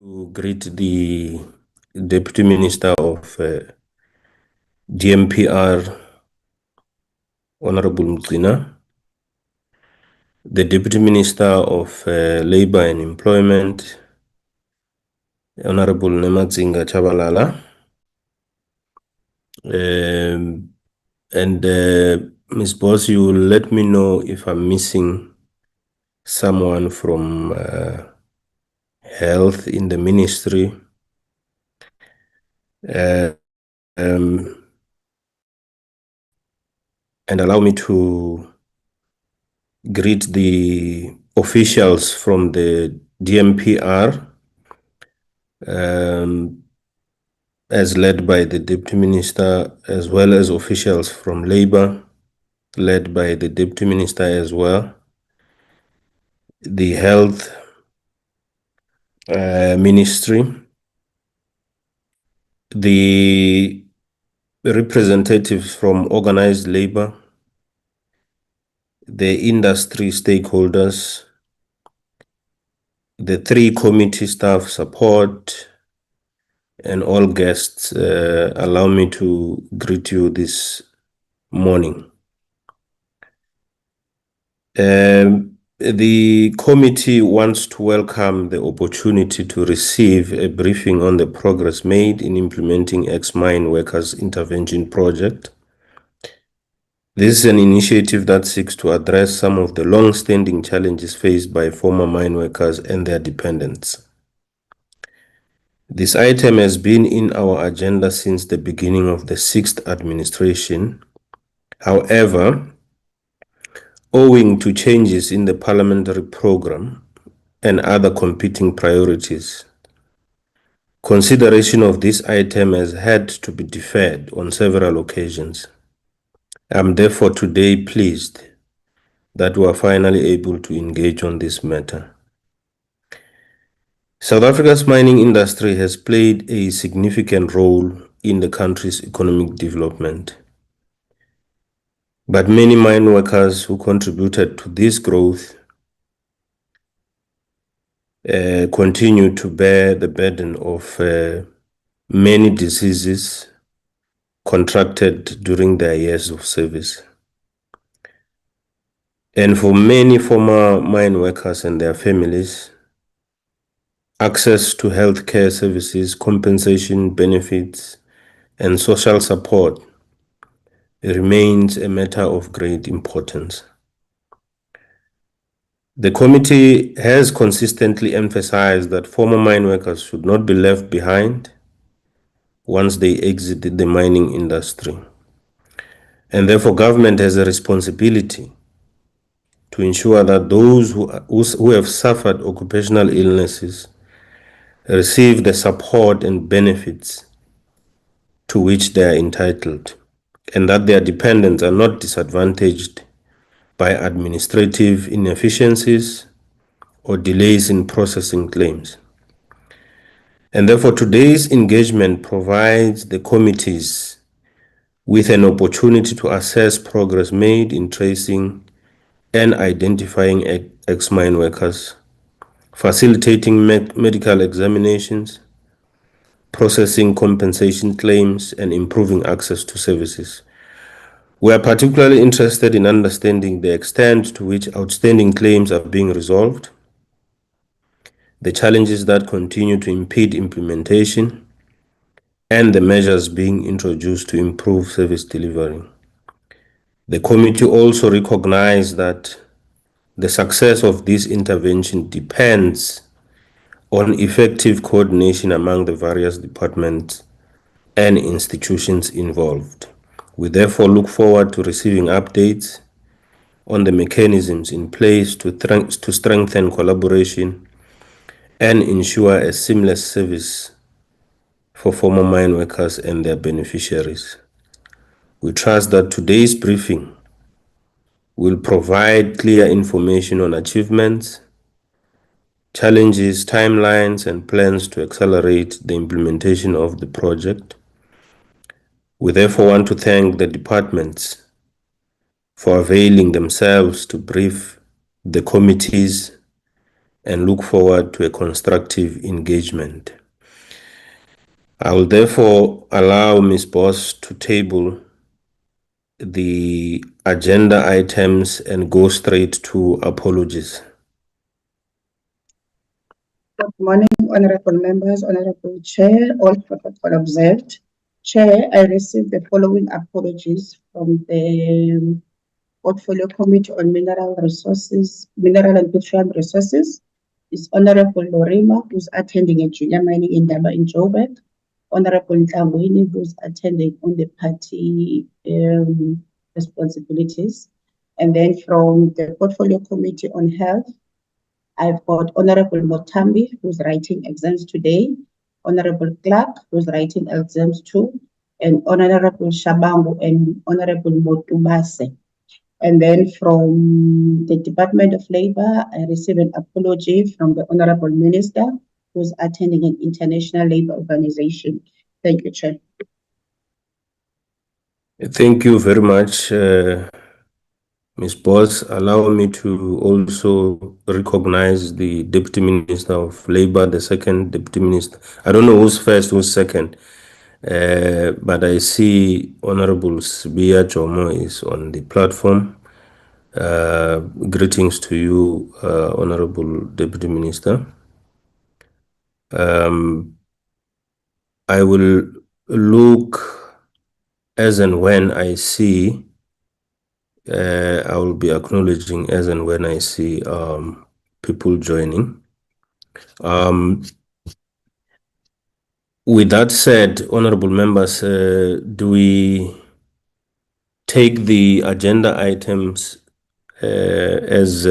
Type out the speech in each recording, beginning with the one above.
To greet the Deputy Minister of DMPR, Honorable Mzina, the Deputy Minister of Labor and Employment, Honorable Nematzinga Chabalala, and Ms. Boss, you will let me know if I'm missing someone from health in the ministry. And allow me to greet the officials from the DMPR, as led by the Deputy Minister, as well as officials from Labor, led by the Deputy Minister as well, the Health Ministry, the representatives from organized labor, the industry stakeholders, the 3 committee staff support, and all guests. Allow me to greet you this morning. The committee wants to welcome the opportunity to receive a briefing on the progress made in implementing ex-mine workers intervention project. This is an initiative that seeks to address some of the long-standing challenges faced by former mine workers and their dependents. This item has been in our agenda since the beginning of the 6th administration. However, owing to changes in the parliamentary program and other competing priorities, consideration of this item has had to be deferred on several occasions. I am therefore today pleased that we are finally able to engage on this matter. South Africa's mining industry has played a significant role in the country's economic development. But many mine workers who contributed to this growth continue to bear the burden of many diseases contracted during their years of service. And for many former mine workers and their families, access to healthcare services, compensation benefits, and social support remains a matter of great importance. The committee has consistently emphasized that former mine workers should not be left behind once they exit the mining industry. And therefore, government has a responsibility to ensure that those who have suffered occupational illnesses receive the support and benefits to which they are entitled, and that their dependents are not disadvantaged by administrative inefficiencies or delays in processing claims. And therefore, today's engagement provides the committees with an opportunity to assess progress made in tracing and identifying ex-mine workers, facilitating medical examinations, processing compensation claims, and improving access to services. We are particularly interested in understanding the extent to which outstanding claims are being resolved, the challenges that continue to impede implementation, and the measures being introduced to improve service delivery. The committee also recognized that the success of this intervention depends on effective coordination among the various departments and institutions involved. We therefore look forward to receiving updates on the mechanisms in place to strengthen collaboration and ensure a seamless service for former mine workers and their beneficiaries. We trust that today's briefing will provide clear information on achievements, challenges, timelines, and plans to accelerate the implementation of the project. We therefore want to thank the departments for availing themselves to brief the committees and look forward to a constructive engagement. I will therefore allow Ms. Boss to table the agenda items and go straight to apologies. Good morning, honorable members, honorable chair, all protocol observed. Chair, I received the following apologies from the Portfolio Committee on Mineral Resources, Mineral and Petroleum Resources. Is Honorable Lorima, who's attending a junior mining indaba in Joburg. Honorable Ntangweni, who's attending on the party responsibilities. And then from the Portfolio Committee on Health, I've got Honorable Motambi, who's writing exams today, Honorable Clark, who's writing exams too, and Honorable Shabangu and Honorable Motubase. And then from the Department of Labor, I received an apology from the Honorable Minister, who's attending an international labor organization. Thank you, Chair. Thank you very much, Ms. Boss. Allow me to also recognize the Deputy Minister of Labor, the second Deputy Minister. I don't know who's first, who's second, but I see Honorable Sibia Chomo is on the platform. Greetings to you, Honorable Deputy Minister. I will look as and when I see, I will be acknowledging as and when I see people joining. With that said, honorable members, do we take the agenda items as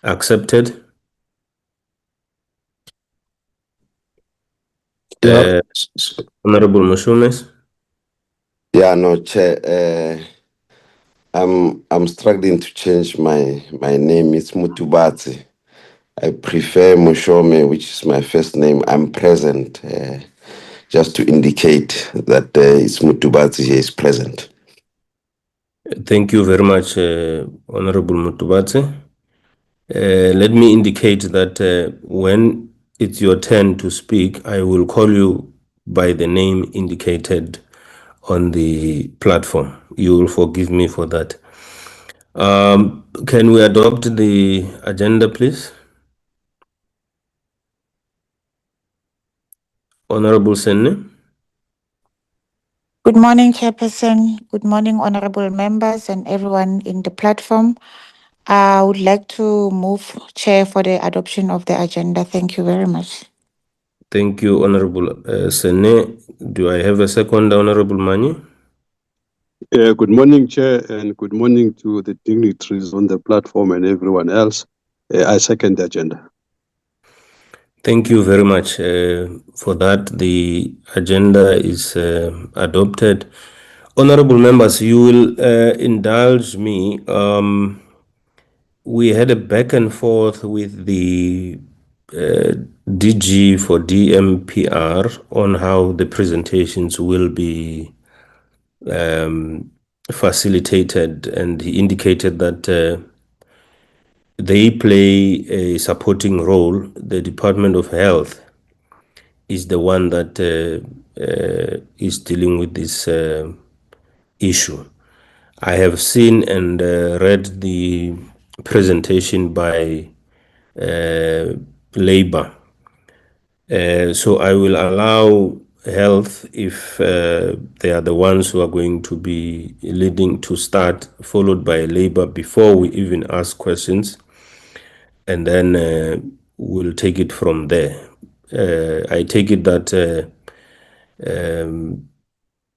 accepted? Yeah. Honorable Mushumes? Yeah, no, Chair. I'm struggling to change my name. It's Mutubati. I prefer Mushome, which is my first name. I'm present, just to indicate that it's Mutubati here is present. Thank you very much, Honorable Mutubati. Let me indicate that when it's your turn to speak, I will call you by the name indicated on the platform. You will forgive me for that. Can we adopt the agenda, please? Honorable Senne. Good morning, Chairperson. Good morning, honorable members and everyone in the platform. I would like to move, Chair, for the adoption of the agenda. Thank you very much. Thank you, Honorable Senne. Do I have a second, Honorable Mani? Good morning, Chair, and good morning to the dignitaries on the platform and everyone else. I second the agenda. Thank you very much for that. The agenda is adopted. Honorable members, you will indulge me. We had a back and forth with the DG for DMPR on how the presentations will be facilitated, and he indicated that they play a supporting role. The Department of Health is the one that is dealing with this issue. I have seen and read the presentation by Labor. So I will allow Health, if they are the ones who are going to be leading, to start, followed by Labor before we even ask questions. And then we'll take it from there. I take it that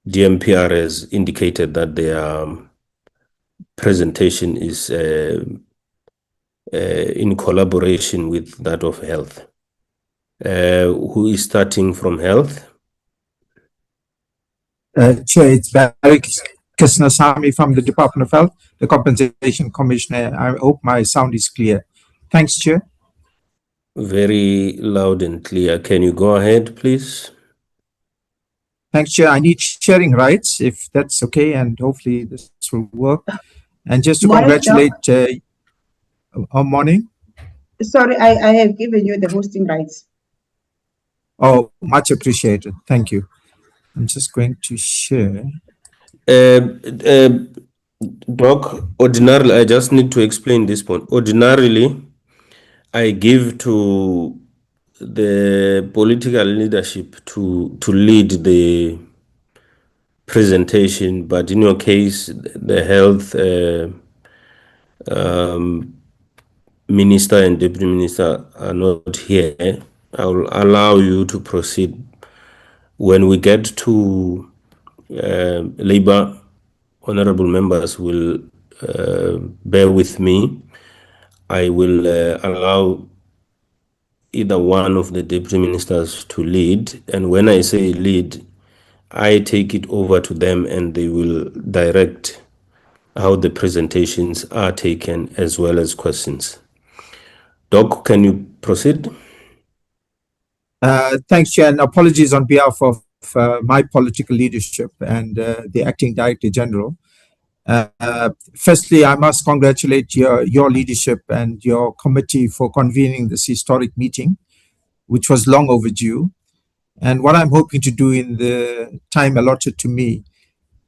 DMPR has indicated that their presentation is in collaboration with that of Health. Who is starting from Health? Chair, it's Barry Kisnasamy from the Department of Health, the Compensation Commissioner. I hope my sound is clear. Thanks, Chair. Very loud and clear. Can you go ahead, please? Thanks, Chair. I need sharing rights, if that's okay, and hopefully this will work. And just to congratulate, morning. Sorry, I have given you the hosting rights. Oh, much appreciated. Thank you. I'm just going to share. Doc, ordinarily, I just need to explain this point. Ordinarily, I give to the political leadership to lead the presentation, but in your case, the health minister and deputy minister are not here. I will allow you to proceed. When we get to labor, honorable members will bear with me. I will allow either one of the deputy ministers to lead, and when I say lead, I take it over to them and they will direct how the presentations are taken as well as questions. Doc, can you proceed? Thanks, Chair, and apologies on behalf of my political leadership and the Acting Director General. Firstly, I must congratulate your leadership and your committee for convening this historic meeting, which was long overdue. And what I'm hoping to do in the time allotted to me,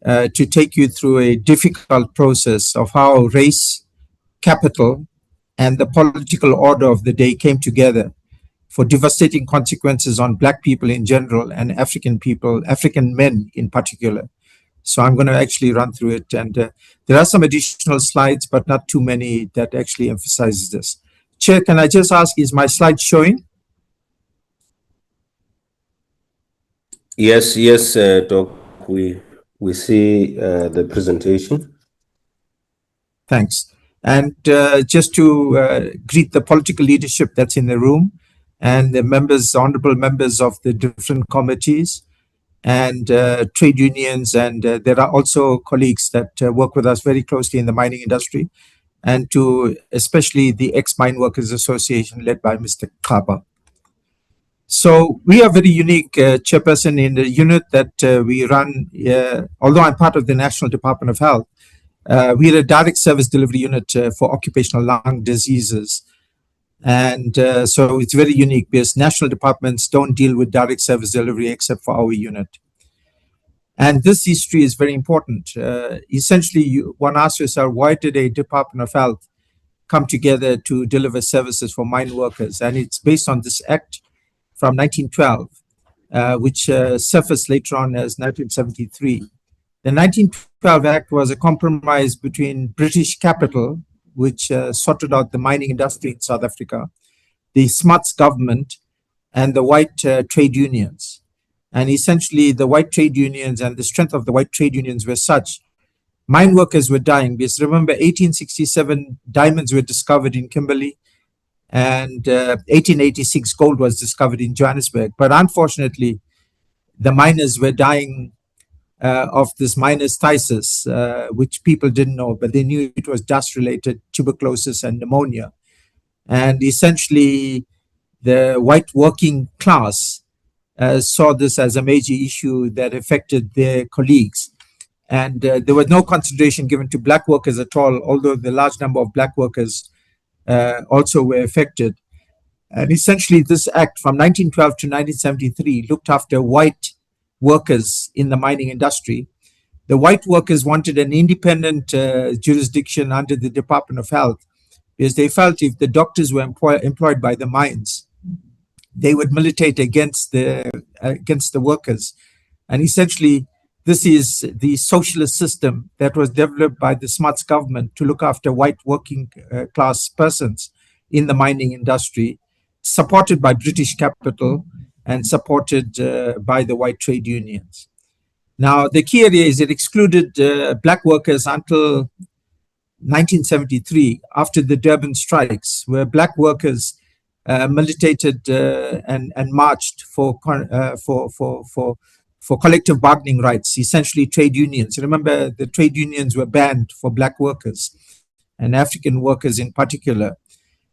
to take you through a difficult process of how race, capital, and the political order of the day came together for devastating consequences on Black people in general and African people, African men in particular. So I'm going to actually run through it. And there are some additional slides, but not too many that actually emphasizes this. Chair, can I just ask, is my slide showing? Yes, Doc. We see the presentation. Thanks. And just to greet the political leadership that's in the room and the members, honorable members of the different committees and trade unions. And there are also colleagues that work with us very closely in the mining industry, and to especially the Ex-Mine Workers Association led by Mr. Kaba. So we are very unique, Chairperson, in the unit that we run. Although I'm part of the National Department of Health, we're a direct service delivery unit for occupational lung diseases. And so it's very unique because national departments don't deal with direct service delivery except for our unit. And this history is very important. Essentially, one asks yourself, why did a Department of Health come together to deliver services for mine workers? And it's based on this act from 1912, which surfaced later on as 1973. The 1912 Act was a compromise between British capital, which sorted out the mining industry in South Africa, the Smuts government, and the white trade unions. And essentially, the white trade unions and the strength of the white trade unions were such. Mine workers were dying because remember, 1867 diamonds were discovered in Kimberley, and 1886 gold was discovered in Johannesburg. But unfortunately, the miners were dying of this miners' phthisis, which people didn't know, but they knew it was dust-related tuberculosis and pneumonia. And essentially, the white working class saw this as a major issue that affected their colleagues. And there was no consideration given to Black workers at all, although the large number of Black workers also were affected. And essentially, this act from 1912 to 1973 looked after white workers in the mining industry. The white workers wanted an independent jurisdiction under the Department of Health because they felt if the doctors were employed by the mines, they would militate against the workers. And essentially, this is the socialist system that was developed by the Smuts government to look after white working class persons in the mining industry, supported by British capital and supported by the white trade unions. Now, the key area is it excluded Black workers until 1973, after the Durban strikes, where Black workers militated and marched for collective bargaining rights, essentially trade unions. Remember, the trade unions were banned for Black workers and African workers in particular.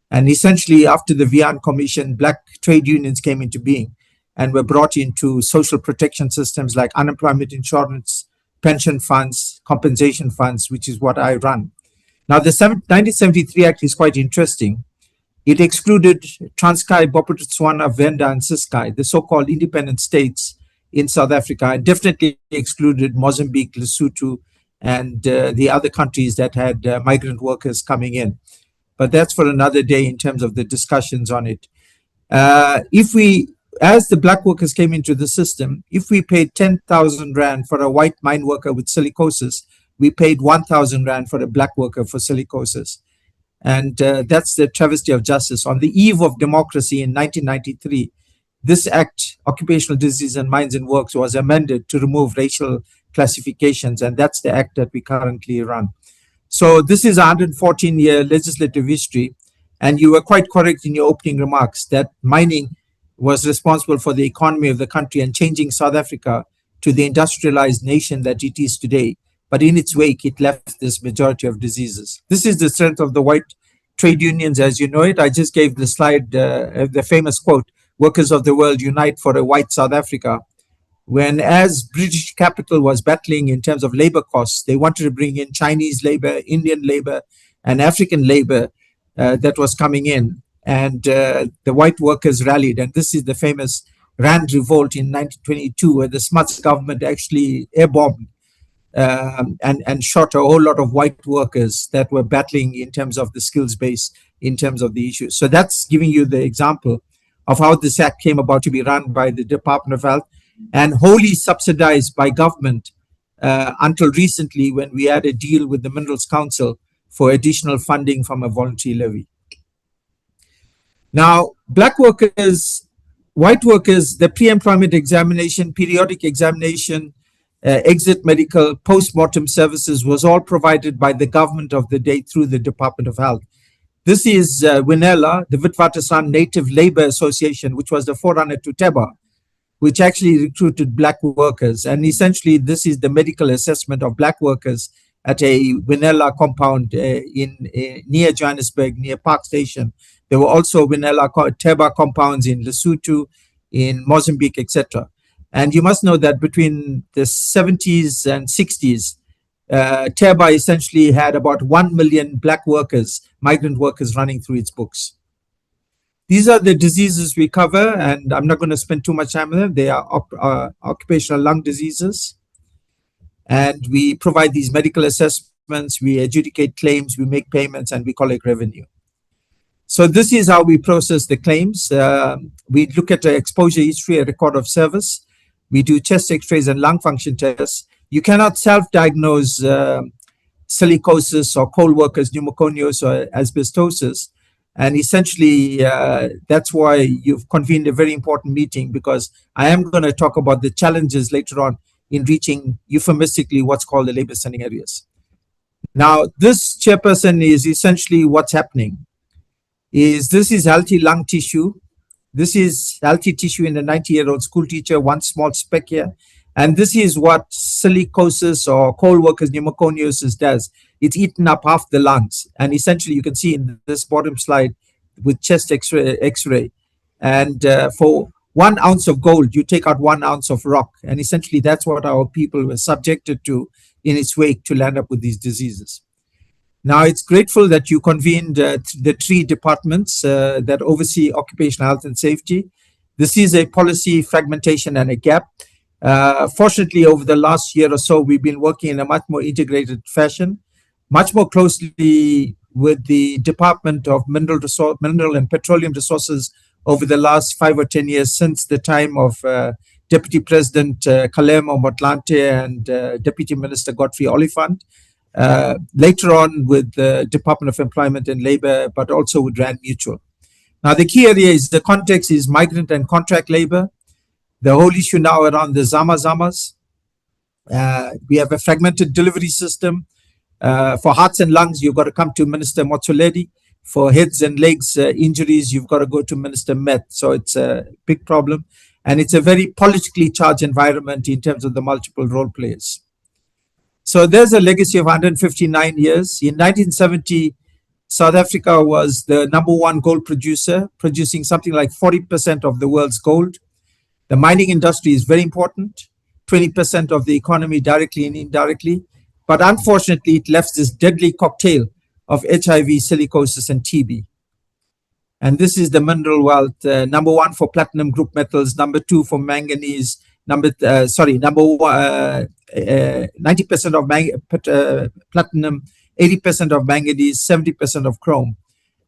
And essentially, after the Vian Commission, Black trade unions came into being and were brought into social protection systems like unemployment insurance, pension funds, compensation funds, which is what I run. Now, the 1973 Act is quite interesting It excluded Transkei, Bophuthatswana, Venda, and Ciskei, the so-called independent states in South Africa, and definitely excluded Mozambique, Lesotho, and the other countries that had migrant workers coming in. But that's for another day in terms of the discussions on it. If we, as the black workers came into the system, if we paid 10,000 Rand for a white mine worker with silicosis, we paid 1,000 Rand for a black worker for silicosis. And that's the travesty of justice. On the eve of democracy in 1993, this act, Occupational Disease and Mines and Works, was amended to remove racial classifications, and that's the act that we currently run. So this is a 114-year legislative history, and you were quite correct in your opening remarks that mining was responsible for the economy of the country and changing South Africa to the industrialized nation that it is today. But in its wake, it left this majority of diseases. This is the strength of the white trade unions as you know it. I just gave the slide, the famous quote, "Workers of the world unite for a white South Africa." When as British capital was battling in terms of labor costs, they wanted to bring in Chinese labor, Indian labor, and African labor that was coming in. And the white workers rallied. And this is the famous Rand revolt in 1922, where the Smuts government actually airbombed and shot a whole lot of white workers that were battling in terms of the skills base, in terms of the issues. So that's giving you the example of how this act came about to be run by the Department of Health and wholly subsidized by government until recently, when we had a deal with the Minerals Council for additional funding from a voluntary levy. Now, black workers, white workers, the pre-employment examination, periodic examination, exit medical, post-mortem services was all provided by the government of the day through the Department of Health. This is WINELA, the Witwatersrand Native Labor Association, which was the forerunner to TEBA, which actually recruited black workers. And essentially, this is the medical assessment of black workers at a WINELA compound near Johannesburg, near Park Station. There were also WINELA TEBA compounds in Lesotho, in Mozambique, etc. And you must know that between the 70s and 60s, TEBA essentially had about 1 million black workers, migrant workers running through its books. These are the diseases we cover, and I'm not going to spend too much time on them. They are occupational lung diseases. And we provide these medical assessments, we adjudicate claims, we make payments, and we collect revenue. So this is how we process the claims. We look at the exposure history, a record of service. We do chest x-rays and lung function tests. You cannot self-diagnose silicosis or coal workers pneumoconiosis or asbestosis. And essentially, that's why you've convened a very important meeting, because I am going to talk about the challenges later on in reaching euphemistically what's called the labor standing areas. Now, this chairperson is essentially what's happening. This is healthy lung tissue. This is healthy tissue in a 90-year-old school teacher, one small speck here. And this is what silicosis or coal workers pneumoconiosis does. It's eaten up half the lungs. And essentially, you can see in this bottom slide with chest x-ray. And for 1 ounce of gold, you take out 1 ounce of rock. And essentially, that's what our people were subjected to in its wake to land up with these diseases. Now, it's grateful that you convened the 3 departments that oversee occupational health and safety. This is a policy fragmentation and a gap. Fortunately, over the last year or so, we've been working in a much more integrated fashion, much more closely with the Department of Mineral and Petroleum Resources over the last 5 or 10 years, since the time of Deputy President Kgalema Motlanthe and Deputy Minister Godfrey Oliphant. Later on with the Department of Employment and Labor, but also with Rand Mutual. Now, the key area is, the context is migrant and contract labor. The whole issue now around the Zamas. We have a fragmented delivery system. For hearts and lungs, you've got to come to Minister Motsoaledi. For heads and legs injuries, you've got to go to Minister Met. So it's a big problem. And it's a very politically charged environment in terms of the multiple role players. So there's a legacy of 159 years. In 1970, South Africa was the #1 gold producer, producing something like 40% of the world's gold. The mining industry is very important, 20% of the economy directly and indirectly. But unfortunately, it left this deadly cocktail of HIV, silicosis, and TB. And this is the mineral wealth, number one for platinum group metals, number two for manganese, number 90% of platinum, 80% of manganese, 70% of chrome.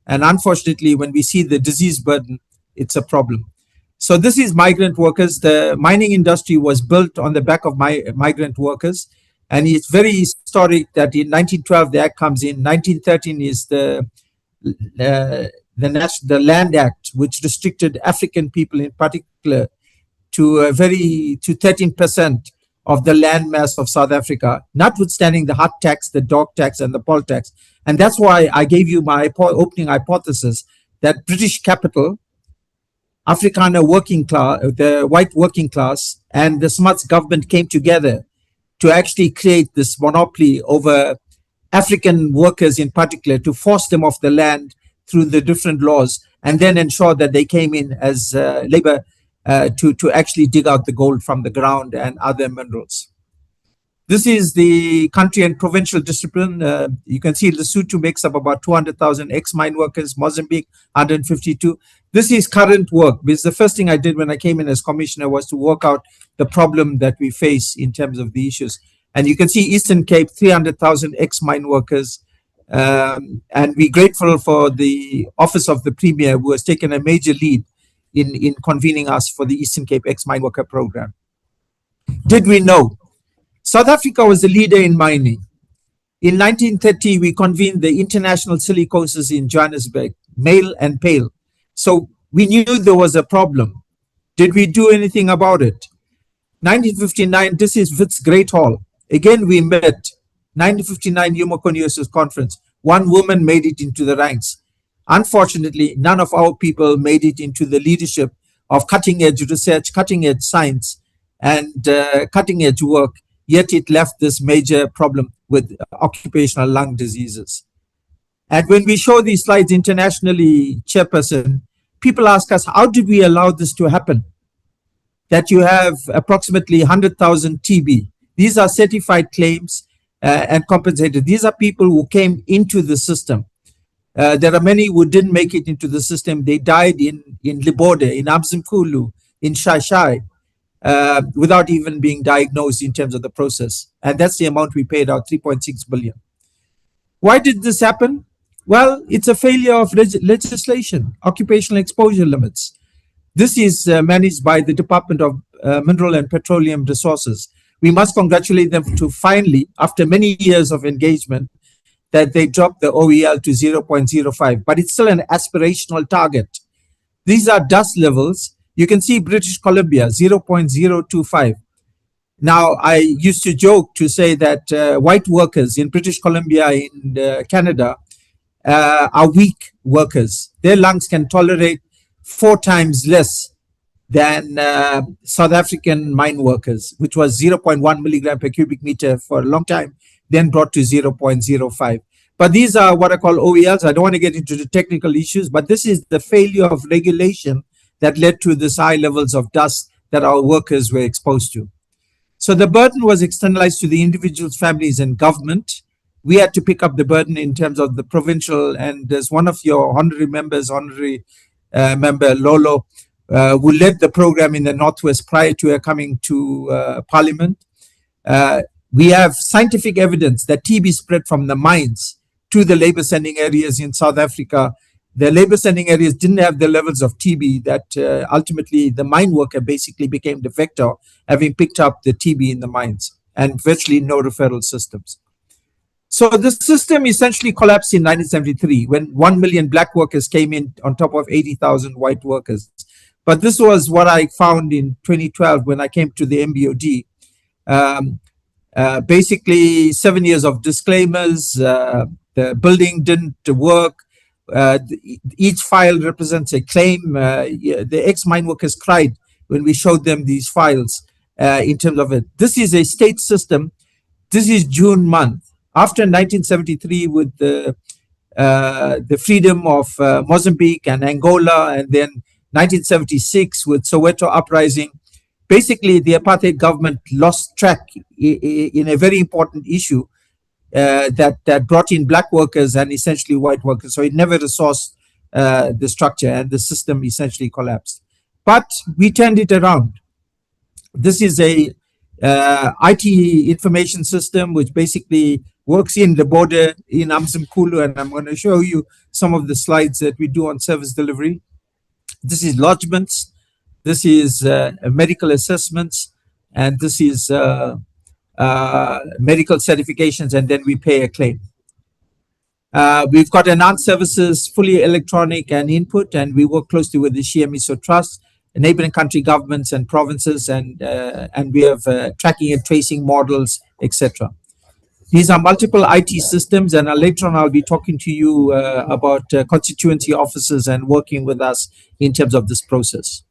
And unfortunately, when we see the disease burden, it's a problem. So this is migrant workers. The mining industry was built on the back of migrant workers. And it's very historic that in 1912, the act comes in. 1913 is the Land Act, which restricted African people in particular to 13% of the land mass of South Africa, notwithstanding the hut tax, the dog tax, and the poll tax. And that's why I gave you my opening hypothesis that British capital, Afrikaner working class, the white working class, and the Smuts government came together to actually create this monopoly over African workers in particular, to force them off the land through the different laws, and then ensure that they came in as labor to actually dig out the gold from the ground and other minerals. This is the country and provincial discipline. You can see Lesotho makes up about 200,000 ex-mine workers, Mozambique 152. This is current work, because the first thing I did when I came in as commissioner was to work out the problem that we face in terms of the issues. And you can see Eastern Cape, 300,000 ex-mine workers. And we're grateful for the Office of the Premier, who has taken a major lead in convening us for the Eastern Cape ex-mine worker program. Did we know? South Africa was the leader in mining. In 1930, we convened the International Silicosis in Johannesburg, male and pale. So we knew there was a problem. Did we do anything about it? 1959, this is Wits Great Hall. Again, we met. 1959 Humaconiosis Conference. One woman made it into the ranks. Unfortunately, none of our people made it into the leadership of cutting-edge research, cutting-edge science, and cutting-edge work, yet it left this major problem with occupational lung diseases. And when we show these slides internationally, Chairperson, people ask us, how did we allow this to happen? That you have approximately 100,000 TB. These are certified claims and compensated. These are people who came into the system. There are many who didn't make it into the system. They died in Libode, in Amzimkulu, in Shashai, without even being diagnosed in terms of the process. And that's the amount we paid out, 3.6 billion. Why did this happen? Well, it's a failure of legislation, occupational exposure limits. This is managed by the Department of Mineral and Petroleum Resources. We must congratulate them to finally, after many years of engagement, that they dropped the OEL to 0.05, but it's still an aspirational target. These are dust levels. You can see British Columbia, 0.025. Now, I used to joke to say that white workers in British Columbia, in Canada, are weak workers. Their lungs can tolerate 4 times less than South African mine workers, which was 0.1 milligram per cubic meter for a long time, then brought to 0.05. But these are what I call OELs. I don't want to get into the technical issues, but this is the failure of regulation that led to this high levels of dust that our workers were exposed to. So the burden was externalized to the individuals, families, and government. We had to pick up the burden in terms of the provincial, and there's one of your honorary members, member Lolo, who led the program in the Northwest prior to her coming to Parliament. We have scientific evidence that TB spread from the mines to the labor sending areas in South Africa. The labor sending areas didn't have the levels of TB that ultimately the mine worker basically became the vector, having picked up the TB in the mines, and virtually no referral systems. So the system essentially collapsed in 1973 when 1 million black workers came in on top of 80,000 white workers. But this was what I found in 2012 when I came to the MBOD. Basically 7 years of disclaimers, the building didn't work, each file represents a claim. The ex-mine workers cried when we showed them these files in terms of it. This is a state system. This is June month. After 1973 with the freedom of Mozambique and Angola, and then 1976 with Soweto uprising, basically the apartheid government lost track in a very important issue that brought in black workers and essentially white workers. So it never resourced the structure, and the system essentially collapsed. But we turned it around. This is a IT information system which basically works in the border in Amzimkulu, and I'm going to show you some of the slides that we do on service delivery. This is lodgements, this is medical assessments, and this is medical certifications, and then we pay a claim. We've got enhanced services, fully electronic and input, and we work closely with the Shiamiso Trust, neighboring country governments and provinces, and we have tracking and tracing models, etc. These are multiple IT systems, and later on I'll be talking to you about constituency officers and working with us in terms of this process.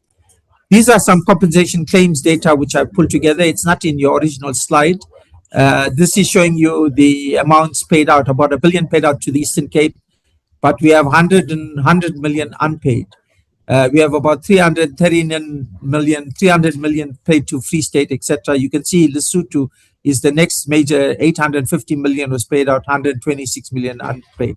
These are some compensation claims data which I pulled together. It's not in your original slide. This is showing you the amounts paid out, about 1 billion paid out to the Eastern Cape, but we have 100 million unpaid. We have about 300 million paid to Free State, etc. You can see Lesotho is the next major. 850 million was paid out, 126 million unpaid.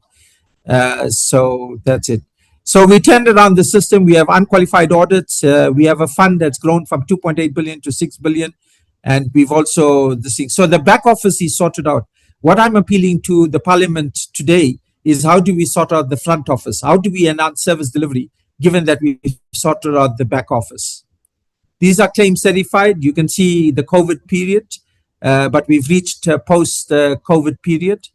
So that's it. So we turned around the system. We have unqualified audits. We have a fund that's grown from 2.8 billion to 6 billion. And we've also this thing. So the back office is sorted out. What I'm appealing to the parliament today is, how do we sort out the front office? How do we enhance service delivery, given that we sorted out the back office? These are claims certified. You can see the COVID period, but we've reached post-COVID period.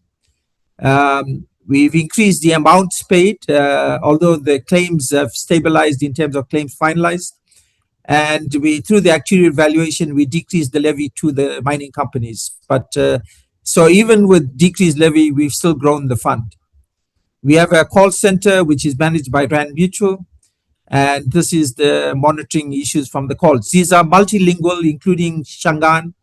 We've increased the amounts paid, although the claims have stabilized in terms of claims finalized. And through the actuarial valuation, we decreased the levy to the mining companies. But so even with decreased levy, we've still grown the fund. We have a call center which is managed by Rand Mutual, and this is the monitoring issues from the calls. These are multilingual, including Shangaan,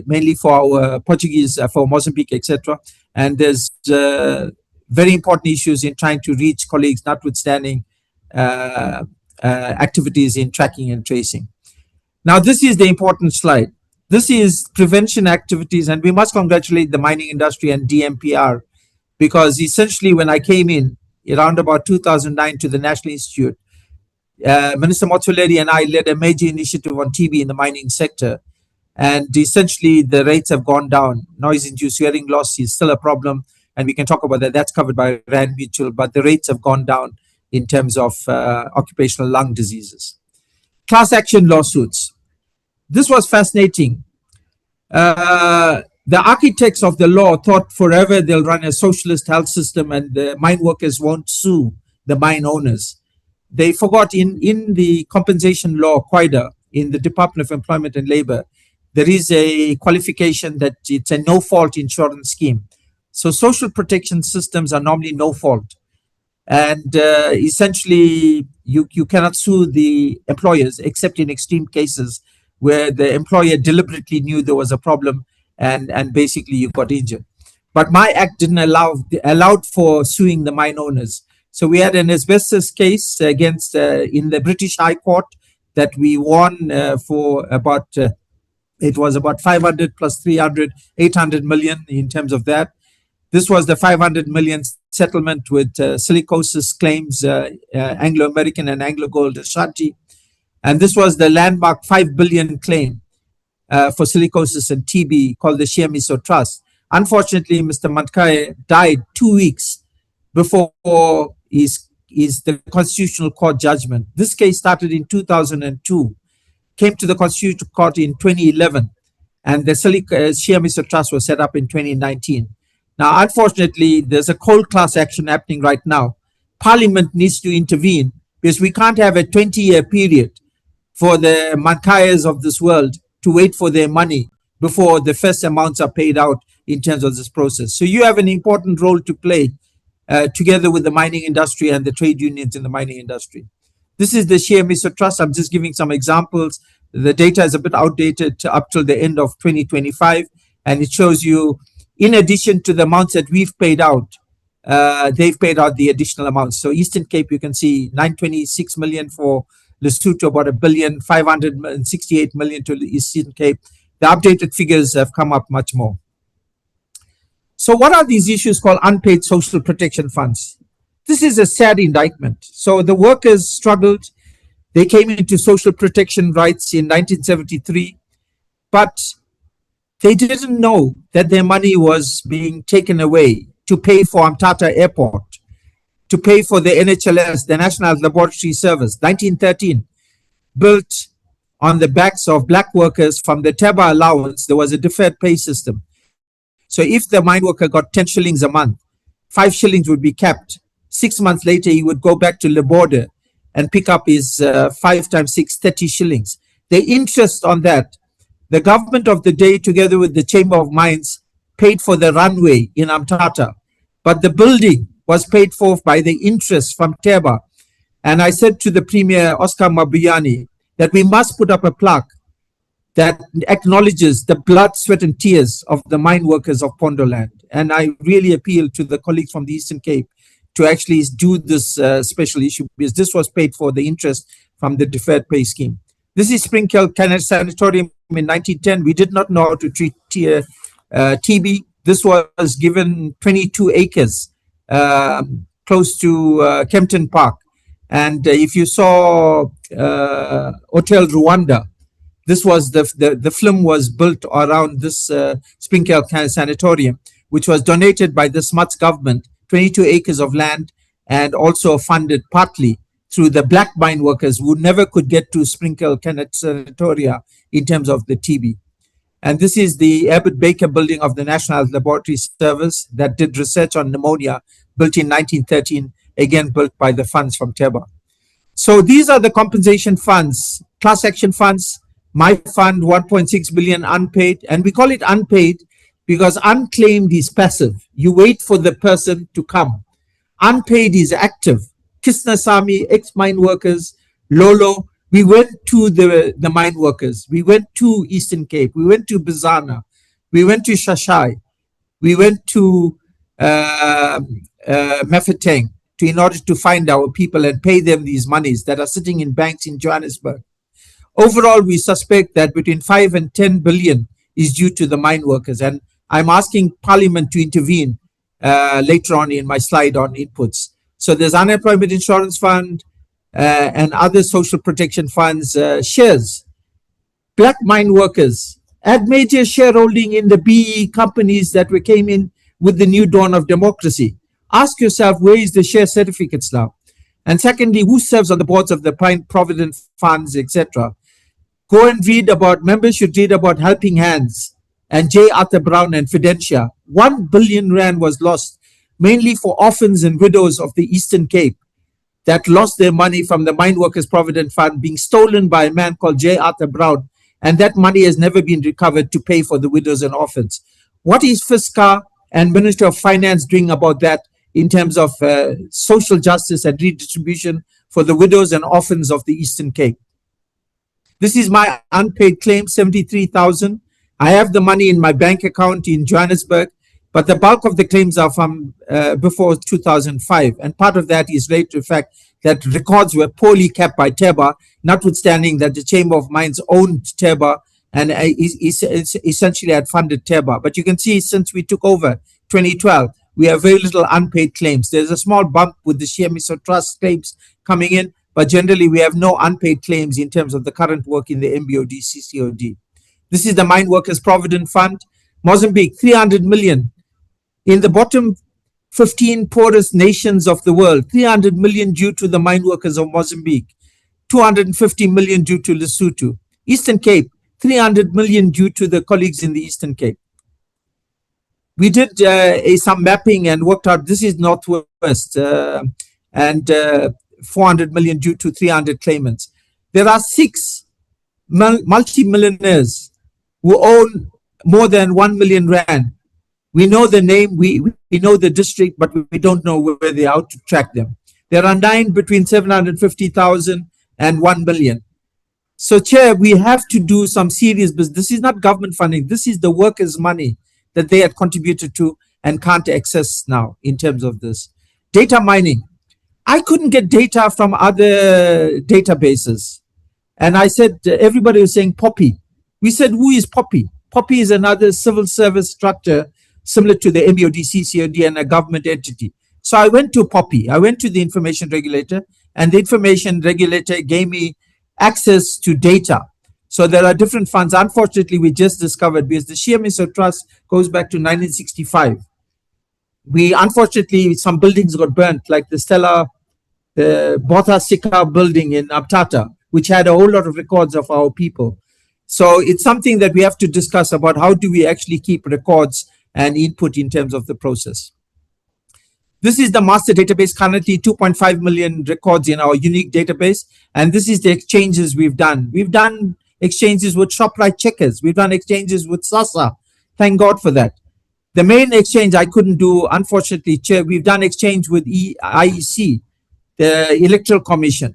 mainly for our Portuguese, for Mozambique, etc. And there's very important issues in trying to reach colleagues, notwithstanding activities in tracking and tracing. Now, this is the important slide. This is prevention activities, and we must congratulate the mining industry and DMPR, because essentially when I came in around about 2009 to the National Institute, Minister Motsoaledi and I led a major initiative on TB in the mining sector, and essentially the rates have gone down. Noise-induced hearing loss is still a problem, and we can talk about that. That's covered by Rand Mutual, but the rates have gone down in terms of occupational lung diseases. Class action lawsuits. This was fascinating. The architects of the law thought forever they'll run a socialist health system and the mine workers won't sue the mine owners. They forgot in the compensation law, QIDA, in the Department of Employment and Labor, there is a qualification that it's a no-fault insurance scheme. So social protection systems are normally no-fault. And essentially, you cannot sue the employers except in extreme cases where the employer deliberately knew there was a problem and basically you got injured. But my act didn't allowed for suing the mine owners. So we had an asbestos case against in the British High Court that we won for about it was about 500 plus 300, 800 million in terms of that. This was the 500 million settlement with silicosis claims, Anglo-American and Anglo-Gold Ashanti. And this was the landmark 5 billion claim for silicosis and TB called the Shiamiso Trust. Unfortunately, Mr. Mantkaya died 2 weeks before the Constitutional Court judgment. This case started in 2002, came to the Constitutional Court in 2011, and the Shiamiso Trust was set up in 2019. Now, unfortunately, there's a cold class action happening right now. Parliament needs to intervene because we can't have a 20-year period for the Mankayas of this world to wait for their money before the first amounts are paid out in terms of this process. So you have an important role to play together with the mining industry and the trade unions in the mining industry. This is the Shiamiso Trust. I'm just giving some examples. The data is a bit outdated up till the end of 2025, and it shows you, in addition to the amounts that we've paid out, they've paid out the additional amounts. So Eastern Cape, you can see 926 million for Lesotho, about 1 billion, 568 million to the Eastern Cape. The updated figures have come up much more. So what are these issues called unpaid social protection funds? This is a sad indictment. So the workers struggled. They came into social protection rights in 1973, but they didn't know that their money was being taken away to pay for Amtata Airport, to pay for the NHLS, the National Laboratory Service, 1913, built on the backs of black workers. From the Teba allowance, there was a deferred pay system. So if the mine worker got 10 shillings a month, 5 shillings would be kept. 6 months later, he would go back to the border and pick up his 5 times 6, 30 shillings. The interest on that, the government of the day, together with the Chamber of Mines, paid for the runway in Amtata, but the building was paid for by the interest from Teba. And I said to the Premier, Oscar Mabuyani, that we must put up a plaque that acknowledges the blood, sweat, and tears of the mine workers of Pondoland. And I really appeal to the colleagues from the Eastern Cape to actually do this special issue, because this was paid for the interest from the deferred pay scheme. This is Springhill Sanatorium in 1910. We did not know how to treat TB. This was given 22 acres close to Kempton Park. And if you saw Hotel Rwanda, this was the film was built around this Springhill Sanatorium, which was donated by the Smuts government, 22 acres of land, and also funded partly through the black mine workers who never could get to Springhill Sanatoria in terms of the TB. And this is the Herbert Baker building of the National Laboratory Service that did research on pneumonia, built in 1913, again built by the funds from Teba. So these are the compensation funds, class action funds. My fund, 1.6 billion unpaid, and we call it unpaid because unclaimed is passive. You wait for the person to come. Unpaid is active. Kisnasami, ex-mine workers, Lolo, we went to the mine workers. We went to Eastern Cape. We went to Bizana. We went to Shashai. We went to Mafeteng in order to find our people and pay them these monies that are sitting in banks in Johannesburg. Overall, we suspect that between 5 and 10 billion is due to the mine workers. And I'm asking Parliament to intervene later on in my slide on inputs. So there's Unemployment Insurance Fund and other social protection funds, shares. Black mine workers had major shareholding in the BE companies that came in with the new dawn of democracy. Ask yourself, where is the share certificates now? And secondly, who serves on the boards of the Provident Funds, etc.? Go and read about, members should read about Helping Hands and J. Arthur Brown and Fidentia. 1 billion rand was lost, mainly for orphans and widows of the Eastern Cape that lost their money from the Mine Workers Provident Fund being stolen by a man called J. Arthur Brown. And that money has never been recovered to pay for the widows and orphans. What is FISCA and Ministry of Finance doing about that in terms of social justice and redistribution for the widows and orphans of the Eastern Cape? This is my unpaid claim, 73,000. I have the money in my bank account in Johannesburg, but the bulk of the claims are from before 2005. And part of that is related to the fact that records were poorly kept by Teba, notwithstanding that the Chamber of Mines owned Teba and essentially had funded Teba. But you can see since we took over 2012, we have very little unpaid claims. There's a small bump with the Shemiso Trust claims coming in, but generally we have no unpaid claims in terms of the current work in the MBOD, CCOD. This is the Mine Workers Provident Fund. Mozambique, 300 million. In the bottom 15 poorest nations of the world, 300 million due to the mine workers of Mozambique, 250 million due to Lesotho. Eastern Cape, 300 million due to the colleagues in the Eastern Cape. We did some mapping and worked out, this is Northwest, and 400 million due to 300 claimants. There are 6 multi-millionaires who own more than 1 million rand. We know the name, we know the district, but we don't know where they are, how to track them. There are 9 between 750,000 and 1 million. So, Chair, we have to do some serious business. This is not government funding. This is the workers' money that they had contributed to and can't access now in terms of this. Data mining. I couldn't get data from other databases. And I said, everybody was saying Poppy. We said, who is Poppy? Poppy is another civil service structure similar to the MBOD, CCOD, and a government entity. So I went to POPI. I went to the information regulator, and the information regulator gave me access to data. So there are different funds. Unfortunately, we just discovered, because the Shiamiso Trust goes back to 1965. Unfortunately, some buildings got burnt, like the Botha Sika building in Abtata, which had a whole lot of records of our people. So it's something that we have to discuss about how do we actually keep records and input in terms of the process. This is the master database, currently 2.5 million records in our unique database. And this is the exchanges we've done. We've done exchanges with ShopRite Checkers. We've done exchanges with SASA. Thank God for that. The main exchange I couldn't do, unfortunately, Chair. We've done exchange with IEC, the Electoral Commission.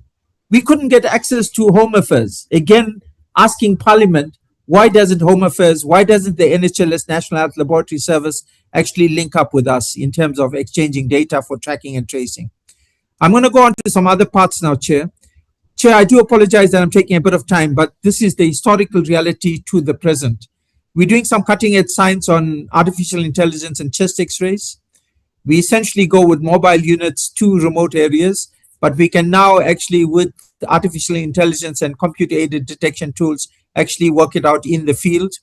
We couldn't get access to Home Affairs. Again, asking Parliament, why doesn't Home Affairs, why doesn't the NHLS, National Health Laboratory Service, actually link up with us in terms of exchanging data for tracking and tracing? I'm going to go on to some other parts now, Chair. Chair, I do apologize that I'm taking a bit of time, but this is the historical reality to the present. We're doing some cutting edge science on artificial intelligence and chest x-rays. We essentially go with mobile units to remote areas, but we can now actually, with artificial intelligence and computer-aided detection tools, actually work it out in the field.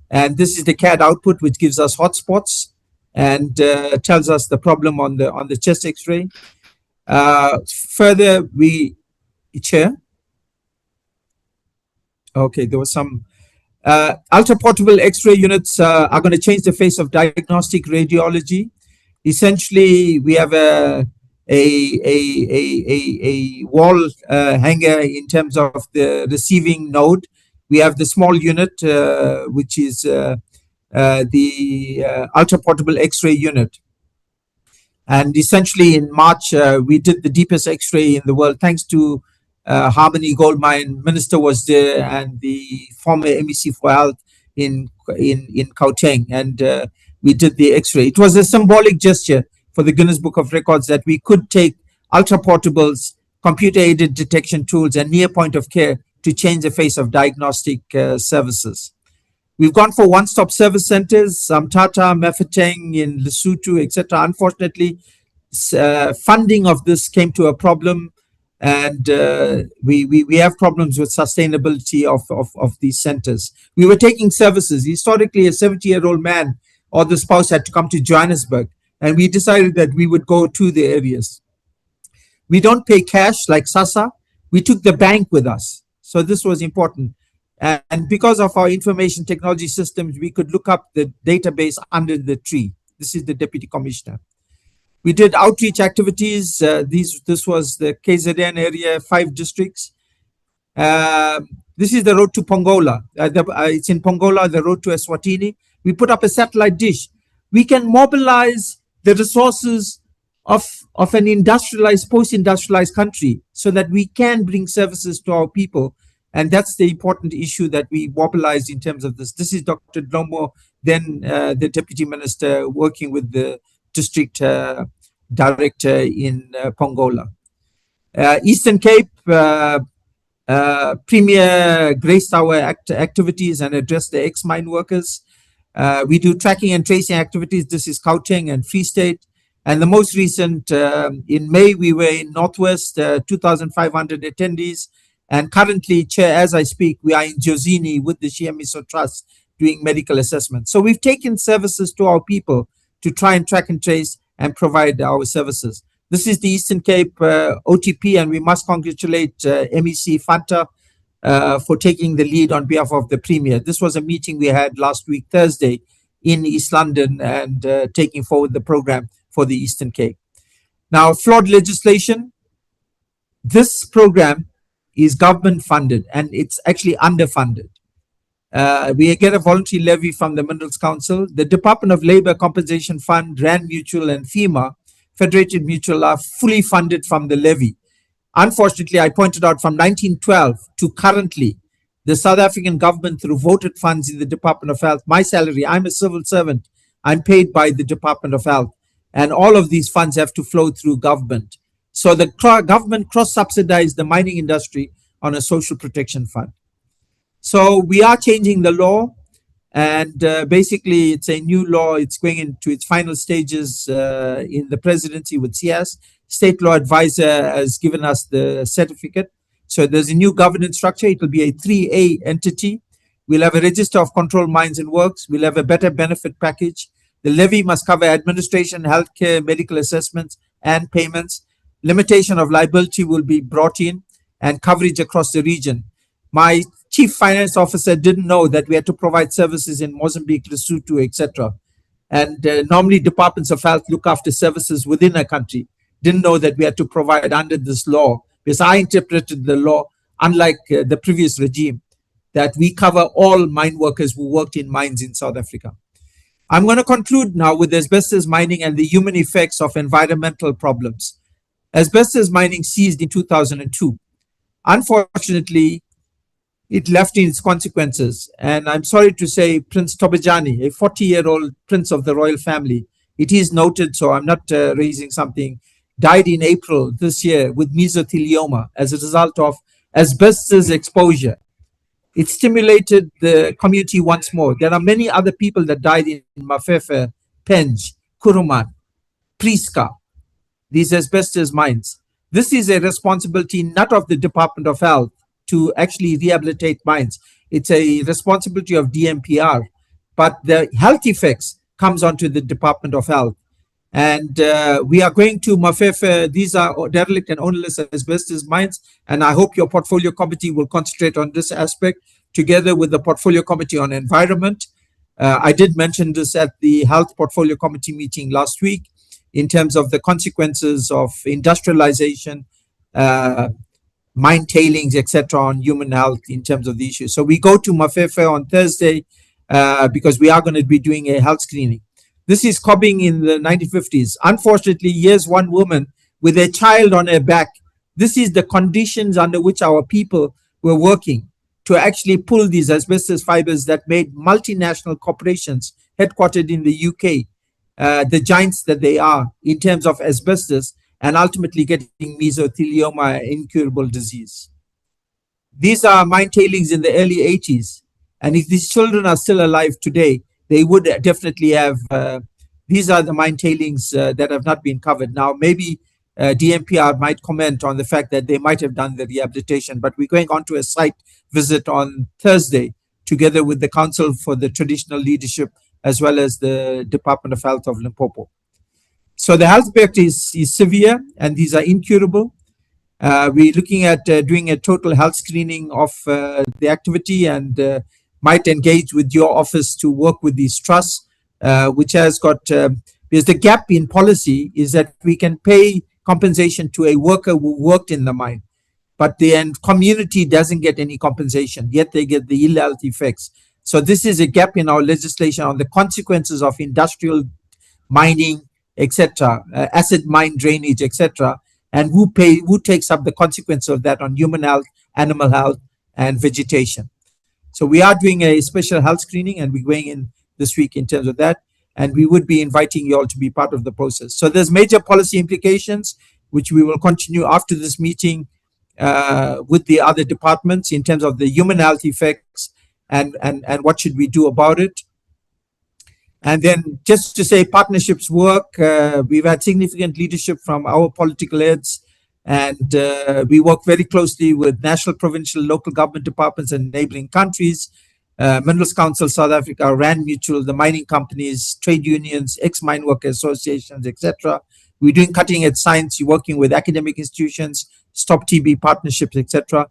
And this is the CAD output, which gives us hotspots and tells us the problem on the chest X-ray. Further, Chair. Okay, there was some ultra-portable X-ray units are going to change the face of diagnostic radiology. Essentially, we have a wall hanger in terms of the receiving node. We have the small unit, which is the ultra-portable X-ray unit. And essentially, in March, we did the deepest X-ray in the world, thanks to Harmony Gold Mine. Minister was there, and the former MEC for Health in Gauteng, and we did the X-ray. It was a symbolic gesture for the Guinness Book of Records that we could take ultra-portables, computer-aided detection tools, and near point of care to change the face of diagnostic services. We've gone for one-stop service centers, Tata, Mafeteng in Lesotho, etc. Unfortunately, funding of this came to a problem, and we have problems with sustainability of these centers. We were taking services. Historically, a 70-year-old man or the spouse had to come to Johannesburg, and we decided that we would go to the areas. We don't pay cash like SASA. We took the bank with us. So this was important. And because of our information technology systems, we could look up the database under the tree. This is the Deputy Commissioner. We did outreach activities. This was the KZN area, 5 districts. This is the road to Pongola. It's in Pongola, the road to Eswatini. We put up a satellite dish. We can mobilize the resources of an industrialized, post-industrialized country so that we can bring services to our people. And that's the important issue that we mobilized in terms of this. This is Dr. Dlomo, then the Deputy Minister, working with the district director in Pongola. Eastern Cape, Premier Grace Tower activities and address the ex-mine workers. We do tracking and tracing activities. This is Gauteng and Free State. And the most recent, in May, we were in Northwest, 2,500 attendees. And currently, Chair, as I speak, we are in Jozini with the Shiamiso Trust doing medical assessment. So we've taken services to our people to try and track and trace and provide our services. This is the Eastern Cape OTP, and we must congratulate MEC Fanta for taking the lead on behalf of the Premier. This was a meeting we had last week, Thursday, in East London, and taking forward the program for the Eastern Cape. Now, flawed legislation. This program is government funded, and it's actually underfunded. We get a voluntary levy from the Minerals Council. The Department of Labour Compensation Fund, Rand Mutual, and FEMA, Federated Mutual, are fully funded from the levy. Unfortunately, I pointed out from 1912 to currently, the South African government, through voted funds in the Department of Health, my salary, I'm a civil servant, I'm paid by the Department of Health, and all of these funds have to flow through government. So the government cross-subsidized the mining industry on a social protection fund. So we are changing the law, And basically, it's a new law. It's going into its final stages in the presidency with CS. State law advisor has given us the certificate. So there's a new governance structure. It will be a 3A entity. We'll have a register of controlled mines and works. We'll have a better benefit package. The levy must cover administration, healthcare, medical assessments, and payments. Limitation of liability will be brought in, and coverage across the region. My chief finance officer didn't know that we had to provide services in Mozambique, Lesotho, etc. And normally departments of health look after services within a country. Didn't know that we had to provide under this law, because I interpreted the law, unlike the previous regime, that we cover all mine workers who worked in mines in South Africa. I'm going to conclude now with asbestos mining and the human effects of environmental problems. Asbestos mining ceased in 2002. Unfortunately, it left in its consequences. And I'm sorry to say, Prince Tobejani, a 40-year-old prince of the royal family, it is noted, so I'm not raising something, died in April this year with mesothelioma as a result of asbestos exposure. It stimulated the community once more. There are many other people that died in Mafefe, Penge, Kuruman, Priska, these asbestos mines. This is a responsibility not of the Department of Health to actually rehabilitate mines. It's a responsibility of DMPR, but the health effects comes onto the Department of Health. And we are going to Mafefe. These are derelict and ownerless asbestos mines, and I hope your portfolio committee will concentrate on this aspect together with the portfolio committee on environment. I did mention this at the health portfolio committee meeting last week in terms of the consequences of industrialization, mine tailings, etc., on human health in terms of the issue. So we go to Mafefe on Thursday because we are going to be doing a health screening. This is Cobbing in the 1950s. Unfortunately, here's one woman with a child on her back. This is the conditions under which our people were working to actually pull these asbestos fibers that made multinational corporations headquartered in the UK, the giants that they are in terms of asbestos, and ultimately getting mesothelioma, incurable disease. These are mine tailings in the early 80s. And if these children are still alive today, they would definitely have, these are the mine tailings that have not been covered. Now, maybe DMPR might comment on the fact that they might have done the rehabilitation, but we're going on to a site visit on Thursday, together with the Council for the Traditional Leadership, as well as the Department of Health of Limpopo. So the health effect is severe, and these are incurable. We're looking at doing a total health screening of the activity, and might engage with your office to work with these trusts, which has got, because the gap in policy is that we can pay compensation to a worker who worked in the mine, but the end community doesn't get any compensation, yet they get the ill health effects. So this is a gap in our legislation on the consequences of industrial mining, etc., acid mine drainage, etc., and who takes up the consequence of that on human health, animal health, and vegetation. So we are doing a special health screening, and we're going in this week in terms of that, and we would be inviting you all to be part of the process. So there's major policy implications, which we will continue after this meeting with the other departments in terms of the human health effects and what should we do about it. And then just to say partnerships work, we've had significant leadership from our political heads, and we work very closely with national, provincial, local government departments and neighboring countries, Minerals Council South Africa, Rand Mutual, the mining companies, trade unions, ex-mine worker associations, etc. We're doing cutting-edge science, you're working with academic institutions, Stop TB partnerships, etc.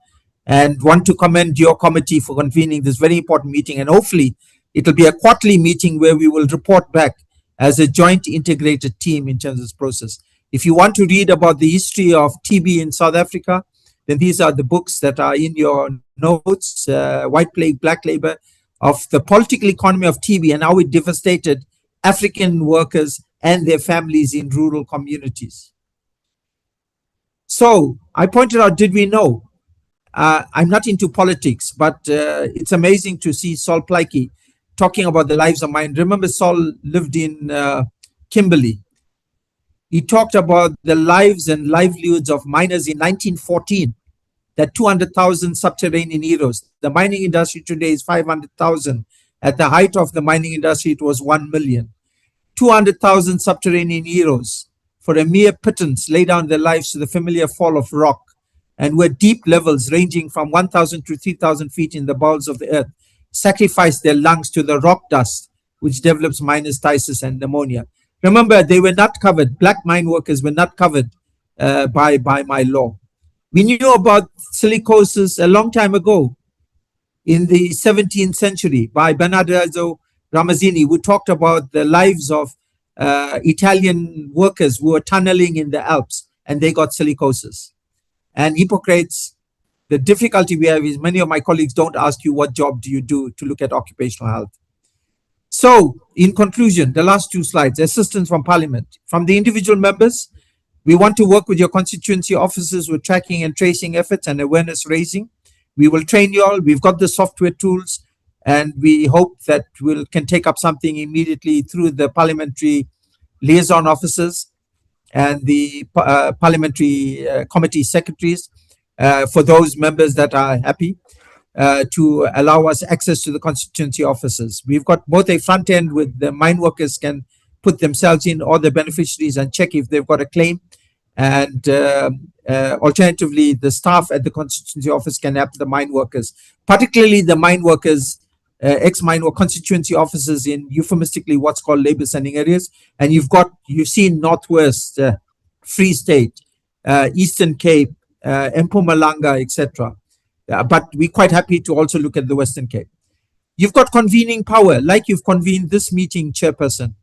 And want to commend your committee for convening this very important meeting, and hopefully it'll be a quarterly meeting where we will report back as a joint integrated team in terms of this process. If you want to read about the history of TB in South Africa, then these are the books that are in your notes, White Plague, Black Labor, of the political economy of TB and how it devastated African workers and their families in rural communities. So I pointed out, did we know? I'm not into politics, but it's amazing to see Sol Plaatje talking about the lives of mine. Remember, Sol lived in Kimberley. He talked about the lives and livelihoods of miners in 1914, that 200,000 subterranean heroes. The mining industry today is 500,000, At the height of the mining industry, it was 1 million. 200,000 subterranean heroes for a mere pittance lay down their lives to the familiar fall of rock, and were deep levels ranging from 1,000 to 3,000 feet in the bowels of the earth, sacrificed their lungs to the rock dust, which develops meniscitis and pneumonia. Remember, they were not covered. Black mine workers were not covered by my law. We knew about silicosis a long time ago, in the 17th century, by Bernardo Ramazzini, who talked about the lives of Italian workers who were tunneling in the Alps, and they got silicosis. And Hippocrates, the difficulty we have is many of my colleagues don't ask you what job do you do to look at occupational health. So, in conclusion, the last two slides: assistance from Parliament. From the individual members, we want to work with your constituency officers with tracking and tracing efforts and awareness raising. We will train you all. We've got the software tools, and we hope that we can take up something immediately through the parliamentary liaison officers and the parliamentary committee secretaries for those members that are happy to allow us access to the constituency officers. We've got both a front end with the mine workers can put themselves in, or the beneficiaries, and check if they've got a claim. And alternatively, the staff at the constituency office can help the mine workers, particularly the mine workers, ex-mine or constituency officers in euphemistically what's called labor sending areas. And you've seen Northwest, Free State, Eastern Cape, Mpumalanga, etc. But we're quite happy to also look at the Western Cape. You've got convening power, like you've convened this meeting, Chairperson.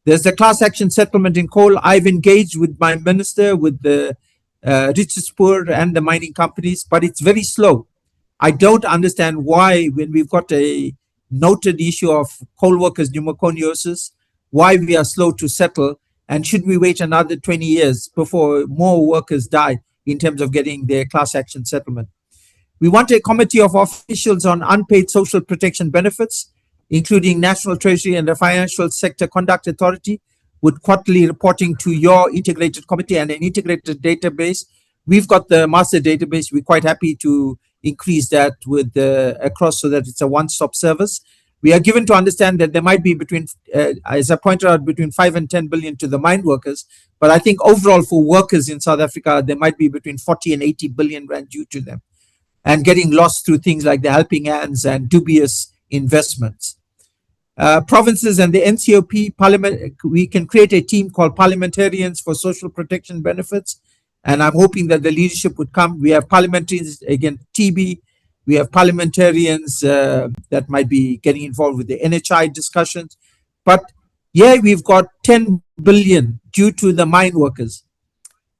There's the class action settlement in coal. I've engaged with my minister, with the richest poor and the mining companies, but it's very slow. I don't understand why, when we've got a noted issue of coal workers' pneumoconiosis, why we are slow to settle, and should we wait another 20 years before more workers die in terms of getting their class action settlement. We want a committee of officials on unpaid social protection benefits, including National Treasury and the Financial Sector Conduct Authority, with quarterly reporting to your integrated committee and an integrated database. We've got the master database. We're quite happy to increase that with across so that it's a one-stop service. We are given to understand that there might be between, as I pointed out, between 5 and 10 billion to the mine workers. But I think overall for workers in South Africa, there might be between 40 and 80 billion rand due to them, and getting lost through things like the helping hands and dubious investments. Provinces and the NCOP Parliament, we can create a team called Parliamentarians for Social Protection Benefits, and I'm hoping that the leadership would come. We have parliamentarians against TB. We have parliamentarians that might be getting involved with the NHI discussions. But yeah, we've got 10 billion due to the mine workers,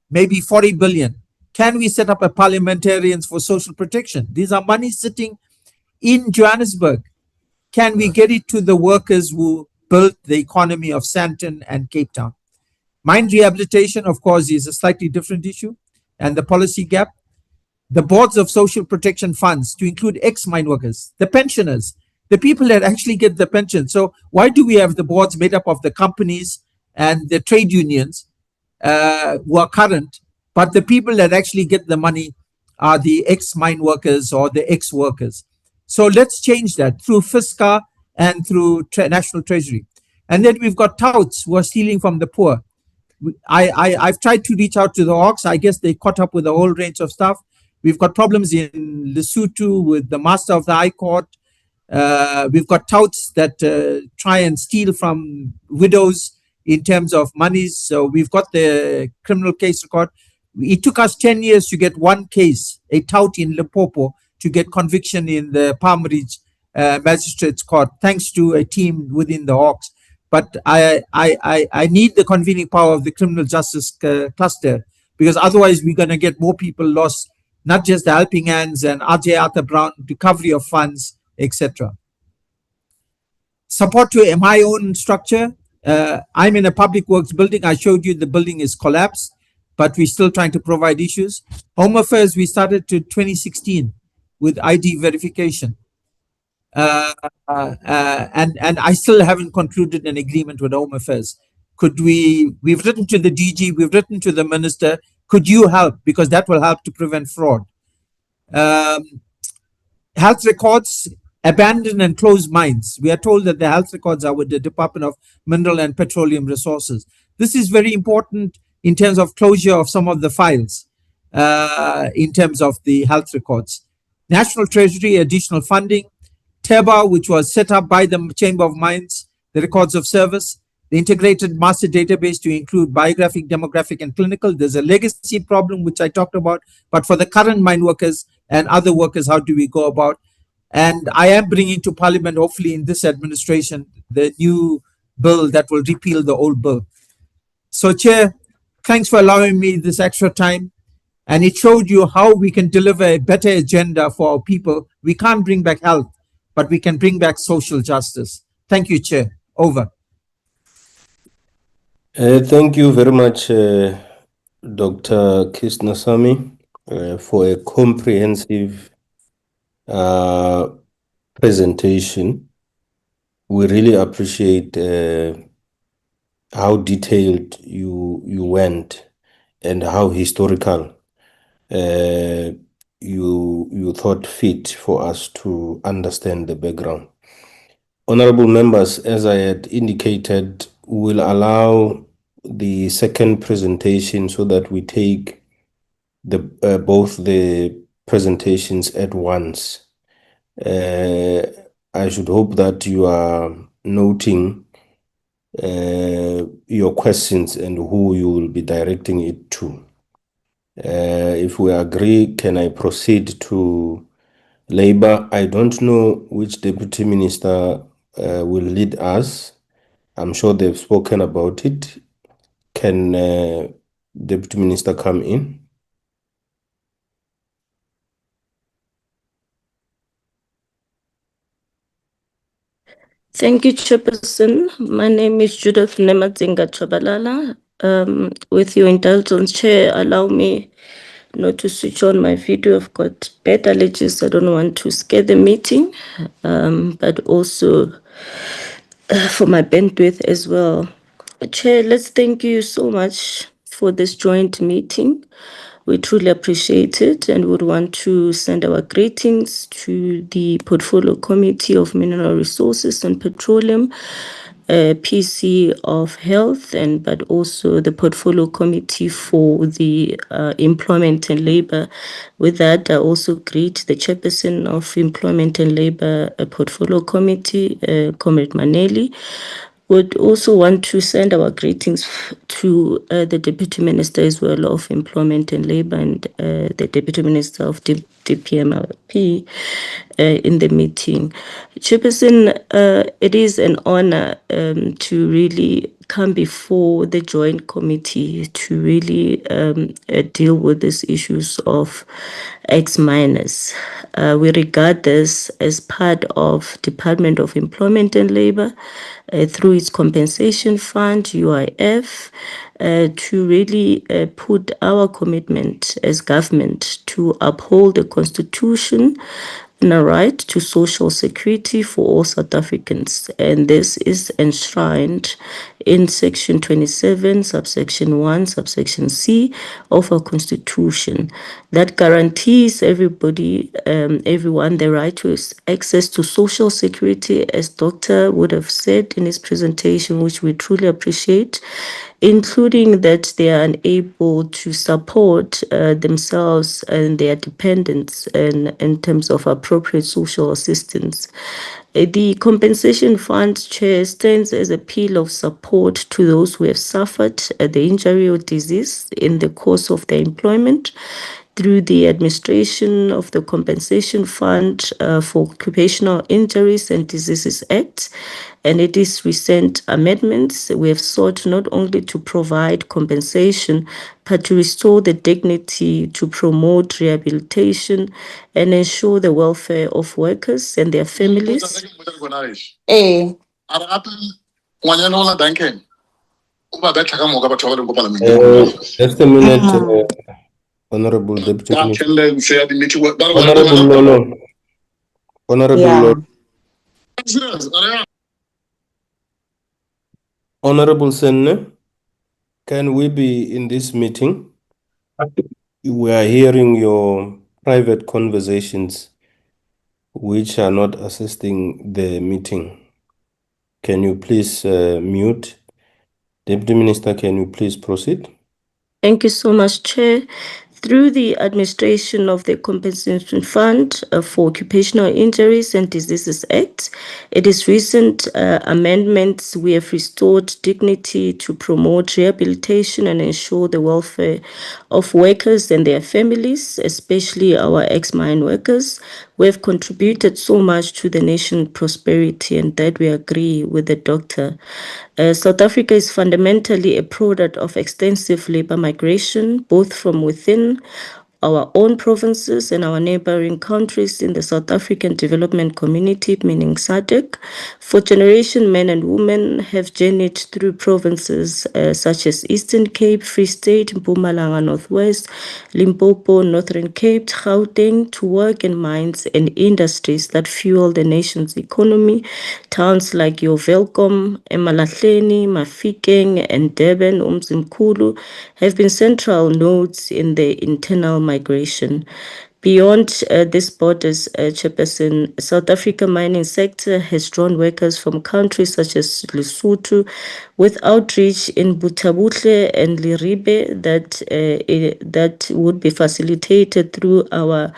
maybe 40 billion. Can we set up a parliamentarians for social protection? These are money sitting in Johannesburg. Can we get it to the workers who built the economy of Sandton and Cape Town? Mine rehabilitation, of course, is a slightly different issue, and the policy gap. The boards of social protection funds to include ex-mine workers, the pensioners, the people that actually get the pension. So why do we have the boards made up of the companies and the trade unions who are current, but the people that actually get the money are the ex-mine workers or the ex-workers? So let's change that through FISCA and through National Treasury. And then we've got touts who are stealing from the poor. I've tried to reach out to the Hawks. I guess they caught up with a whole range of stuff. We've got problems in Lesotho with the Master of the High Court. We've got touts that try and steal from widows in terms of monies. So we've got the criminal case record. It took us 10 years to get one case, a tout in Limpopo, to get conviction in the Palm Ridge Magistrates Court, thanks to a team within the Hawks. But I need the convening power of the criminal justice cluster, because otherwise we're going to get more people lost, not just the helping hands and RJ Arthur Brown, recovery of funds, etc. Support to my own structure. I'm in a public works building. I showed you the building is collapsed, but we're still trying to provide issues. Home Affairs, we started to 2016 with ID verification. And I still haven't concluded an agreement with Home Affairs. We've written to the DG, we've written to the minister, could you help? Because that will help to prevent fraud. Health records, abandoned and closed mines. We are told that the health records are with the Department of Mineral and Petroleum Resources. This is very important in terms of closure of some of the files, in terms of the health records. National Treasury, additional funding. TEBA, which was set up by the Chamber of Mines, the records of service, the integrated master database to include biographic, demographic, and clinical. There's a legacy problem, which I talked about, but for the current mine workers and other workers, how do we go about? And I am bringing to Parliament, hopefully in this administration, the new bill that will repeal the old bill. So, Chair, thanks for allowing me this extra time. And it showed you how we can deliver a better agenda for our people. We can't bring back health, but we can bring back social justice. Thank you, Chair. Over. Thank you very much, Dr. Kisnasamy, for a comprehensive presentation. We really appreciate how detailed you went and how historical you thought fit for us to understand the background. Honorable members, as I had indicated, will allow the second presentation so that we take both the presentations at once. I should hope that you are noting your questions and who you will be directing it to. If we agree, can I proceed to Labour? I don't know which Deputy Minister will lead us. I'm sure they've spoken about it. Can Deputy Minister come in? Thank you, Chairperson. My name is Judith Nemadzinga Chabalala. With your indulgence, Chair, allow me not to switch on my video. I've got bad allergies. I don't want to scare the meeting, but also for my bandwidth as well. Chair, let's thank you so much for this joint meeting. We truly appreciate it and would want to send our greetings to the Portfolio Committee of Mineral Resources and Petroleum, PC of Health, but also the Portfolio Committee for the Employment and Labor. With that, I also greet the Chairperson of Employment and Labor Portfolio Committee, Comrade Maneli. Would also want to send our greetings to the Deputy Minister as well of Employment and Labor and the Deputy Minister of DPMLP in the meeting. Chairperson, it is an honor to really come before the Joint Committee to really deal with these issues of ex-miners. We regard this as part of Department of Employment and Labor through its compensation fund, UIF, to really put our commitment as government to uphold the Constitution and a right to social security for all South Africans. And this is enshrined in Section 27, subsection 1, subsection C of our Constitution that guarantees everybody, everyone, the right to access to social security, as Dr. would have said in his presentation, which we truly appreciate, including that they are unable to support themselves and their dependents in terms of appropriate social assistance. The Compensation Fund, Chair, stands as a pillar of support to those who have suffered the injury or disease in the course of their employment through the administration of the Compensation Fund for Occupational Injuries and Diseases Act. And it is recent amendments. We have sought not only to provide compensation, but to restore the dignity, to promote rehabilitation, and ensure the welfare of workers and their families. Just a minute, Honorable Deputy Minister. Honorable Lolo. Honorable Lolo. Honorable Senne, can we be in this meeting? We are hearing your private conversations which are not assisting the meeting. Can you please mute? Deputy Minister, can you please proceed? Thank you so much, Chair. Through the administration of the Compensation Fund for Occupational Injuries and Diseases Act, it is recent amendments we have restored dignity to promote rehabilitation and ensure the welfare of workers and their families, especially our ex-mine workers, who have contributed so much to the nation's prosperity, and that we agree with the doctor. South Africa is fundamentally a product of extensive labor migration, both from within our own provinces and our neighboring countries in the South African Development Community, meaning SADC. For generations, men and women have journeyed through provinces such as Eastern Cape, Free State, Mpumalanga, Northwest, Limpopo, Northern Cape, Gauteng, to work in mines and industries that fuel the nation's economy. Towns like Yovelkom, Emalahleni, Mafikeng, and Durban, Umzimkhulu, have been central nodes in the internal migration. Beyond these borders, Chairperson, South Africa mining sector has drawn workers from countries such as Lesotho, with outreach in Butabutle and Liribe that would be facilitated through our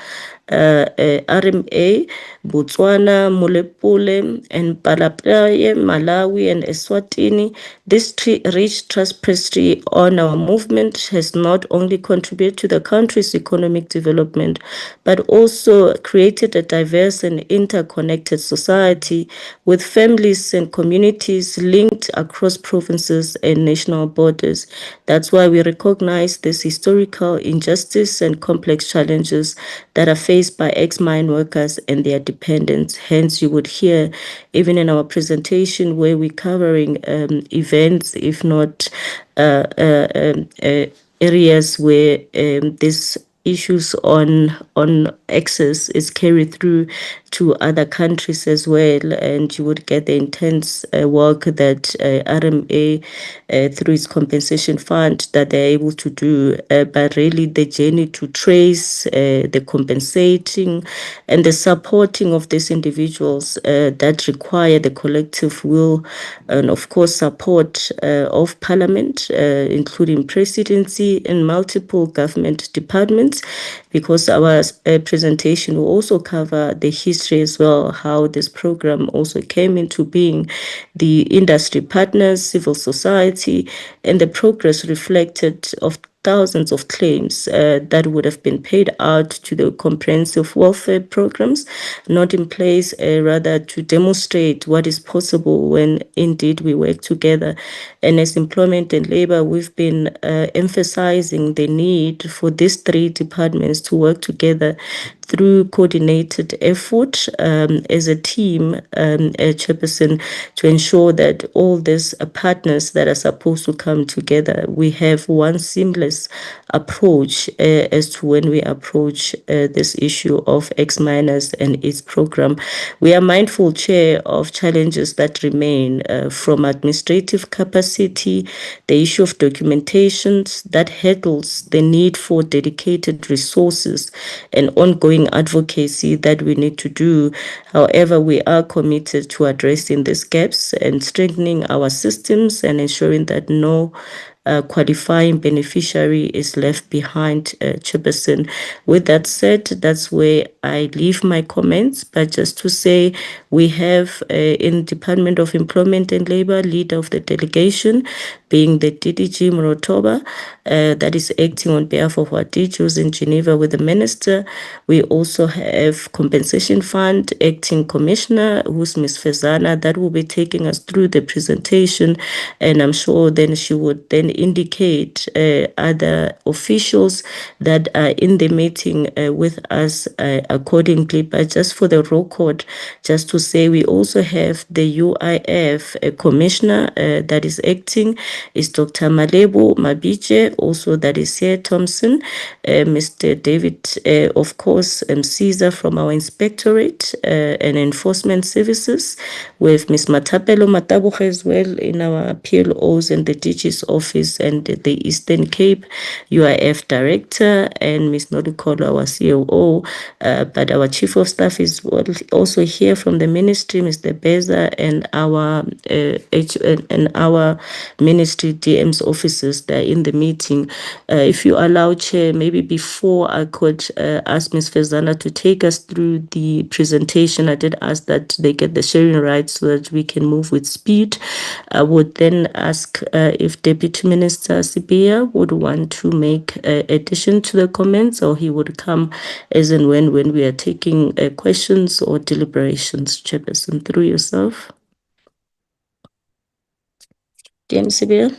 RMA, Botswana, Molepole, and Palapraye, Malawi, and Eswatini. This rich tapestry on our movement has not only contributed to the country's economic development, but also created a diverse and interconnected society with families and communities linked across provinces and national borders. That's why we recognize this historical injustice and complex challenges that are faced by ex-mine workers and their dependents. Hence, you would hear, even in our presentation, where we're covering events, if not areas where this issues on access is carried through to other countries as well, and you would get the intense work that RMA through its compensation fund that they're able to do, but really the journey to trace the compensating and the supporting of these individuals that require the collective will and of course support of Parliament, including presidency and multiple government departments, because our presentation will also cover the history as well, how this program also came into being, the industry partners, civil society, and the progress reflected of thousands of claims that would have been paid out to the comprehensive welfare programs, not in place, rather to demonstrate what is possible when indeed we work together. And as employment and labor, we've been emphasizing the need for these three departments to work together through coordinated effort as a team, Chairperson, to ensure that all these partners that are supposed to come together, we have one seamless approach as to when we approach this issue of ex-miners and its program. We are mindful, Chair, of challenges that remain from administrative capacity, the issue of documentations that hurdles the need for dedicated resources and ongoing advocacy that we need to do. However, we are committed to addressing these gaps and strengthening our systems and ensuring that no qualifying beneficiary is left behind, Chairperson. With that said, that's where I leave my comments, but just to say we have in Department of Employment and Labor, leader of the delegation, being the DDG Mrotoba, that is acting on behalf of our DGs in Geneva with the minister. We also have Compensation Fund acting commissioner, who's Ms. Fezana, that will be taking us through the presentation, and I'm sure then she would then indicate other officials that are in the meeting with us accordingly. But just for the record, just to say we also have the UIF commissioner that is acting, is Dr. Malebo Mabije, also that is here, Thompson, Mr. David, of course, Caesar from our inspectorate and enforcement services, with Ms. Matapelo Matabuche as well in our PLOs and the DG's office. Office and the Eastern Cape, UIF Director, and Ms. Nodukolo, our COO. But our Chief of Staff is also here from the ministry, Mr. Beza, and our ministry DM's officers. They're in the meeting. If you allow, Chair, maybe before I could ask Ms. Fezana to take us through the presentation, I did ask that they get the sharing rights so that we can move with speed. I would then ask if Deputy Minister Sibia would want to make addition to the comments, or he would come as and when we are taking questions or deliberations. Chairperson, through yourself. DM Sibia.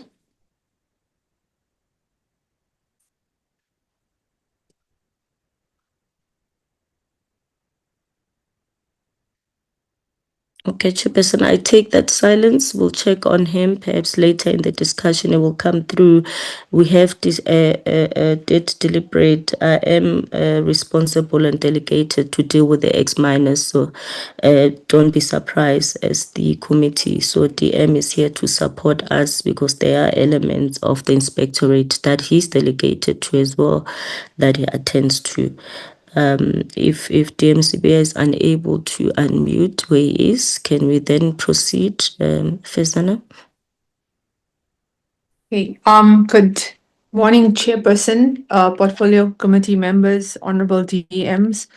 Okay, Chairperson, I take that silence. We'll check on him. Perhaps later in the discussion, it will come through. We have this did deliberate. I am responsible and delegated to deal with the ex-minors. So don't be surprised as the committee. So DM is here to support us because there are elements of the inspectorate that he's delegated to as well that he attends to. If DMCB is unable to unmute where he is, can we then proceed, Fezana? Okay. Good morning, Chairperson, Portfolio Committee members, Honorable DMs,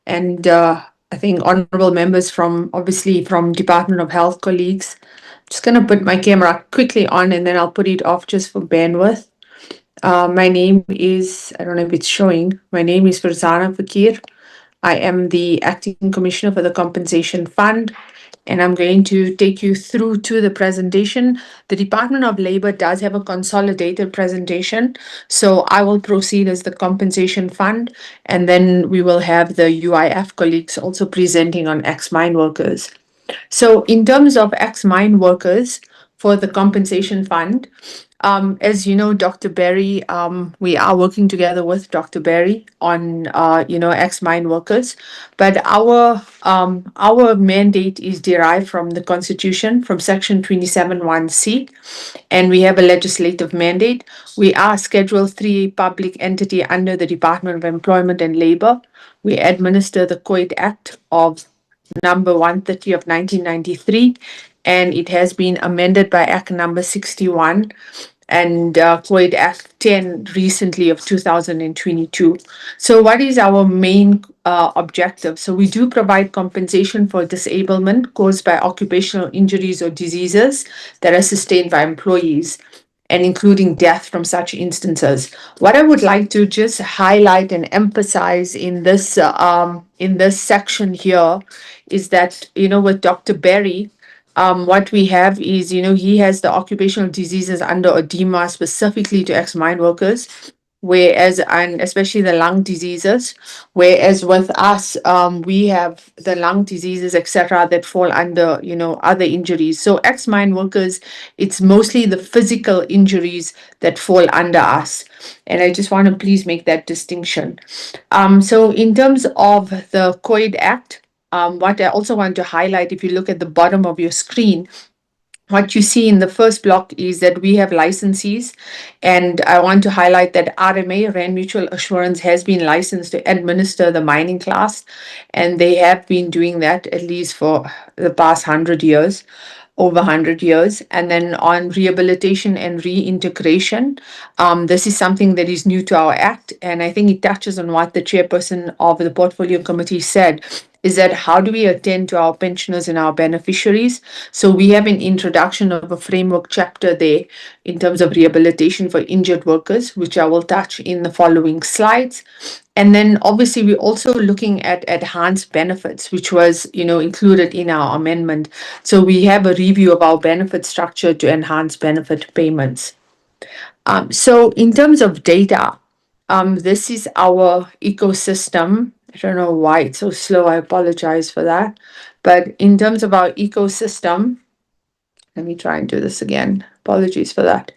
and I think honorable members from Department of Health colleagues. Just gonna put my camera quickly on and then I'll put it off just for bandwidth. My name is, I don't know if it's showing, my name is Farzana Fakir. I am the Acting Commissioner for the Compensation Fund, and I'm going to take you through to the presentation. The Department of Labor does have a consolidated presentation, so I will proceed as the Compensation Fund, and then we will have the UIF colleagues also presenting on ex-mine workers. So in terms of ex-mine workers for the Compensation Fund, as you know, Dr. Berry, we are working together with Dr. Berry on, ex-mine workers, but our mandate is derived from the Constitution, from Section 27(1)(c), and we have a legislative mandate. We are Schedule 3 public entity under the Department of Employment and Labor. We administer the COID Act of number 130 of 1993, and it has been amended by Act number 61 and COID Act 10 recently of 2022. So what is our main objective? So we do provide compensation for disablement caused by occupational injuries or diseases that are sustained by employees, and including death from such instances. What I would like to just highlight and emphasize in this section here is that, with Dr. Berry, what we have is, he has the occupational diseases under ODEMA specifically to ex-mine workers, whereas, and especially the lung diseases, whereas with us, we have the lung diseases, etc., that fall under, other injuries. So ex-mine workers, it's mostly the physical injuries that fall under us. And I just want to please make that distinction. So in terms of the COID Act, what I also want to highlight, if you look at the bottom of your screen, what you see in the first block is that we have licensees, and I want to highlight that RMA, Rand Mutual Assurance, has been licensed to administer the mining class, and they have been doing that at least for the past 100 years. Over 100 years. And then on rehabilitation and reintegration, this is something that is new to our Act, and I think it touches on what the chairperson of the Portfolio Committee said, is that how do we attend to our pensioners and our beneficiaries? So we have an introduction of a framework chapter there in terms of rehabilitation for injured workers, which I will touch in the following slides. And then obviously we're also looking at enhanced benefits, which was, included in our amendment. So we have a review of our benefit structure to enhance benefit payments. So in terms of data, this is our ecosystem. I don't know why it's so slow. I apologize for that. But in terms of our ecosystem, let me try and do this again. Apologies for that.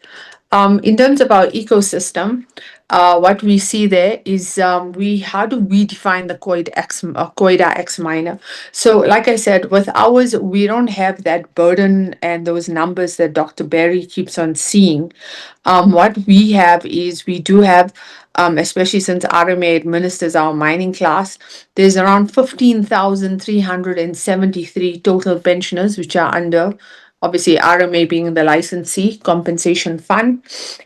In terms of our ecosystem, what we see there is how do we define the COIDA X minor? So, like I said, with ours, we don't have that burden and those numbers that Dr. Berry keeps on seeing. What we have is we do have, especially since RMA administers our mining class, there's around 15,373 total pensioners which are under, obviously RMA being the licensee compensation fund.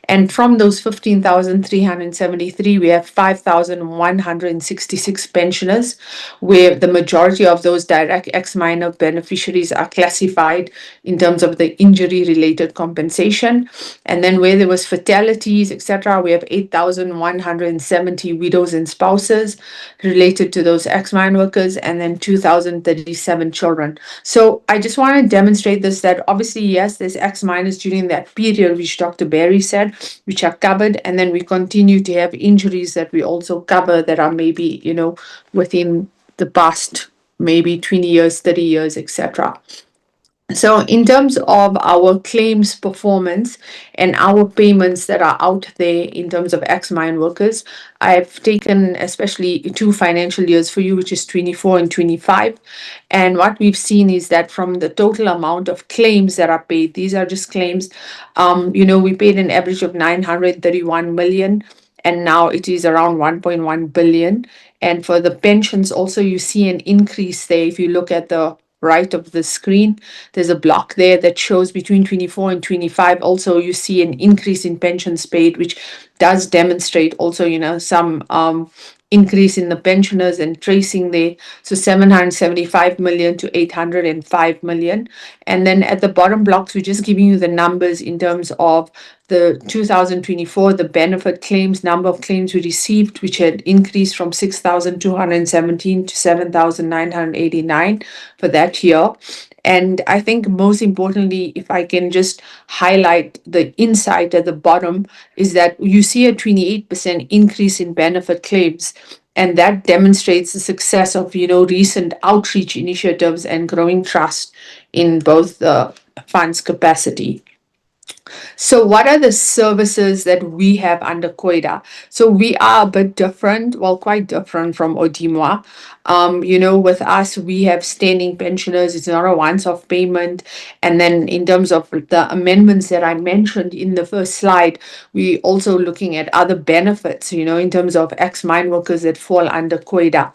And from those 15,373, we have 5,166 pensioners, where the majority of those direct ex minor beneficiaries are classified in terms of the injury related compensation. And then where there was fatalities, etc., we have 8,170 widows and spouses related to those ex mine workers, and then 2,037 children. So I just want to demonstrate this, that obviously, yes, there's ex minors during that period, which Dr. Berry said, which are covered. And then we continue to have injuries that we also cover that are maybe, within the past maybe 20 years, 30 years, etc. So in terms of our claims performance and our payments that are out there in terms of ex-mine workers, I've taken especially 2 financial years for you, which is 24 and 25. And what we've seen is that from the total amount of claims that are paid, these are just claims, we paid an average of 931 million, and now it is around 1.1 billion. And for the pensions also, you see an increase there. If you look at the right of the screen, there's a block there that shows between 24 and 25. Also, you see an increase in pensions paid, which does demonstrate also, some increase in the pensioners and tracing there. So 775 million to 805 million. And then at the bottom blocks, we're just giving you the numbers in terms of the 2024, the benefit claims, number of claims we received, which had increased from 6,217 to 7,989 for that year. And I think most importantly, if I can just highlight the insight at the bottom, is that you see a 28% increase in benefit claims. And that demonstrates the success of, recent outreach initiatives and growing trust in both the fund's capacity. So what are the services that we have under COIDA? So we are a bit different, well, quite different from Odimwa. With us, we have standing pensioners. It's not a once-off payment. And then in terms of the amendments that I mentioned in the first slide, we also looking at other benefits, in terms of ex-mine workers that fall under COIDA.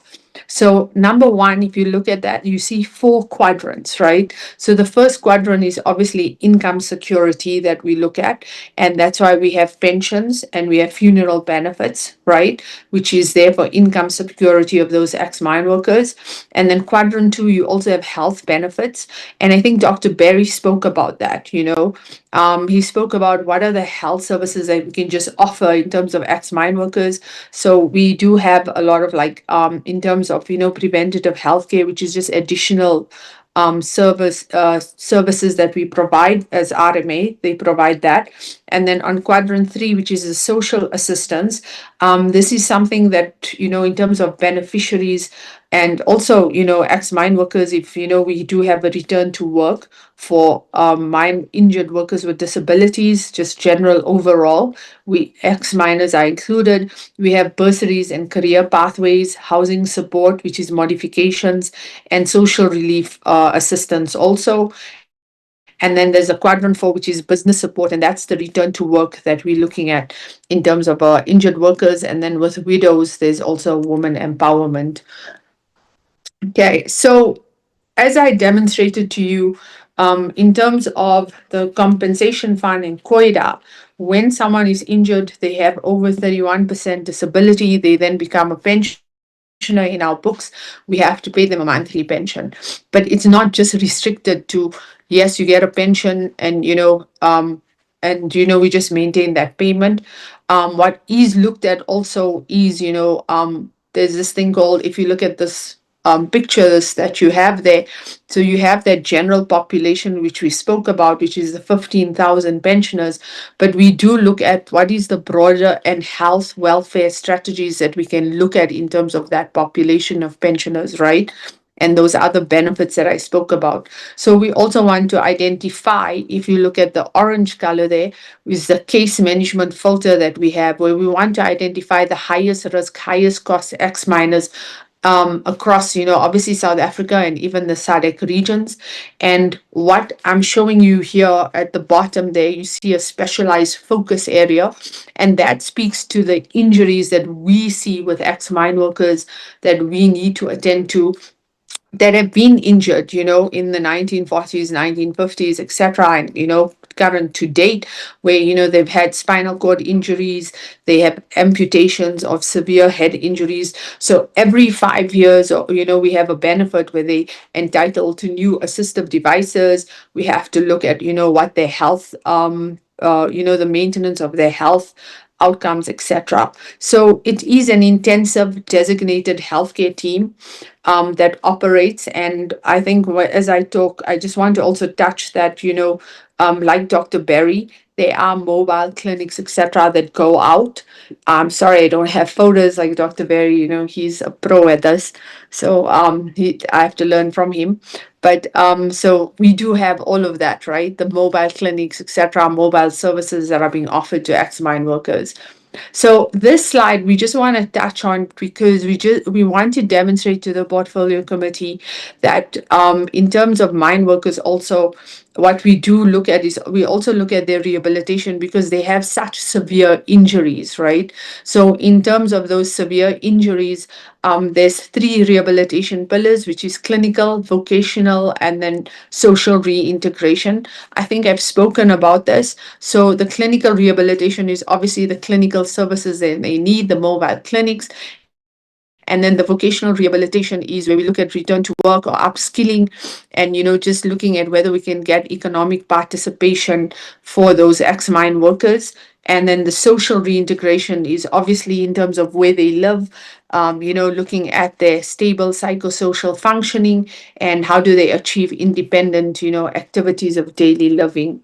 So number one, if you look at that, you see 4 quadrants, right? So the first quadrant is obviously income security that we look at. And that's why we have pensions and we have funeral benefits, right? Which is there for income security of those ex-mine workers. And then quadrant 2, you also have health benefits. And I think Dr. Berry spoke about that, he spoke about what are the health services that we can just offer in terms of ex-mine workers. So we do have a lot of in terms of preventative healthcare, which is just additional services that we provide as RMA. They provide that. And then on quadrant 3, which is the social assistance, this is something that in terms of beneficiaries and also ex-mine workers, if we do have a return to work for mine injured workers with disabilities, just general overall, we ex-miners are included. We have bursaries and career pathways, housing support, which is modifications, and social relief assistance also. And then there's a quadrant 4, which is business support, and that's the return to work that we're looking at in terms of injured workers. And then with widows, there's also women empowerment. Okay, so as I demonstrated to you, in terms of the compensation fund in COIDA, when someone is injured, they have over 31% disability, they then become a pensioner in our books, we have to pay them a monthly pension. But it's not just restricted to, yes, you get a pension and, we just maintain that payment. What is looked at also is, there's this thing called, if you look at this pictures that you have there. So you have that general population, which we spoke about, which is the 15,000 pensioners. But we do look at what is the broader and health welfare strategies that we can look at in terms of that population of pensioners, right? and those other benefits that I spoke about. So we also want to identify, if you look at the orange color there, is the case management filter that we have, where we want to identify the highest risk, highest cost X minus across, obviously South Africa and even the SADC regions. And what I'm showing you here at the bottom there, you see a specialized focus area, and that speaks to the injuries that we see with ex-mine workers that we need to attend to, that have been injured, in the 1940s, 1950s, etc., and, current to date, where, they've had spinal cord injuries, they have amputations of severe head injuries. So every 5 years, we have a benefit where they entitled to new assistive devices. We have to look at, what their health, the maintenance of their health outcomes, etc. So it is an intensive designated healthcare team that operates. And I think as I talk, I just want to also touch that, like Dr. Berry, there are mobile clinics, etc., that go out. I'm sorry, I don't have photos like Dr. Berry, he's a pro at this. So I have to learn from him. But so we do have all of that, right? The mobile clinics, etc., mobile services that are being offered to ex-mine workers. So this slide we just want to touch on because we want to demonstrate to the portfolio committee that in terms of mine workers also, what we do look at is we also look at their rehabilitation because they have such severe injuries, right? So in terms of those severe injuries, there's 3 rehabilitation pillars, which is clinical, vocational, and then social reintegration. I think I've spoken about this. So the clinical rehabilitation is obviously the clinical services that they need, the mobile clinics. And then the vocational rehabilitation is where we look at return to work or upskilling and, just looking at whether we can get economic participation for those ex-mine workers. And then the social reintegration is obviously in terms of where they live, looking at their stable psychosocial functioning and how do they achieve independent, activities of daily living.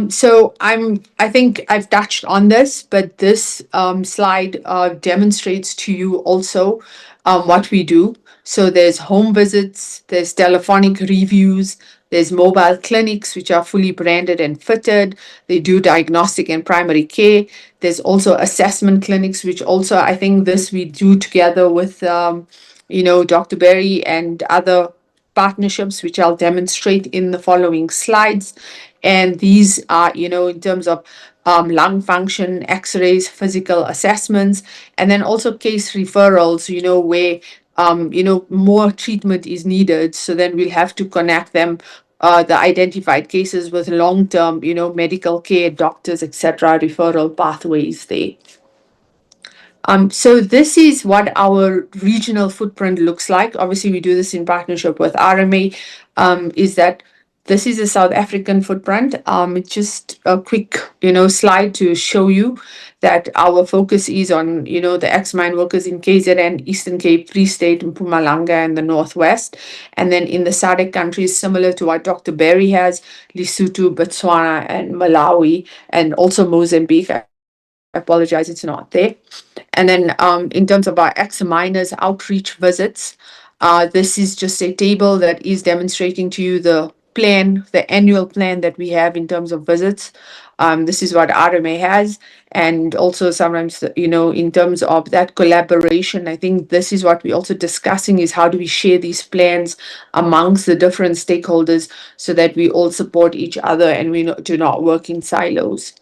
So I think I've touched on this, but this slide demonstrates to you also what we do. So there's home visits, there's telephonic reviews, there's mobile clinics, which are fully branded and fitted. They do diagnostic and primary care. There's also assessment clinics, which also I think this we do together with, Dr. Berry and other partnerships, which I'll demonstrate in the following slides. And these are, in terms of lung function, x-rays, physical assessments, and then also case referrals, where, more treatment is needed. So then we'll have to connect them, the identified cases with long-term, medical care, doctors, etc., referral pathways there. So this is what our regional footprint looks like. Obviously, we do this in partnership with RMA. Is that this is a South African footprint. It's just a quick, slide to show you that our focus is on, the ex-mine workers in KZN, Eastern Cape, Free State, Mpumalanga, and the Northwest. And then in the SADC countries, similar to what Dr. Berry has, Lesotho, Botswana, and Malawi, and also Mozambique. I apologize, it's not there. And then in terms of our ex-miners outreach visits, this is just a table that is demonstrating to you the plan, the annual plan that we have in terms of visits. This is what RMA has. And also sometimes, in terms of that collaboration, I think this is what we're also discussing is how do we share these plans amongst the different stakeholders so that we all support each other and we do not work in silos.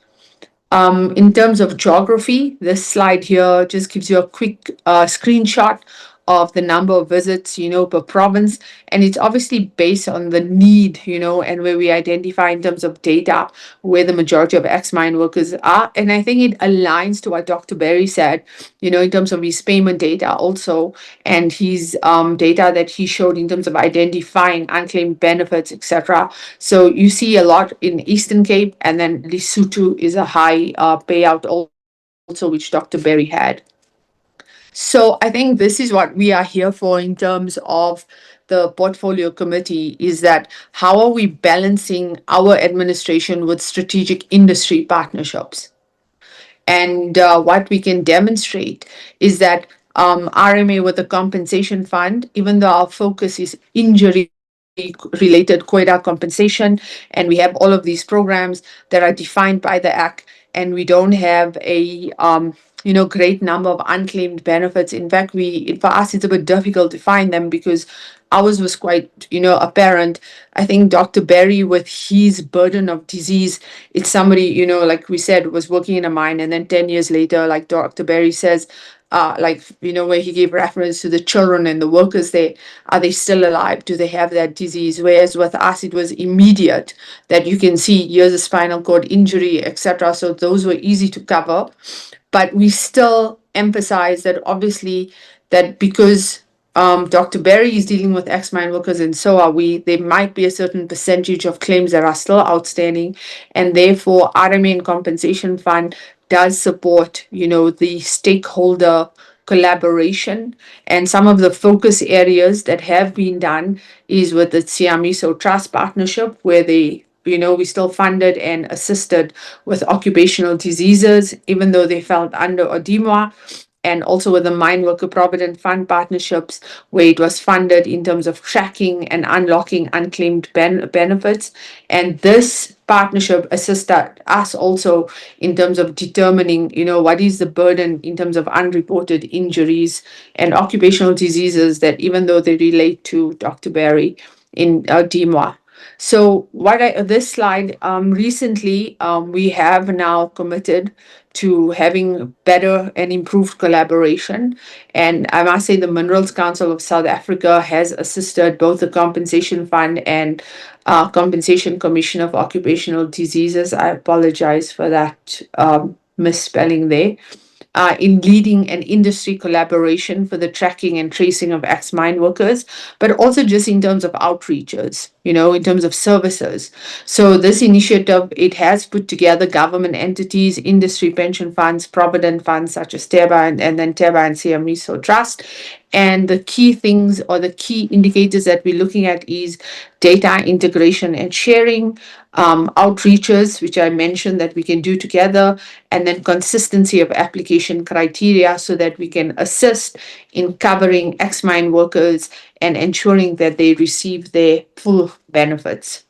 In terms of geography, this slide here just gives you a quick screenshot of the number of visits, per province. And it's obviously based on the need, and where we identify in terms of data where the majority of ex-mine workers are. And I think it aligns to what Dr. Berry said, in terms of his payment data also, and his data that he showed in terms of identifying unclaimed benefits, etc. So you see a lot in Eastern Cape, and then Lesotho is a high payout also, which Dr. Berry had. So I think this is what we are here for in terms of the portfolio committee, is that how are we balancing our administration with strategic industry partnerships? And what we can demonstrate is that RMA with the compensation fund, even though our focus is injury related COIDA compensation, and we have all of these programs that are defined by the Act, and we don't have a great number of unclaimed benefits. In fact, for us it's a bit difficult to find them because ours was quite apparent. I think Dr. Berry, with his burden of disease, it's somebody, like we said, was working in a mine, and then 10 years later, like Dr. Berry says, where he gave reference to the children and the workers there, are they still alive? Do they have that disease? Whereas with us, it was immediate, that you can see here's a spinal cord injury, etc. So those were easy to cover. But we still emphasize that obviously that because Dr. Berry is dealing with ex-mine workers and so are we, there might be a certain percentage of claims that are still outstanding, and therefore RMA and Compensation Fund does support, the stakeholder collaboration. And some of the focus areas that have been done is with the Siamiso Trust Partnership, where we still funded and assisted with occupational diseases, even though they fell under ODIMWA, and also with the Mine Worker Provident Fund partnerships, where it was funded in terms of tracking and unlocking unclaimed benefits. And this partnership assisted us also in terms of determining, what is the burden in terms of unreported injuries and occupational diseases that, even though they relate to Dr. Berry in DIMWA. So this slide, recently, we have now committed to having better and improved collaboration. And I must say the Minerals Council of South Africa has assisted both the Compensation Fund and Compensation Commission of Occupational Diseases. I apologize for that misspelling there. In leading an industry collaboration for the tracking and tracing of ex-mine workers, but also just in terms of outreaches, in terms of services. So this initiative, it has put together government entities, industry pension funds, provident funds such as TEBA and then TEBA and Siamiso Trust. And the key things or the key indicators that we're looking at is data integration and sharing, outreaches, which I mentioned that we can do together, and then consistency of application criteria so that we can assist in covering ex-mine workers and ensuring that they receive their full benefits.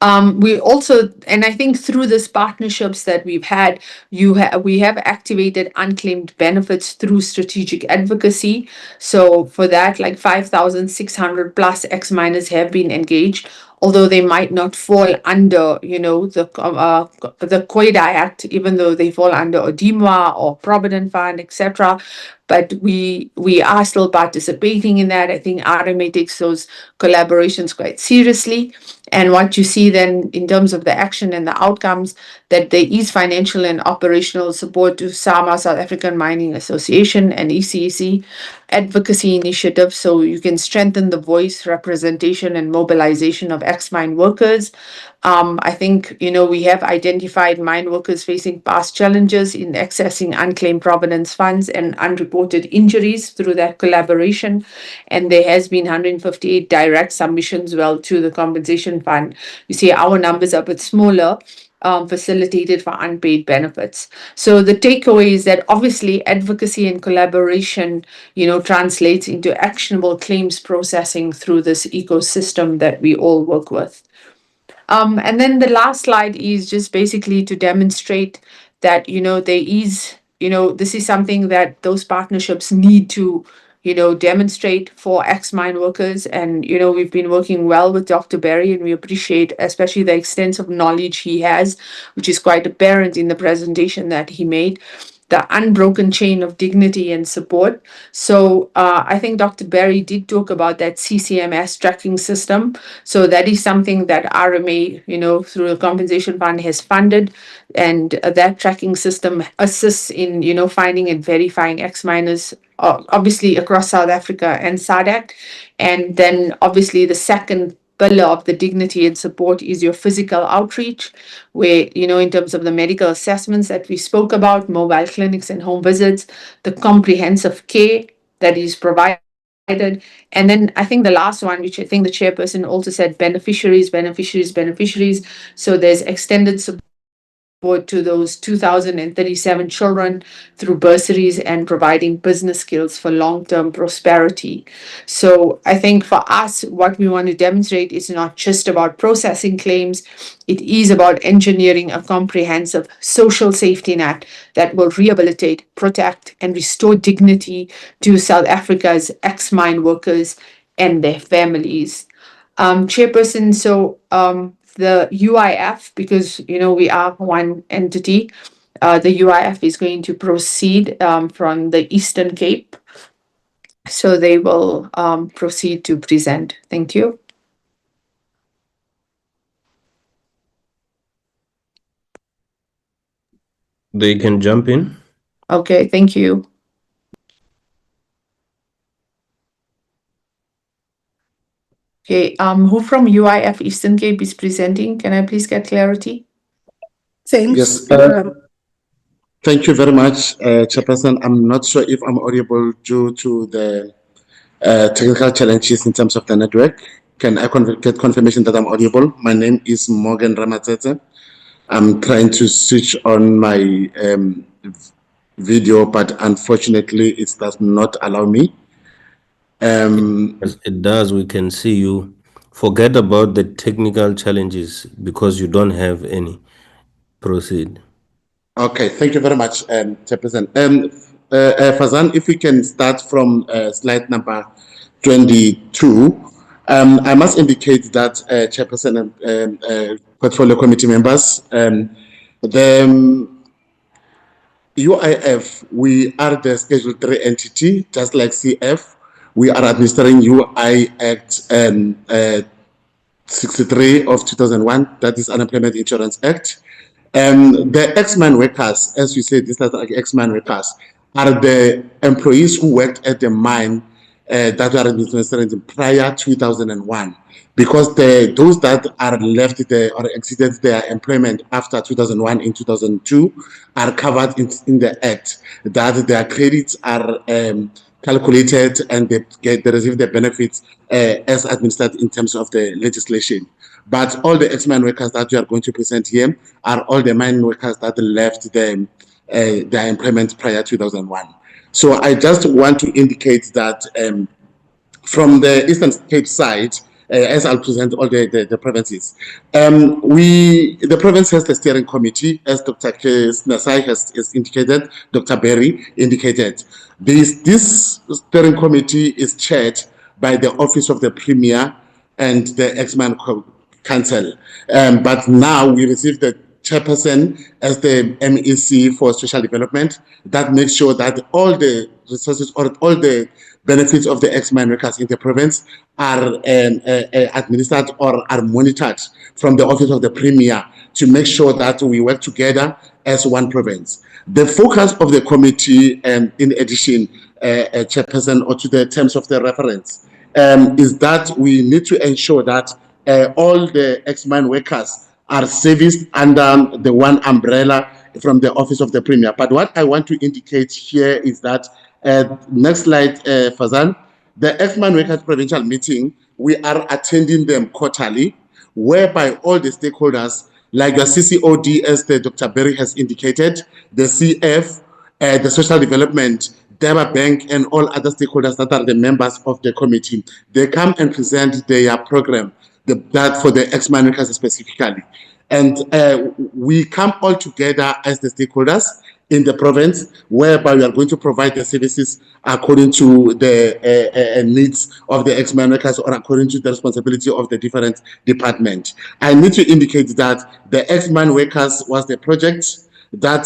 We also, and I think through these partnerships that we've had, we have activated unclaimed benefits through strategic advocacy. So for that, like 5,600 plus ex-miners have been engaged, although they might not fall under, the COIDA Act, even though they fall under ODIMWA or Provident Fund, etc. But we are still participating in that. I think RMA takes those collaborations quite seriously. And what you see then in terms of the action and the outcomes, that there is financial and operational support to SAMA, South African Mining Association, and ECEC advocacy initiatives, so you can strengthen the voice, representation, and mobilization of ex-mine workers. I think, we have identified mine workers facing past challenges in accessing unclaimed provenance funds and unreported injuries through that collaboration. And there has been 158 direct submissions to the compensation fund. You see, our numbers are a bit smaller, facilitated for unpaid benefits. So the takeaway is that obviously advocacy and collaboration, translates into actionable claims processing through this ecosystem that we all work with. And then the last slide is just basically to demonstrate that, there is, this is something that those partnerships need to, demonstrate for ex-mine workers. And, we've been working well with Dr. Berry, and we appreciate especially the extensive knowledge he has, which is quite apparent in the presentation that he made, the unbroken chain of dignity and support. So I think Dr. Berry did talk about that CCMS tracking system. So that is something that RMA, through the compensation fund has funded. And that tracking system assists in, finding and verifying ex-miners, obviously across South Africa and SADC. And then obviously the second pillar of the dignity and support is your physical outreach, where, in terms of the medical assessments that we spoke about, mobile clinics and home visits, the comprehensive care that is provided. And then I think the last one, which I think the chairperson also said, beneficiaries. So there's extended support to those 2,037 children through bursaries and providing business skills for long-term prosperity. So I think for us, what we want to demonstrate is not just about processing claims, it is about engineering a comprehensive social safety net that will rehabilitate, protect, and restore dignity to South Africa's ex-mine workers and their families. Chairperson, so the UIF, because we are one entity, the UIF is going to proceed from the Eastern Cape. So they will proceed to present. Thank you. They can jump in. Okay, thank you. Okay, who from UIF Eastern Cape is presenting? Can I please get clarity? Thanks. Thank you very much, Chairperson. I'm not sure if I'm audible due to the technical challenges in terms of the network. Can I get confirmation that I'm audible? My name is Morgan Ramatsetse. I'm trying to switch on my video, but unfortunately it does not allow me. Yes, it does. We can see you. Forget about the technical challenges because you don't have any. Proceed. Okay, thank you very much, Chairperson. Fazan, if we can start from slide number 22. I must indicate that, Chairperson and Portfolio Committee members, the UIF, we are the Schedule 3 entity, just like CF. We are administering UI Act 63 of 2001, that is Unemployment Insurance Act. The ex-mine workers, as we said, these are like ex-mine workers, are the employees who worked at the mine that were administered prior to 2001. Because those that are left there or exited their employment after 2001 in 2002 are covered in the Act, that their credits are calculated and they receive the benefits as administered in terms of the legislation. But all the ex-mine workers that we are going to present here are all the mine workers that left their employment prior to 2001. So I just want to indicate that from the Eastern Cape side, as I'll present all the provinces, the province has the steering committee, as Dr. Nasai has indicated, Dr. Berry indicated. This steering committee is chaired by the Office of the Premier and the ex-mine council. But now we receive the chairperson as the MEC for social development. That makes sure that all the resources or all the benefits of the ex-mine workers in the province are administered or are monitored from the Office of the Premier to make sure that we work together as one province. The focus of the committee, in addition, chairperson, or to the terms of the reference, is that we need to ensure that all the ex-mine workers are serviced under the one umbrella from the Office of the Premier. But what I want to indicate here is that, next slide, Fazan, the ex-mine workers provincial meeting, we are attending them quarterly, whereby all the stakeholders, like the CCOD, as the Dr. Berry has indicated, the CF, the social development, Deba Bank, and all other stakeholders that are the members of the committee, they come and present their program, that for the ex-mine workers specifically. And we come all together as the stakeholders in the province, whereby we are going to provide the services according to the needs of the ex-mine workers or according to the responsibility of the different departments. I need to indicate that the ex-mine workers was the project that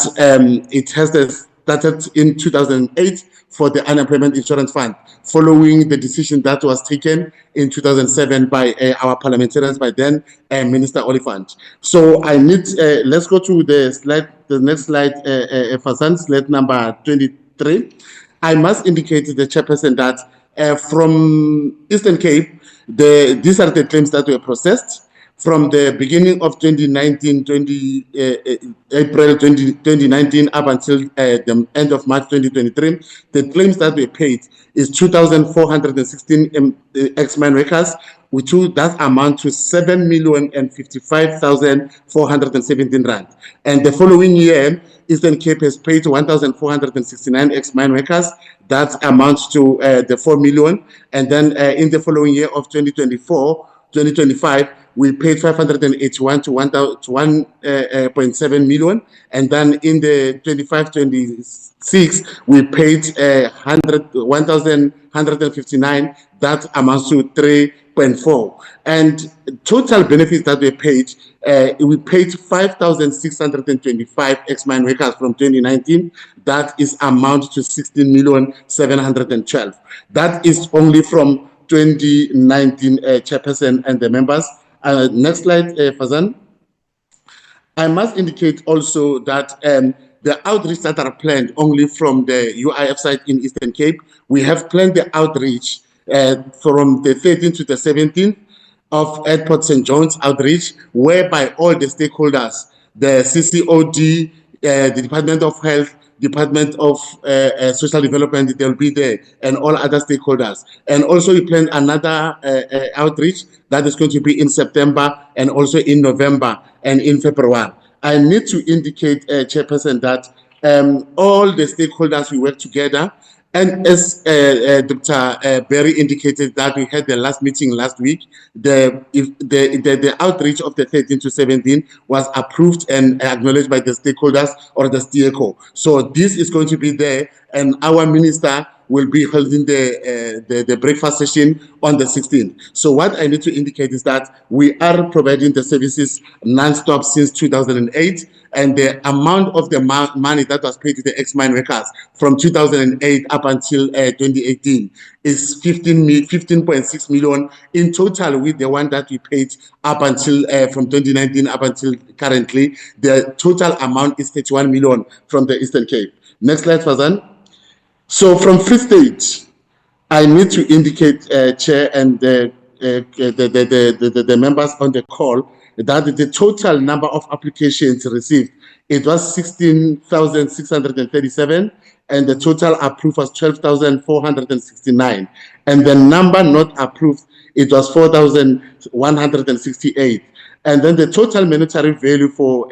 it has started in 2008 for the Unemployment Insurance Fund, following the decision that was taken in 2007 by our parliamentarians by then, Minister Oliphant. So I need, let's go to the next slide, Fasan, slide number 23. I must indicate to the chairperson that from Eastern Cape, these are the claims that were processed. from the beginning of 2019, April 2019 up until the end of March 2023, the claims that were paid is 2,416 ex-mine workers, which that amount to 7,055,417 rand. And the following year, Eastern Cape has paid 1,469 ex-mine workers. That amounts to the 4 million. And then in the following year of 2025, we paid 581 to 1.7 million. And then in the 25-26, we paid 1,159. That amounts to 3.4. And total benefits that we paid 5,625 ex-mine workers from 2019. That is amount to 16,712. That is only from 2019 chairperson and the members. Next slide, Fazan. I must indicate also that the outreach that are planned only from the UIF site in Eastern Cape, we have planned the outreach from the 13th to the 17th of Airport St. John's outreach, whereby all the stakeholders, the CCOD, the Department of Health, Department of Social Development, they'll be there, and all other stakeholders. And also we plan another outreach that is going to be in September and also in November and in February. I need to indicate, Chairperson, that all the stakeholders, we work together. And as Dr. Berry indicated that we had the last meeting last week, the outreach of the 13 to 17 was approved and acknowledged by the stakeholders or the STEECO. So this is going to be there, and our minister will be holding the breakfast session on the 16th. So what I need to indicate is that we are providing the services non-stop since 2008, and the amount of the money that was paid to the ex-mine workers from 2008 up until 2018 is 15.6 million in total, with the one that we paid up until from 2019 up until currently. The total amount is 31 million from the Eastern Cape. Next slide, Fazan. So from Free State, I need to indicate, Chair and the members on the call, that the total number of applications received, it was 16,637, and the total approved was 12,469. And the number not approved, it was 4,168. And then the total monetary value for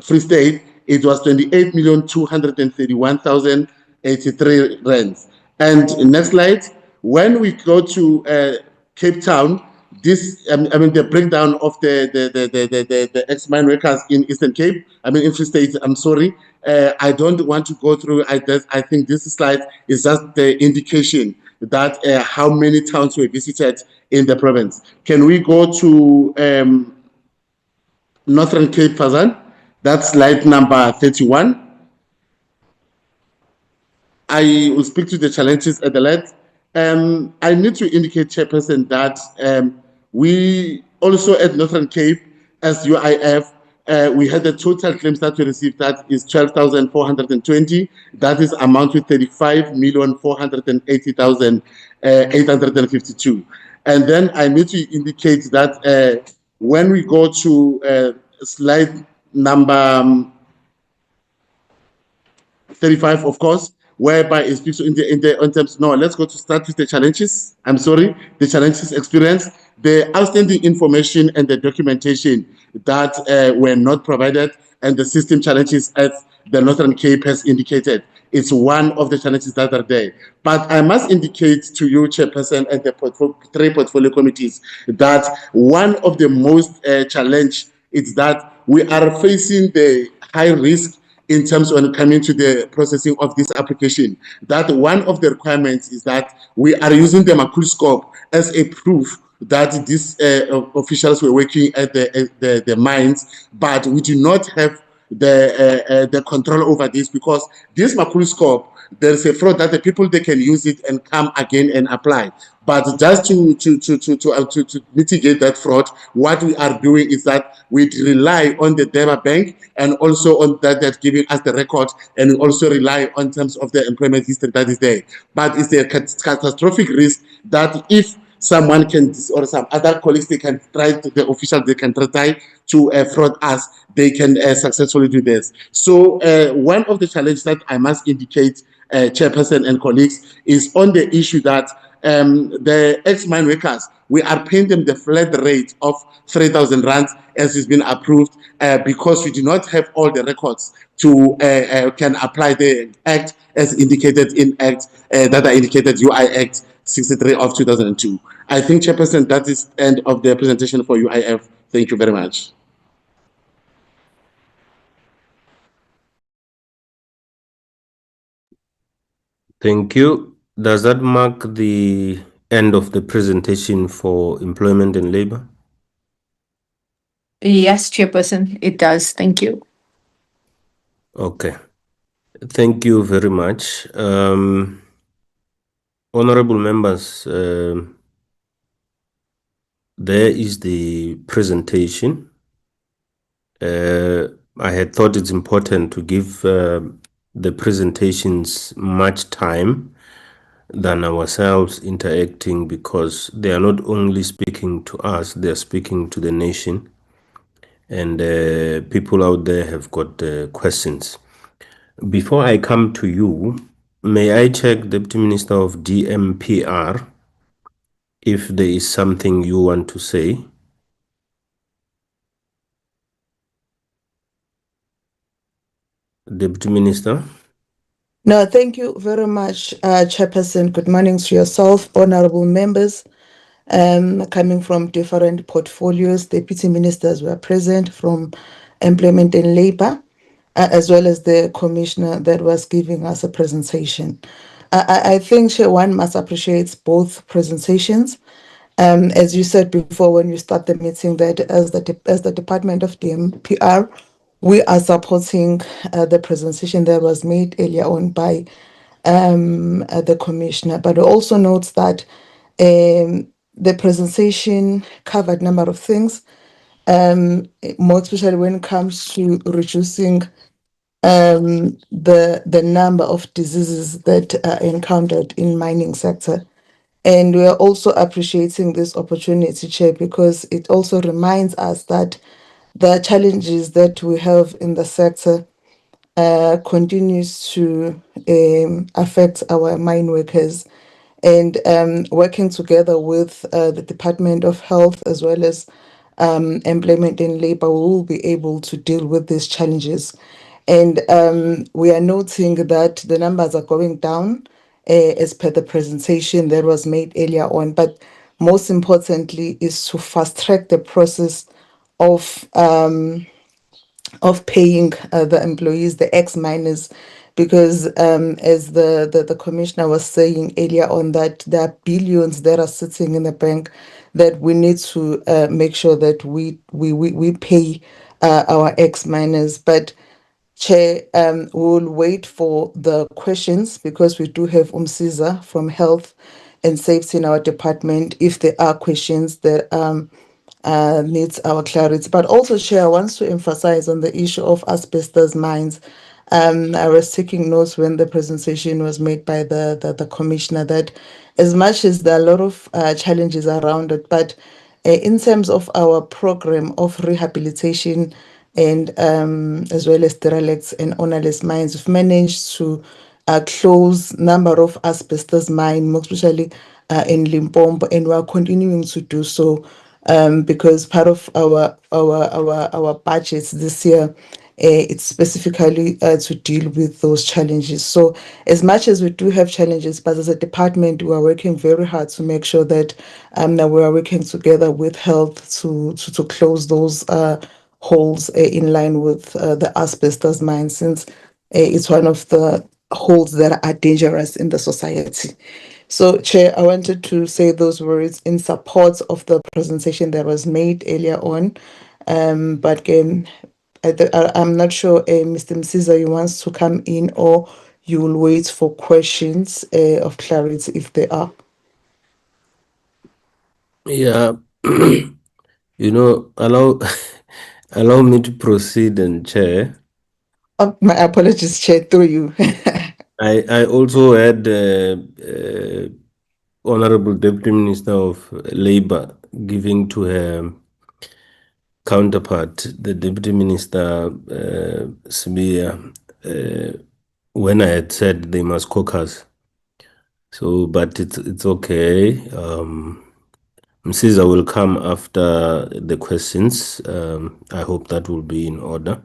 Free State, it was 28,231,083 rands. And next slide, when we go to Cape Town, this, the breakdown of the ex-mine workers in Eastern Cape, in Free State, I'm sorry. I don't want to go through, I think this slide is just the indication that how many towns were visited in the province. Can we go to Northern Cape, Fazan? That's slide number 31. I will speak to the challenges at the left. I need to indicate, Chairperson, that we also at Northern Cape, as UIF, we had the total claims that we received, that is 12,420. That is amount to 35,480,852. And then I need to indicate that when we go to slide number 35, of course, whereby it speaks in terms. No, let's go to start with the challenges. I'm sorry, the challenges experienced, the outstanding information and the documentation that were not provided, and the system challenges, as the Northern Cape has indicated. It's one of the challenges that are there. But I must indicate to you, Chairperson, and the three portfolio committees, that one of the most challenge is that we are facing the high risk in terms of coming to the processing of this application. That one of the requirements is that we are using the microscope as a proof that these officials were working at the mines, but we do not have the control over this, because this microscope, there's a fraud that the people, they can use it and come again and apply. But just to mitigate that fraud, what we are doing is that we rely on the data bank, and also on that giving us the record, and we also rely on terms of the employment history that is there. But it's a catastrophic risk that if someone can, or some other colleagues, they can try to, the official, they can try to fraud us, they can successfully do this. So one of the challenges that I must indicate, Chairperson and colleagues, is on the issue that the ex-mine workers, we are paying them the flat rate of 3,000 rands as has been approved because we do not have all the records to can apply the act as indicated in act that are indicated UI Act 63 of 2002. I think, Chairperson, that is end of the presentation for UIF. Thank you very much. Thank you. Does that mark the end of the presentation for employment and labor? Yes, Chairperson, it does. Thank you. Okay. Thank you very much. Honorable members, there is the presentation. I had thought it's important to give the presentations much time than ourselves interacting, because they are not only speaking to us, they are speaking to the nation, and people out there have got questions. Before I come to you, may I check, Deputy Minister of DMPR, if there is something you want to say? Deputy Minister? No, thank you very much, Chairperson. Good morning to yourself, honorable members. Coming from different portfolios, deputy ministers were present from employment and labor, as well as the commissioner that was giving us a presentation. I think one must appreciate both presentations. As you said before when you start the meeting, that as the Department of DMPR, we are supporting the presentation that was made earlier on by the commissioner. But also notes that the presentation covered a number of things, more especially when it comes to reducing the number of diseases that are encountered in mining sector. And we are also appreciating this opportunity, Chair, because it also reminds us that the challenges that we have in the sector continues to affect our mine workers. And working together with the Department of Health as well as employment and labor, we will be able to deal with these challenges. And we are noting that the numbers are going down as per the presentation that was made earlier on. But most importantly is to fast track the process of paying the employees, the ex-miners, because as the commissioner was saying earlier on, that there are billions that are sitting in the bank that we need to make sure that we pay our ex-miners. But Chair, we'll wait for the questions because we do have Umsiza from Health and Safety in our department if there are questions that needs our clarity. But also, Chair, I want to emphasize on the issue of asbestos mines. I was taking notes when the presentation was made by the commissioner that as much as there are a lot of challenges around it, but in terms of our program of rehabilitation and as well as derelicts and ownerless mines, we've managed to close number of asbestos mine, most especially in Limpopo, and we are continuing to do so because part of our budgets this year, it's specifically to deal with those challenges. So as much as we do have challenges, but as a department, we are working very hard to make sure that we are working together with health to close those holes in line with the asbestos mine, since it's one of the holes that are dangerous in the society. So, Chair, I wanted to say those words in support of the presentation that was made earlier on. But again, I'm not sure, Mr. Msiza, you wants to come in, or you will wait for questions of clarity if there are. Yeah, allow allow me to proceed and chair. Oh, my apologies, Chair, through you. I also had Honorable Deputy Minister of Labour giving to her counterpart, the Deputy Minister Sibia, when I had said they must caucus. So, but it's okay. Msiza will come after the questions. I hope that will be in order.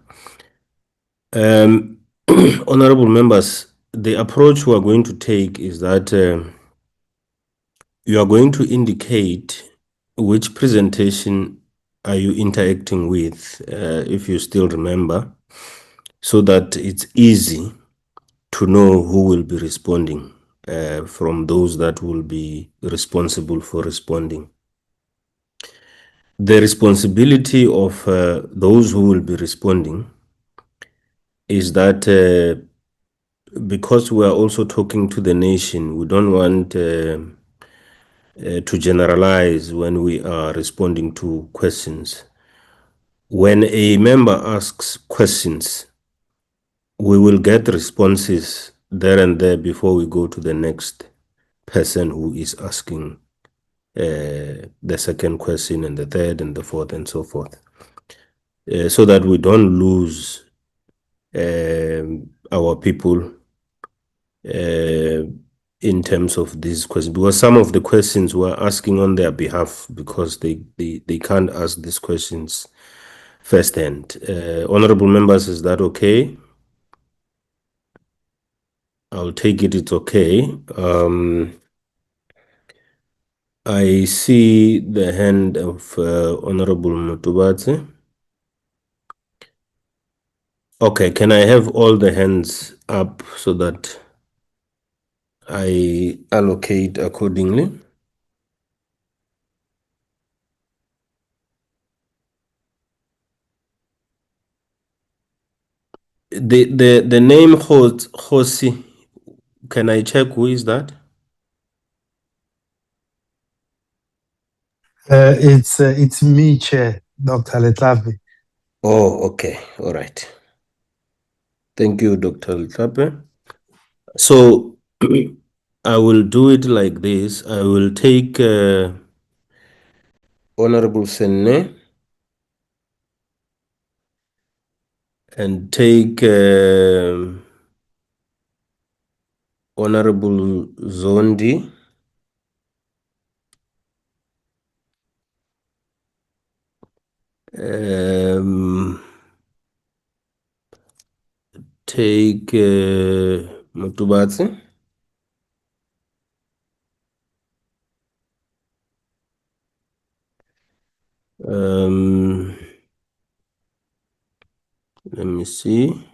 Honorable members, the approach we are going to take is that you are going to indicate which presentation are you interacting with, if you still remember, so that it's easy to know who will be responding from those that will be responsible for responding. The responsibility of those who will be responding is that because we are also talking to the nation, we don't want to generalize when we are responding to questions. When a member asks questions, we will get responses there and there before we go to the next person who is asking the second question and the third and the fourth and so forth, so that we don't lose our people in terms of these questions, because some of the questions we're asking on their behalf because they can't ask these questions firsthand. Honorable members, is that okay? I'll take it, it's okay. I see the hand of Honorable Mutubatse. Okay, can I have all the hands up so that I allocate accordingly? The name Hosi, can I check who is that? It's me, Chair, Dr. Letlavi. Oh, okay, all right. Thank you, Dr. Litape. So I will do it like this. I will take Honorable Senne and take Honorable Zondi. Take Mutubatsi. Let me see.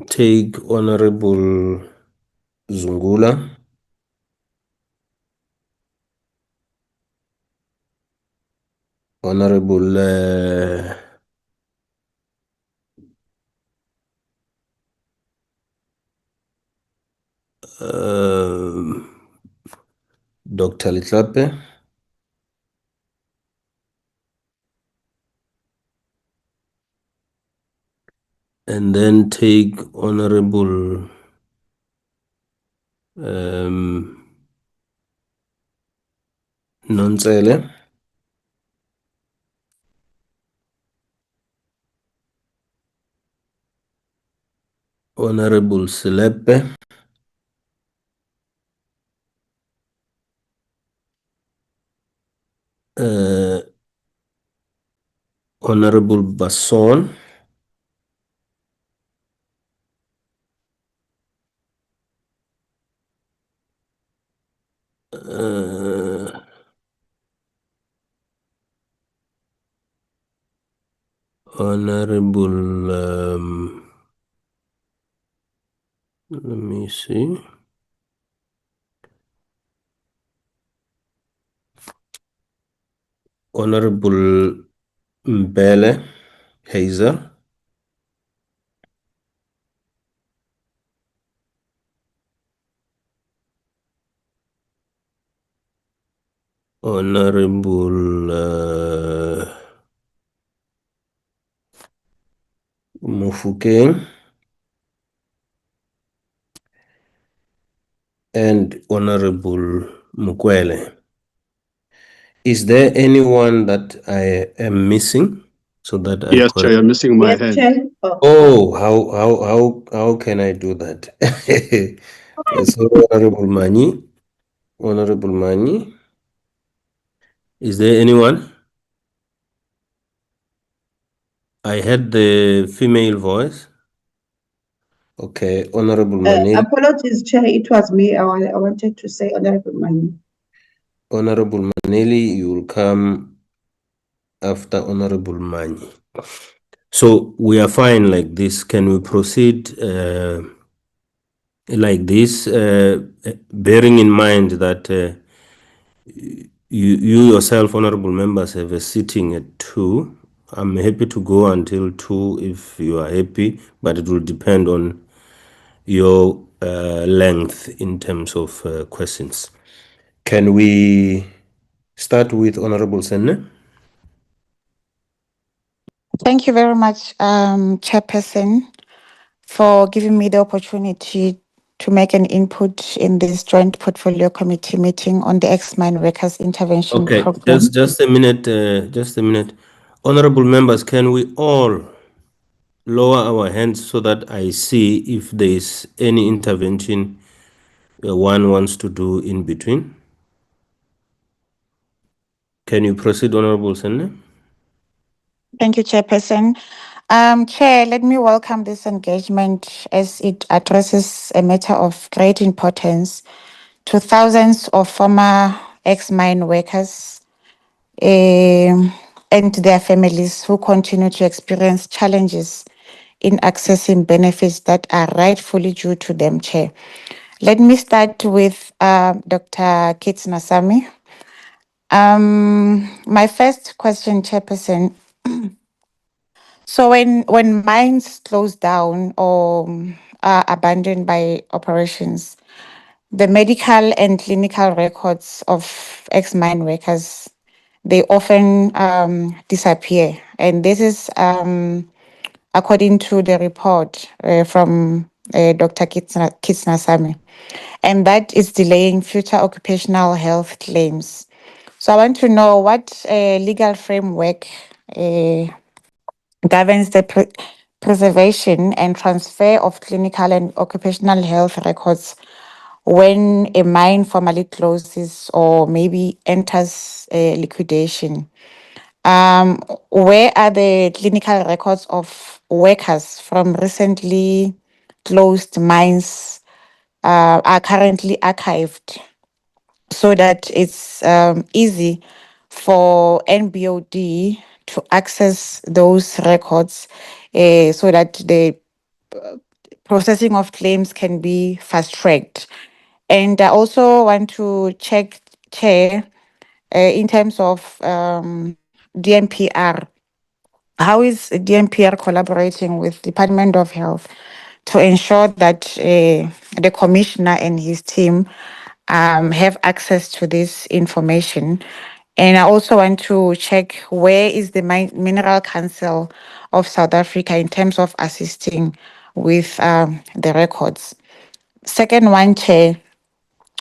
Take Honorable Zungula. Honorable Dr. Litlape. And then take Honorable Nonzele. Honorable Selepe. Honorable Basson. Honorable, let me see. Honorable Mbele Hazel. Honorable Mofokeng and Honorable Mukwele. Is there anyone that I am missing so that I Yes, Chair, correct? you're missing my Yes, hand. Chair. Oh, Oh, how can I do that? So, Honorable Mani, is there anyone? I heard the female voice. Okay, Honorable Maneli. apologies, Chair. It was me. I wanted to say Honorable Mani. Honorable Maneli, you will come after Honorable Mani. So we are fine like this. Can we proceed like this, bearing in mind that you yourself, honorable members, have a sitting at 2. I'm happy to go until 2 if you are happy, but it will depend on your length in terms of questions. Can we start with Honorable Senne? Thank you very much, Chairperson, for giving me the opportunity to make an input in this joint portfolio committee meeting on the ex-mine workers intervention Okay, program. just a minute, Honorable members, can we all lower our hands so that I see if there is any intervention one wants to do in between? Can you proceed, Honorable Senne? Thank you, Chairperson. Chair, let me welcome this engagement as it addresses a matter of great importance to thousands of former ex-mine workers and their families who continue to experience challenges in accessing benefits that are rightfully due to them, Chair. Let me start with Dr. Kits Nasami. My first question, Chairperson. So when mines close down or are abandoned by operations, the medical and clinical records of ex-mine workers, they often disappear. And this is according to the report from Dr. Kitsnasamy. And that is delaying future occupational health claims. So I want to know what legal framework governs the preservation and transfer of clinical and occupational health records when a mine formally closes or maybe enters liquidation. Where are the clinical records of workers from recently closed mines are currently archived so that it's easy for NBOD to access those records so that the processing of claims can be fast tracked. And I also want to check, Chair, in terms of DMPR. How is DMPR collaborating with Department of Health to ensure that the commissioner and his team have access to this information? And I also want to check where is the Mineral Council of South Africa in terms of assisting with the records. Second one, Chair,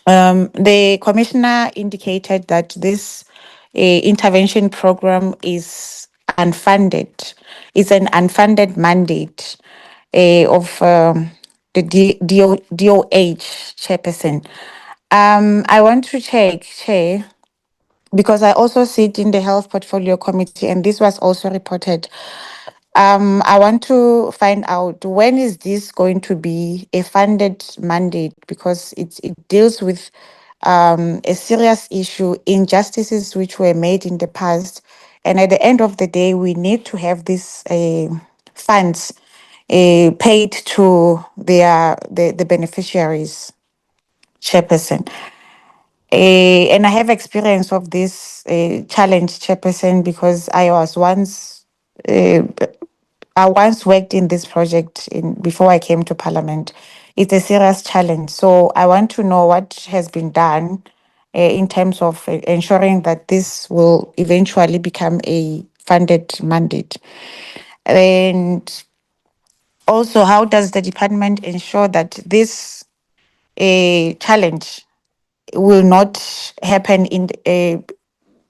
the commissioner indicated that this intervention program is unfunded. It's an unfunded mandate of the DOH chairperson. I want to check, Chair, because I also sit in the Health Portfolio Committee, and this was also reported. I want to find out when is this going to be a funded mandate, because it deals with a serious issue, injustices which were made in the past, and at the end of the day, we need to have these funds paid to the beneficiaries, chairperson. And I have experience of this challenge, chairperson, because uh, I once worked in this project before I came to Parliament. It's a serious challenge. So I want to know what has been done in terms of ensuring that this will eventually become a funded mandate. And Also, how does the department ensure that this challenge will not happen in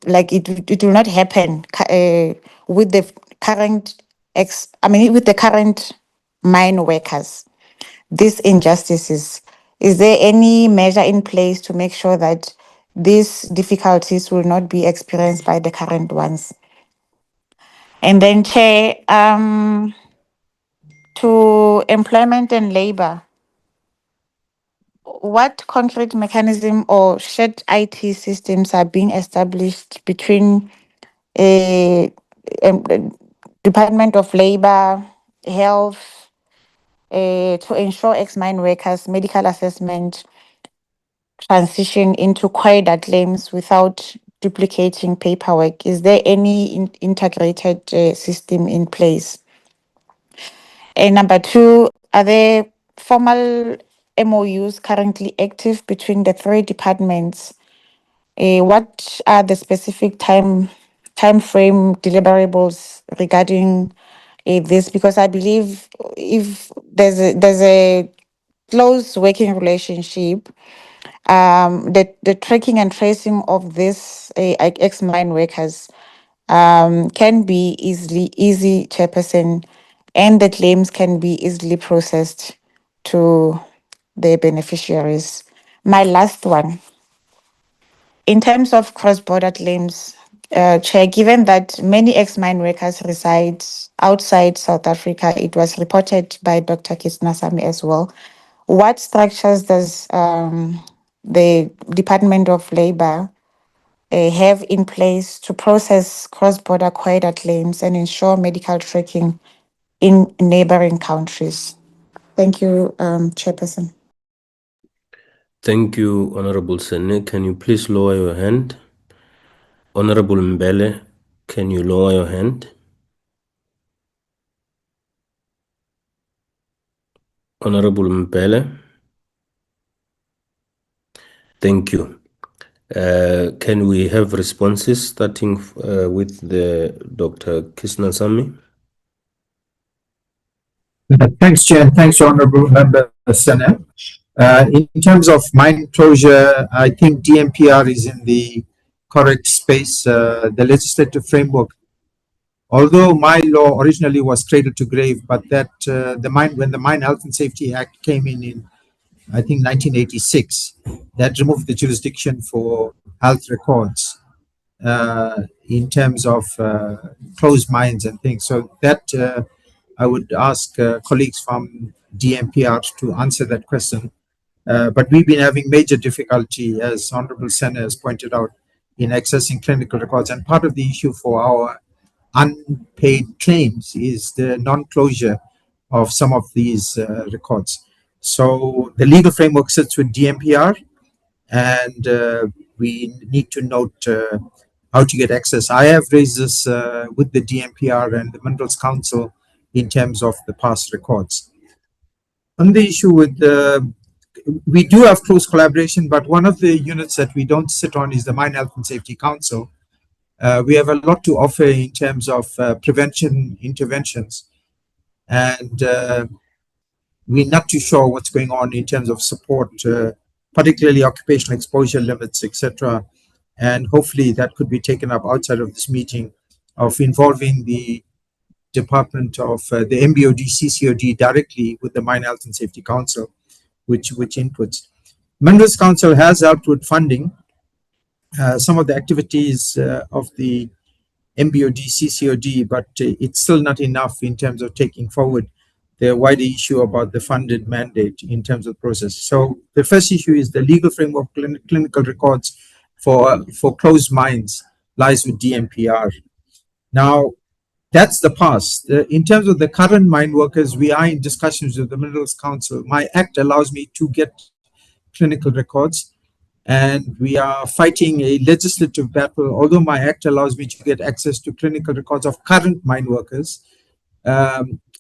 like it will not happen with the current with the current mine workers, these injustices? Is there any measure in place to make sure that these difficulties will not be experienced by the current ones? And then, Chair, to employment and labor, what concrete mechanism or shared IT systems are being established between a Department of Labor, Health, to ensure ex-mine workers' medical assessment transition into QuiDA claims without duplicating paperwork? Is there any integrated system in place? And number two, are there formal MOUs currently active between the three departments? What are the specific time frame deliverables regarding this? Because I believe if there's a close working relationship, the tracking and tracing of this ex-mine workers can be easy, Chairperson, and the claims can be easily processed to the beneficiaries. My last one, in terms of cross-border claims, Chair, given that many ex-mine workers reside outside South Africa, it was reported by Dr. Kisnasamy as well. What structures does the Department of Labor have in place to process cross-border QuiDA claims and ensure medical tracking in neighboring countries? Thank you, Chairperson. Thank you, Honorable Sene. Can you please lower your hand? Honorable Mbele, can you lower your hand? Honorable Mbele. Thank you. Can we have responses starting with the Dr. Kisnasamy? Thanks, Chair, and thanks, Honorable Member Sene. In terms of mine closure, I think DMPR is in the correct space. The legislative framework, although my law originally was cradle to grave, but that when the Mine Health and Safety Act came in I think 1986, that removed the jurisdiction for health records in terms of closed mines and things. So that I would ask colleagues from DMPR to answer that question. But we've been having major difficulty, as Honorable Senator has pointed out, in accessing clinical records. And part of the issue for our unpaid claims is the non-closure of some of these records. So the legal framework sits with DMPR, and we need to note how to get access. I have raised this with the DMPR and the Minerals Council in terms of the past records. On the issue with we do have close collaboration, but one of the units that we don't sit on is the Mine Health and Safety Council. We have a lot to offer in terms of prevention interventions, and we're not too sure what's going on in terms of support, particularly occupational exposure limits, etc. And hopefully that could be taken up outside of this meeting, of involving the Department of the MBOD, CCOD directly with the Mine Health and Safety Council, which inputs. Minerals Council has helped with funding some of the activities of the MBOD, CCOD, but it's still not enough in terms of taking forward the wider issue about the funded mandate in terms of process. So the first issue is the legal framework clinical records for closed mines lies with DMPR. Now, that's the past. In terms of the current mine workers, we are in discussions with the Minerals Council. My act allows me to get clinical records, and we are fighting a legislative battle. Although my act allows me to get access to clinical records of current mine workers,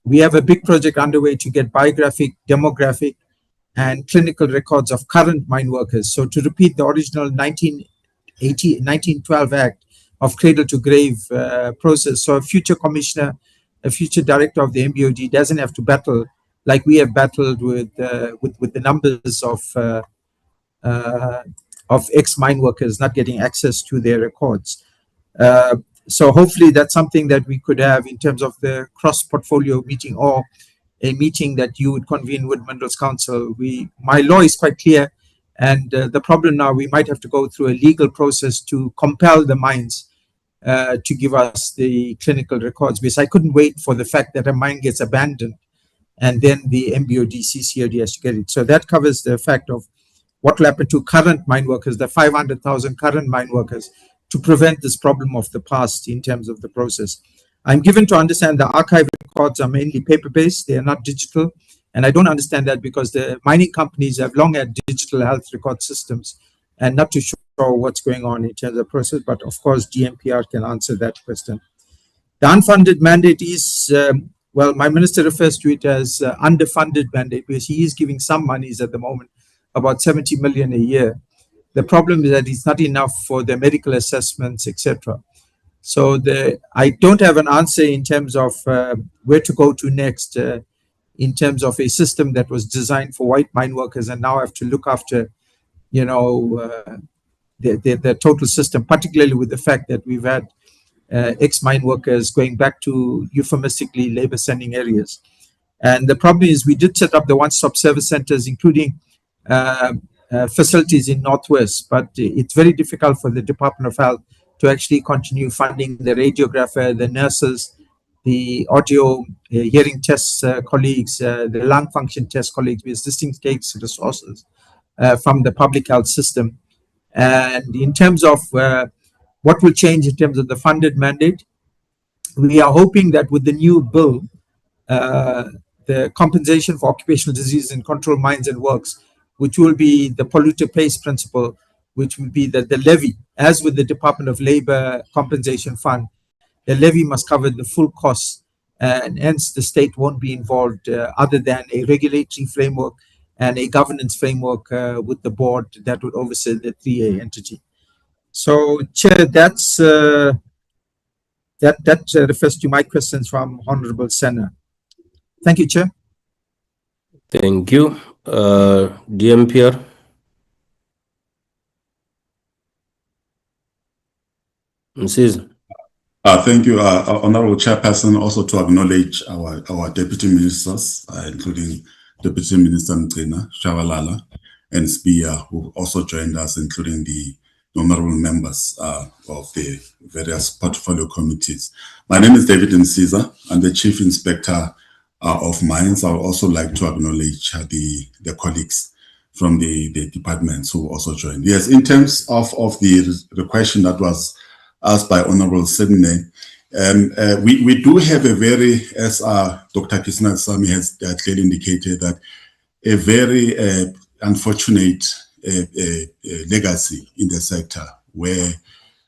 we have a big project underway to get biographic, demographic, and clinical records of current mine workers. So to repeat the original 1912 Act of cradle to grave process. So a future commissioner a future director of the MBOD doesn't have to battle like we have battled with the numbers of ex-mine workers not getting access to their records. So hopefully that's something that we could have in terms of the cross-portfolio meeting, or a meeting that you would convene with Minerals Council. My law is quite clear, and the problem now, we might have to go through a legal process to compel the mines to give us the clinical records, because I couldn't wait for the fact that a mine gets abandoned and then the MBOD, CCOD has to get it. So that covers the fact of what will happen to current mine workers, the 500,000 current mine workers, to prevent this problem of the past in terms of the process. I'm given to understand the archive records are mainly paper-based, they are not digital, and I don't understand that because the mining companies have long had digital health record systems and not too sure what's going on in terms of process, but of course GMPR can answer that question. The unfunded mandate is, well, my minister refers to it as underfunded mandate because he is giving some monies at the moment, about 70 million a year. The problem is that it's not enough for the medical assessments, etc. So I don't have an answer in terms of where to go to next in terms of a system that was designed for white mine workers and now have to look after, you know, the total system, particularly with the fact that we've had ex-mine workers going back to euphemistically labor sending areas. And the problem is we did set up the one-stop service centers, including facilities in Northwest, but it's very difficult for the Department of Health to actually continue funding the radiographer, the nurses, the audio hearing test colleagues, the lung function test colleagues, because this thing takes resources from the public health system. And in terms of what will change in terms of the funded mandate, we are hoping that with the new bill, the compensation for occupational disease and control mines and works, which will be the polluter pays principle, which will be the levy, as with the Department of Labor Compensation Fund, the levy must cover the full costs, and hence the state won't be involved other than a regulatory framework and a governance framework with the board that would oversee the 3A entity. So, Chair, that refers to my questions from Honorable Senna. Thank you, Chair. Thank you. DMPR. Mrs. Thank you, Honorable Chairperson, also to acknowledge our Deputy Ministers, including Deputy Minister Mtrina Shabalala and Spia, who also joined us, including the honorable members of the various portfolio committees. My name is David Msiza. I'm the Chief Inspector of Mines. I would also like to acknowledge the colleagues from the departments who also joined. Yes, in terms of the question that was asked by Honorable Sidney, we do have a very, as Dr. Kisna Sami has clearly indicated, that a very unfortunate legacy in the sector where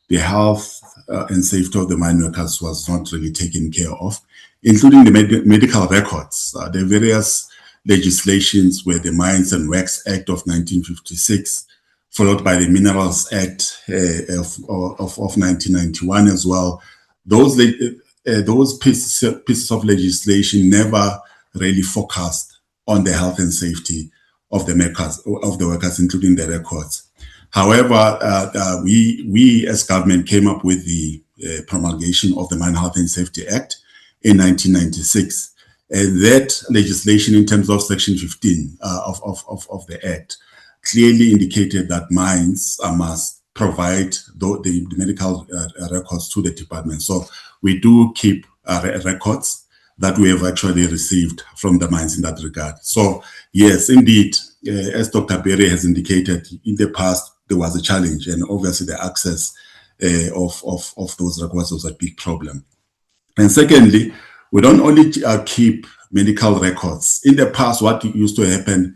the health and safety of the mine workers was not really taken care of, including the medical records. The various legislations were the Mines and Works Act of 1956, followed by the Minerals Act of 1991 as well. Those pieces of legislation never really focused on the health and safety of the workers, including the records. However, we as government came up with the promulgation of the Mine Health and Safety Act in 1996. And that legislation, in terms of Section 15 of the Act, clearly indicated that mines must provide the medical records to the department. So we do keep records that we have actually received from the mines in that regard. So yes, indeed, as Dr. Berry has indicated, in the past, there was a challenge, and obviously the access of those records was a big problem. And secondly, we don't only keep medical records. In the past, what used to happen,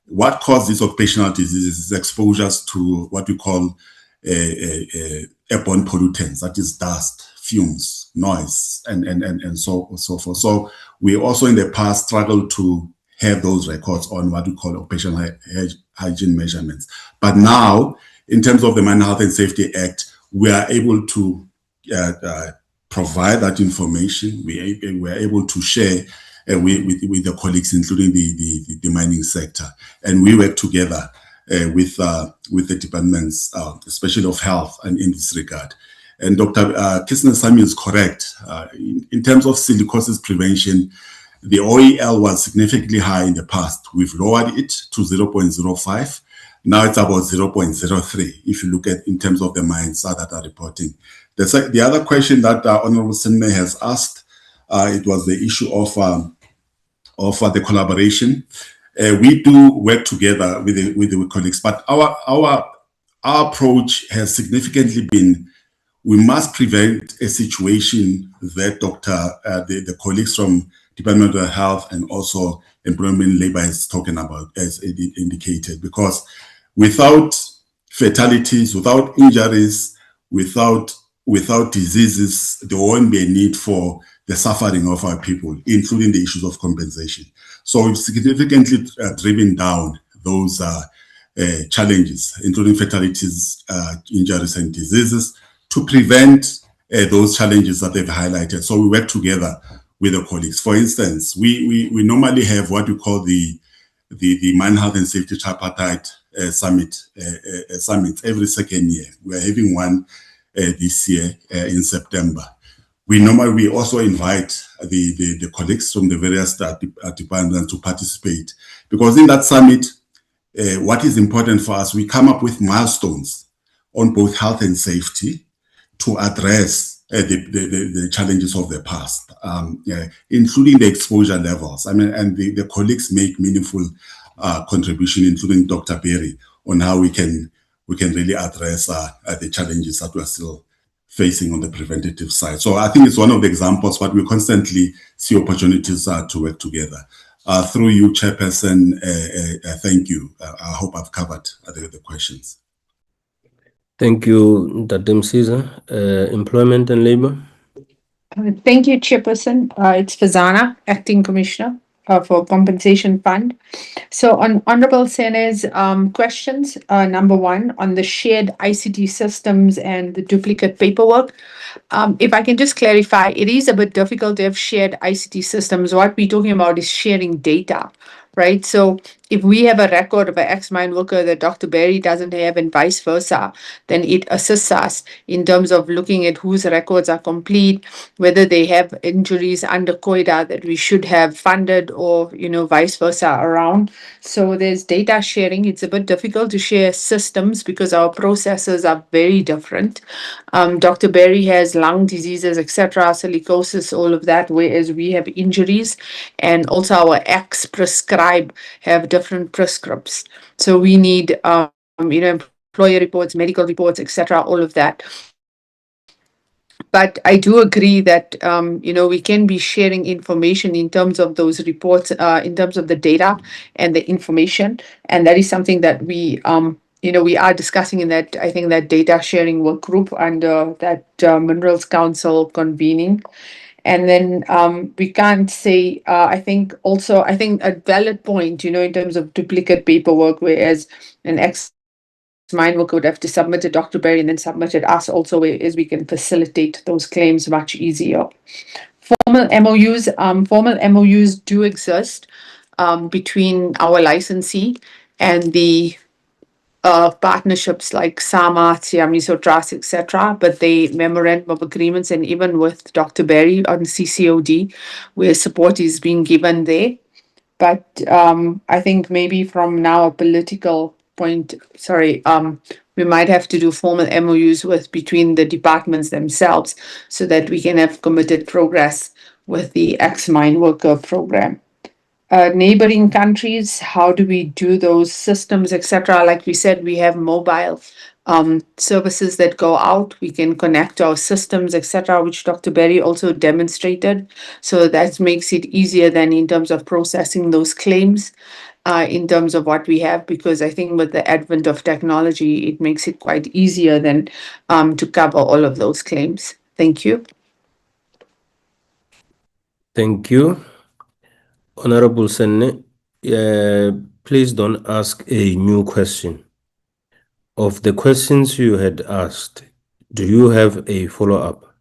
what caused these occupational diseases is exposures to what we call airborne pollutants, that is dust, fumes, noise, and so forth. So we also in the past struggled to have those records on what we call occupational hygiene measurements. But now, in terms of the Mine Health and Safety Act, we are able to provide that information. We are able to share with the colleagues, including the mining sector, and we work together with the departments, especially of health, and in this regard. And Dr. Kisner-Sami is correct. In terms of silicosis prevention, the OEL was significantly high in the past. We've lowered it to 0.05. Now it's about 0.03 if you look at in terms of the mines that are reporting. The other question that Honorable Sinme has asked, it was the issue of the collaboration. We do work together with the colleagues, but our approach has significantly been, we must prevent a situation that the colleagues from Department of Health and also Employment and Labor has spoken about, as it indicated, because without fatalities, without injuries, without diseases, there won't be a need for the suffering of our people, including the issues of compensation. So we've significantly driven down those challenges, including fatalities, injuries, and diseases, to prevent those challenges that they've highlighted. So we work together with the colleagues. For instance, we normally have what we call the Mine Health and Safety Tripartite Summit every second year. We're having one this year in September. We also invite the colleagues from the various departments to participate, because in that summit, what is important for us, we come up with milestones on both health and safety to address the challenges of the past, including the exposure levels. I mean, and the colleagues make meaningful contribution, including Dr. Berry, on how we can really address the challenges that we're still facing on the preventative side. So I think it's one of the examples, but we constantly see opportunities to work together. Through you, Chairperson, thank you. I hope I've covered the questions. Thank you, Dr. Msiza. Employment and Labor. Thank you, Chairperson. It's Fazana, Acting Commissioner for Compensation Fund. So on Honorable Sene's questions, number one, on the shared ICT systems and the duplicate paperwork, if I can just clarify, it is a bit difficult to have shared ICT systems. What we're talking about is sharing data, right? So if we have a record of an ex-mine worker that Dr. Berry doesn't have and vice versa, then it assists us in terms of looking at whose records are complete, whether they have injuries under COIDA that we should have funded, or, vice versa around. So there's data sharing. It's a bit difficult to share systems because our processes are very different. Dr. Berry has lung diseases, etc., silicosis, all of that, whereas we have injuries, and also our ex-prescribe have different prescripts. So we need, employer reports, medical reports, etc., all of that. But I do agree that, we can be sharing information in terms of those reports, in terms of the data and the information. And that is something that we are discussing in that, I think, that data sharing work group under that Minerals Council convening. And then we can't say, I think a valid point, in terms of duplicate paperwork, whereas an ex-mine worker would have to submit to Dr. Berry and then submit it us also, whereas we can facilitate those claims much easier. Formal MOUs do exist between our licensee and the partnerships like SAMA, Siamiso Trust, etc., but they memorandum of agreements, and even with Dr. Berry on CCOD, where support is being given there. But I think maybe from now a political point, we might have to do formal MOUs between the departments themselves so that we can have committed progress with the ex-mine worker program. Neighboring countries, how do we do those systems, etc.? Like we said, we have mobile services that go out. We can connect our systems, etc., which Dr. Berry also demonstrated. So that makes it easier than in terms of processing those claims, in terms of what we have, because I think with the advent of technology, it makes it quite easier than to cover all of those claims. Thank you. Thank you. Honorable Senne, please don't ask a new question. Of the questions you had asked, do you have a follow-up?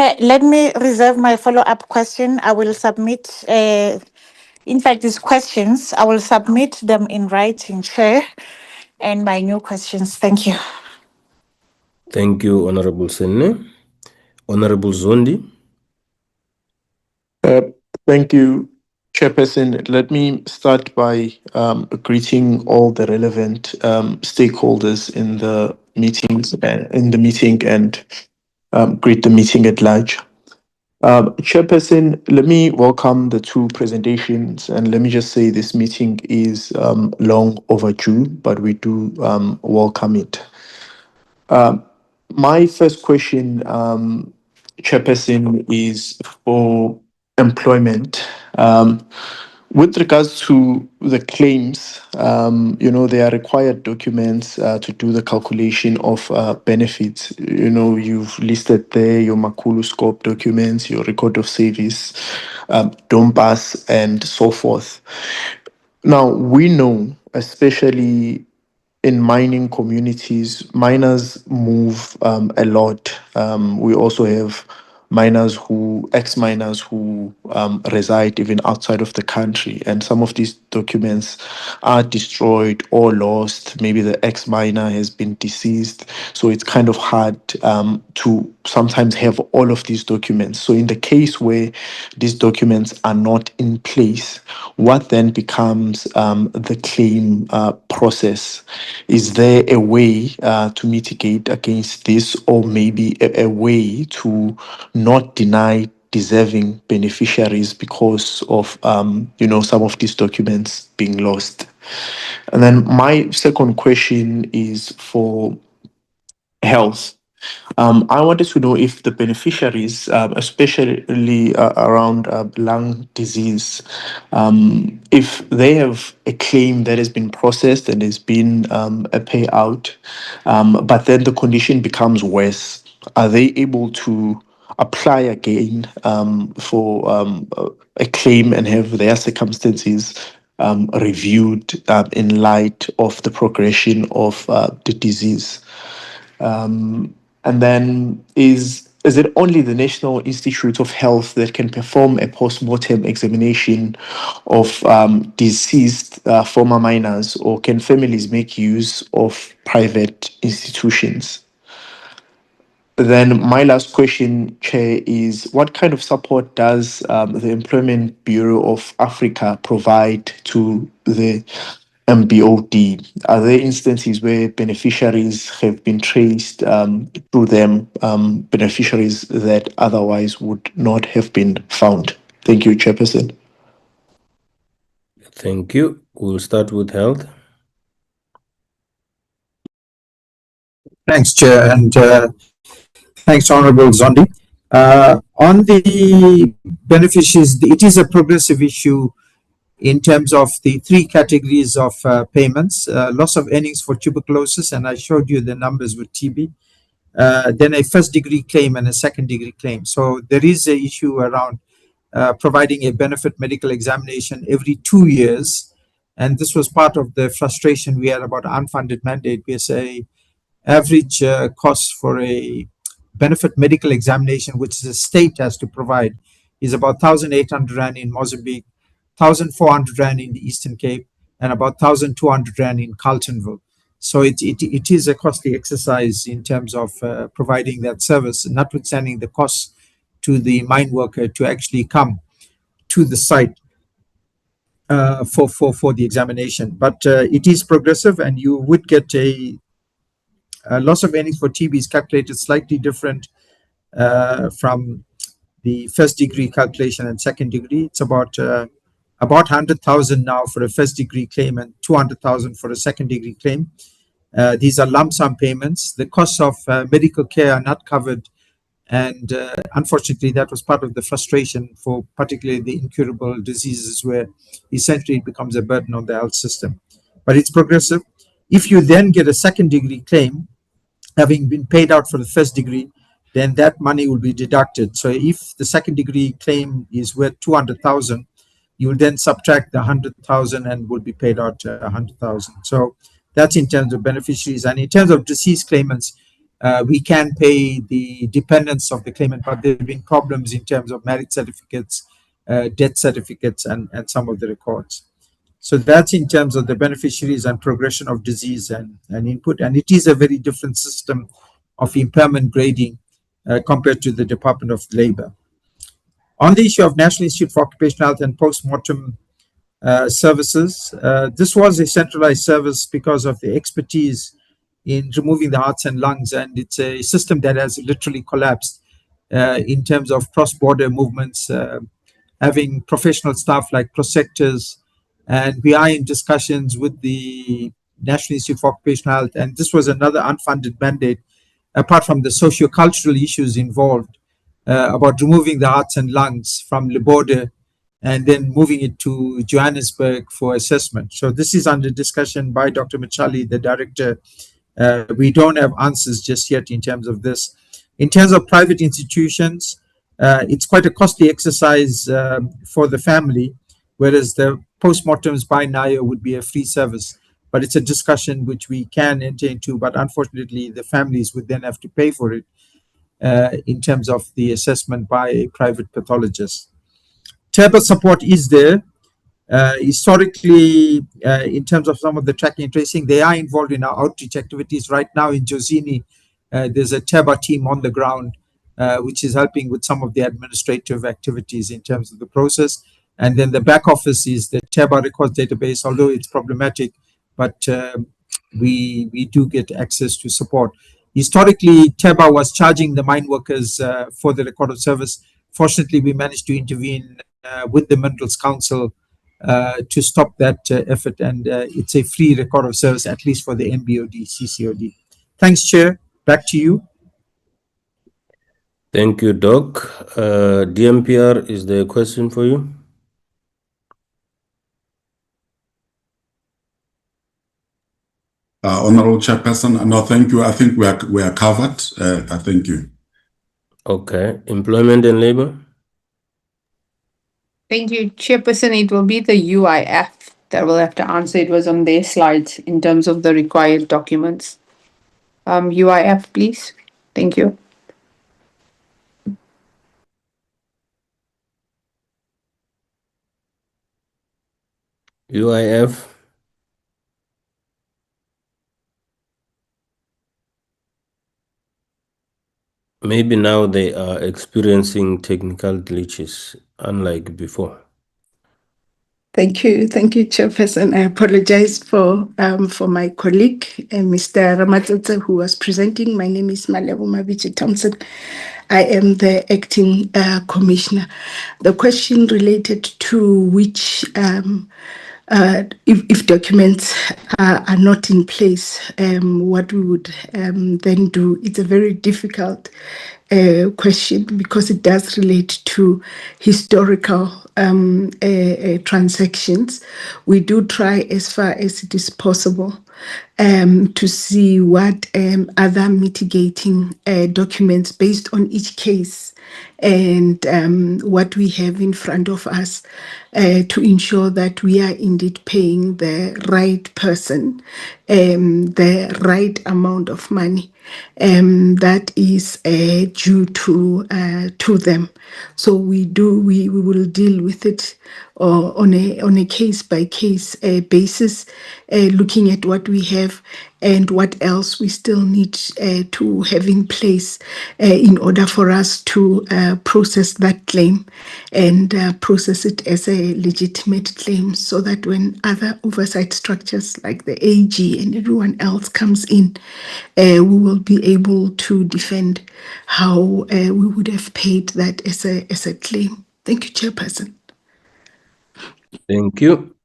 Let me reserve my follow-up question. I will submit, in fact, these questions, I will submit them in writing, Chair, and my new questions. Thank you. Thank you, Honorable Senne. Honorable Zondi. Thank you, Chairperson. Let me start by greeting all the relevant stakeholders in the meeting and greet the meeting at large. Chairperson, let me welcome the two presentations, and let me just say this meeting is long overdue, but we do welcome it. My first question, Chairperson, is for employment. With regards to the claims, there are required documents to do the calculation of benefits. You've listed there your Makulu scope documents, your record of service, DOMPAS, and so forth. Now, we know, especially in mining communities, miners move a lot. We also have ex-miners who reside even outside of the country, and some of these documents are destroyed or lost. Maybe the ex-miner has been deceased, so it's kind of hard to sometimes have all of these documents. So in the case where these documents are not in place, what then becomes the claim process? Is there a way to mitigate against this, or maybe a way to not deny deserving beneficiaries because of some of these documents being lost? And then my second question is for health. I wanted to know if the beneficiaries, especially around lung disease, if they have a claim that has been processed and has been a payout, but then the condition becomes worse, are they able to apply again for a claim and have their circumstances reviewed in light of the progression of the disease? And then is it only the National Institute of Health that can perform a post-mortem examination of deceased former miners, or can families make use of private institutions? Then my last question, Chair, is what kind of support does the Employment Bureau of Africa provide to the MBOD? Are there instances where beneficiaries have been traced through them, beneficiaries that otherwise would not have been found? Thank you, Chairperson. Thank you. We'll start with health. Thanks, Chair, and thanks, Honorable Zondi. On the beneficiaries, it is a progressive issue in terms of the three categories of payments: loss of earnings for tuberculosis, and I showed you the numbers with TB, then a first-degree claim and a second-degree claim. So there is an issue around providing a benefit medical examination every 2 years, and this was part of the frustration we had about unfunded mandate. We say average cost for a benefit medical examination, which the state has to provide, is about 1,800 Rand in Mozambique, 1,400 Rand in the Eastern Cape, and about 1,200 Rand in Carltonville. So it is a costly exercise in terms of providing that service, notwithstanding the cost to the mine worker to actually come to the site for the examination. But it is progressive, and you would get a loss of earnings for TB is calculated slightly different from the first degree calculation and second degree. It's about 100,000 now for a first degree claim and 200,000 for a second degree claim. These are lump sum payments. The costs of medical care are not covered, and unfortunately that was part of the frustration for particularly the incurable diseases, where essentially it becomes a burden on the health system. But it's progressive. If you then get a second degree claim, having been paid out for the first degree, then that money will be deducted. So if the second degree claim is worth 200,000, you will then subtract the 100,000 and will be paid out 100,000. So that's in terms of beneficiaries. And in terms of deceased claimants, we can pay the dependents of the claimant, but there have been problems in terms of marriage certificates, death certificates, and some of the records. So that's in terms of the beneficiaries and progression of disease and input. And it is a very different system of impairment grading compared to the Department of Labor. On the issue of National Institute for Occupational Health and Post-Mortem services, this was a centralized service because of the expertise in removing the hearts and lungs, and it's a system that has literally collapsed in terms of cross-border movements, having professional staff like prosectors, and we are in discussions with the National Institute for Occupational Health, and this was another unfunded mandate, apart from the socio-cultural issues involved, about removing the hearts and lungs from Lebode and then moving it to Johannesburg for assessment. So this is under discussion by Dr. Machali, the director. We don't have answers just yet in terms of this. In terms of private institutions, it's quite a costly exercise for the family, whereas the postmortems by NIA would be a free service. But it's a discussion which we can enter into, but unfortunately the families would then have to pay for it in terms of the assessment by a private pathologist. TEBA support is there. Historically, in terms of some of the tracking and tracing, they are involved in our outreach activities. Right now in Jozini, there's a TEBA team on the ground, which is helping with some of the administrative activities in terms of the process. And then the back office is the TEBA records database, although it's problematic, but we do get access to support. Historically, TEBA was charging the mine workers for the record of service. Fortunately, we managed to intervene with the Minerals Council to stop that effort, and it's a free record of service, at least for the MBOD, CCOD. Thanks, Chair. Back to you. Thank you, Doc. DMPR, is there a question for you? Honorable Chairperson, no, thank you. I think we are covered. Thank you. Okay. Employment and Labor? Thank you, Chairperson. It will be the UIF that will have to answer. It was on their slides in terms of the required documents. UIF, please. Thank you. UIF? Maybe now they are experiencing technical glitches, unlike before. Thank you, Chairperson. I apologize for my colleague, Mr. Ramatsotse, who was presenting. My name is Malebo Mabichi Thompson. I am the acting commissioner. The question related to which, if documents are not in place, what we would then do. It's a very difficult question because it does relate to historical transactions. We do try as far as it is possible to see what other mitigating documents based on each case and what we have in front of us to ensure that we are indeed paying the right person the right amount of money that is due to them. So we will deal with it on a case by case basis, looking at what we have and what else we still need to have in place in order for us to process that claim and process it as a legitimate claim, so that when other oversight structures like the AG and everyone else comes in, we will be able to defend how we would have paid that as a claim. Thank you, Chairperson. Thank you.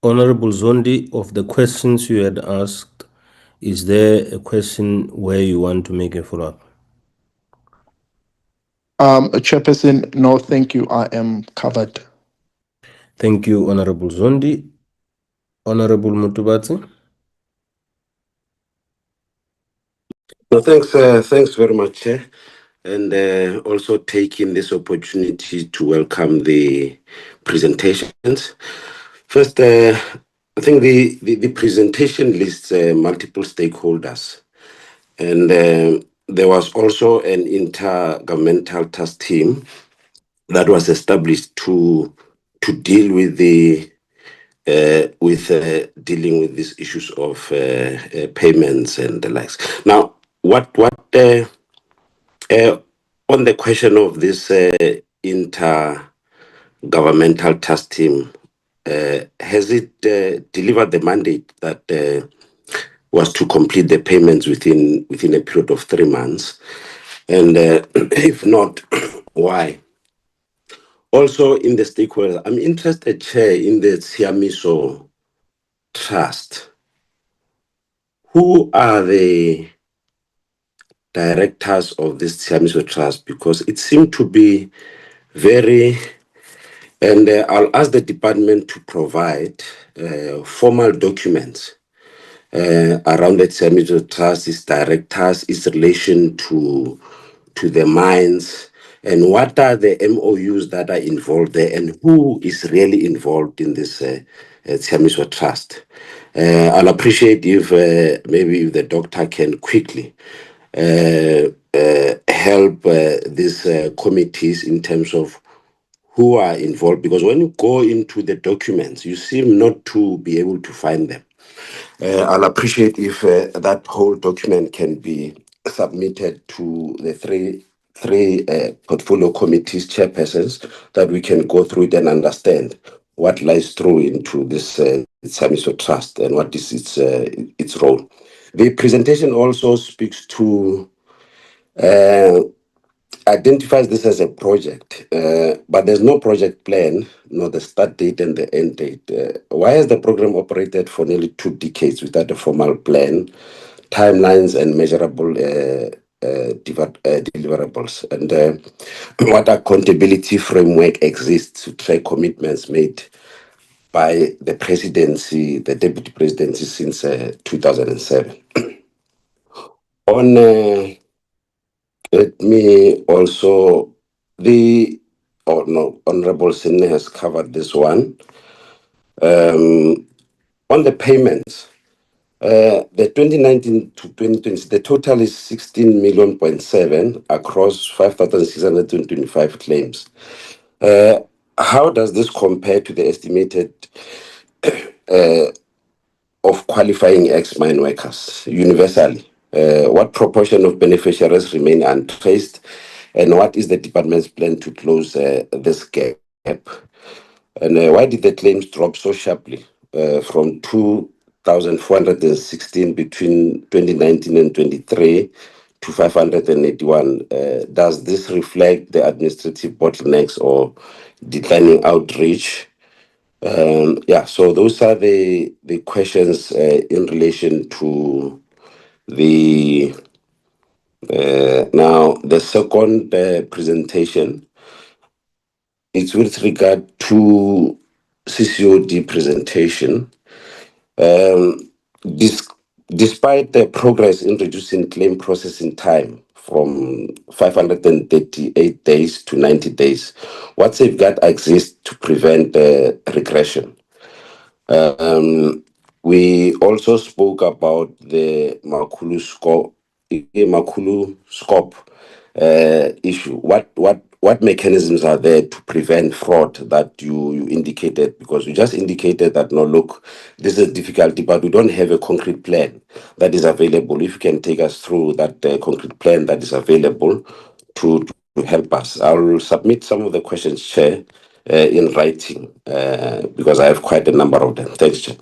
Honorable Zondi, of the questions you had asked, is there a question where you want to make a follow-up? Chairperson, no, thank you. I am covered. Thank you, Honorable Zondi. Honorable Mutubatsi? No, thanks very much, Chair, and also taking this opportunity to welcome the presentations. First, I think the presentation lists multiple stakeholders, And there was also an intergovernmental task team that was established to deal with dealing with these issues of payments and the likes. Now, what on the question of this intergovernmental task team, has it delivered the mandate that was to complete the payments within a period of 3 months? And if not, why? Also, in the stakeholders, I'm interested, Chair, in the Siamiso Trust. Who are the directors of this Siamiso Trust? Because it seemed to be very, and I'll ask the department to provide formal documents around the Siamiso Trust, its directors, its relation to the mines, and what are the MOUs that are involved there, and who is really involved in this Siamiso Trust. I'll appreciate if maybe if the doctor can quickly help these committees in terms of who are involved, because when you go into the documents, you seem not to be able to find them. I'll appreciate if that whole document can be submitted to the three portfolio committees chairpersons, that we can go through it and understand what lies through into this Samiso Trust and what is its role. The presentation also speaks to identifies this as a project, but there's no project plan, nor the start date and the end date. Why has the program operated for nearly 2 decades without a formal plan, timelines, and measurable deliverables? And what accountability framework exists to track commitments made by the presidency, the deputy presidency, since 2007? On let me also, Honorable Sinne has covered this one. On the payments, the 2019 to 2020, the total is 16 million point 7 across 5,625 claims. How does this compare to the estimated of qualifying ex-mine workers universally? What proportion of beneficiaries remain untraced, and what is the department's plan to close this gap? And why did the claims drop so sharply from 2,416 between 2019 and 23 to 581? Does this reflect the administrative bottlenecks or declining outreach? So those are the questions in relation to the now the second presentation. It's with regard to CCOD presentation. Despite the progress in reducing claim processing time from 538 days to 90 days, what safeguard exists to prevent regression? We also spoke about the Makulu scope issue. What mechanisms are there to prevent fraud that you indicated? Because you just indicated that, no, look, this is a difficulty, but we don't have a concrete plan that is available. If you can take us through that concrete plan that is available to help us. I'll submit some of the questions, Chair, in writing, because I have quite a number of them. Thanks, Chair.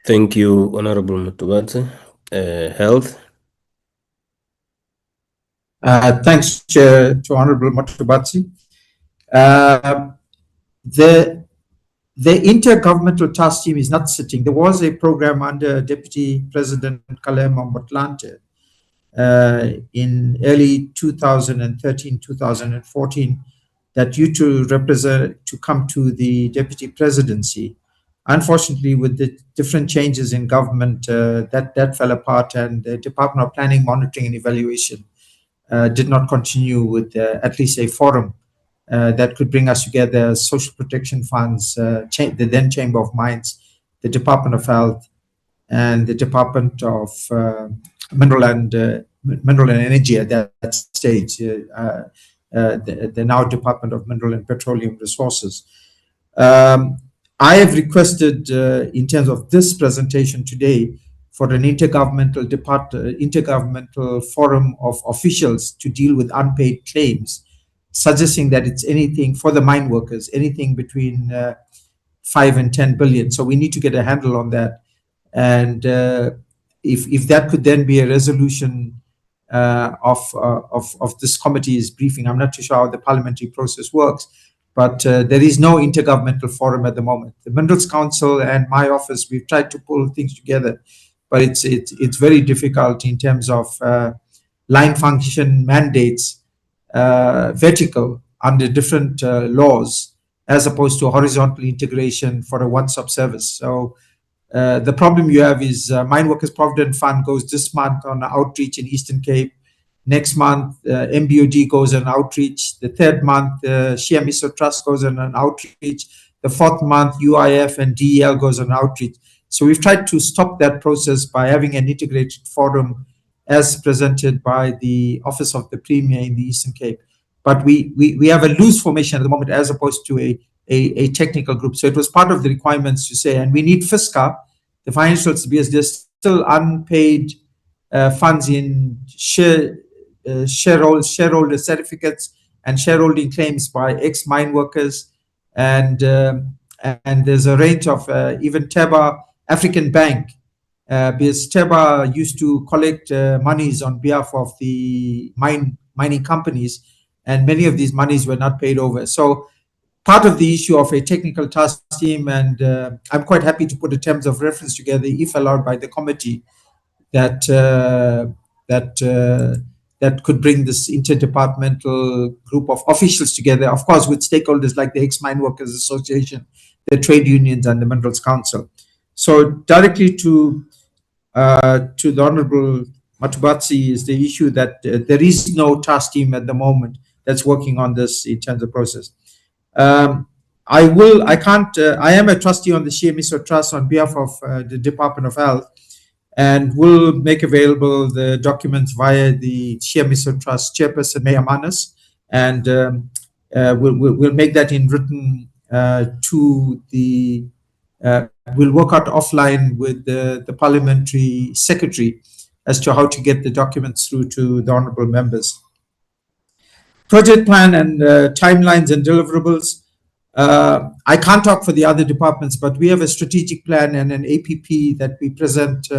Thank you, Honorable Mutubadze. Health. Thanks, Chair, to Honorable Matubatsi. The intergovernmental task team is not sitting. There was a program under Deputy President Kalema Motlanthe in early 2013, 2014, that you to come to the deputy presidency. Unfortunately, with the different changes in government, that fell apart, and the Department of Planning, Monitoring and Evaluation did not continue with at least a forum that could bring us together: social protection funds, the then Chamber of Mines, the Department of Health, and the Department of Mineral and Energy at that stage, the now Department of Mineral and Petroleum Resources. I have requested, in terms of this presentation today, for an intergovernmental forum of officials to deal with unpaid claims, suggesting that it's anything for the mine workers, anything between 5 and 10 billion. So we need to get a handle on that. And if that could then be a resolution of this committee's briefing, I'm not too sure how the parliamentary process works, but there is no intergovernmental forum at the moment. The Minerals Council and my office, we've tried to pull things together, but it's very difficult in terms of line function mandates, vertical under different laws, as opposed to horizontal integration for a one-stop service. So the problem you have is Mine Workers Provident Fund goes this month on outreach in Eastern Cape. Next month, MBOD goes on outreach. The third month, Shia Miso Trust goes on an outreach. The fourth month, UIF and DEL goes on outreach. So we've tried to stop that process by having an integrated forum as presented by the Office of the Premier in the Eastern Cape. But we have a loose formation at the moment as opposed to a technical group. So it was part of the requirements to say, and we need FISCA, the financials, because there's still unpaid funds in shareholder certificates and shareholding claims by ex-mine workers. And there's a range of even TEBA, African Bank, because TEBA used to collect monies on behalf of the mining companies, and many of these monies were not paid over. So part of the issue of a technical task team, and I'm quite happy to put the terms of reference together, if allowed by the committee, that that could bring this interdepartmental group of officials together, of course, with stakeholders like the Ex-Mine Workers Association, the trade unions, and the Minerals Council. So directly to the Honorable Matubatsi is the issue that there is no task team at the moment that's working on this in terms of process. I am a trustee on the Shia Trust on behalf of the Department of Health, and will make available the documents via the Shia Trust chairperson, Mayor Manas, and we'll make that in written to the, we'll work out offline with the parliamentary secretary as to how to get the documents through to the honorable members. Project plan and timelines and deliverables. I can't talk for the other departments, but we have a strategic plan and an APP that we present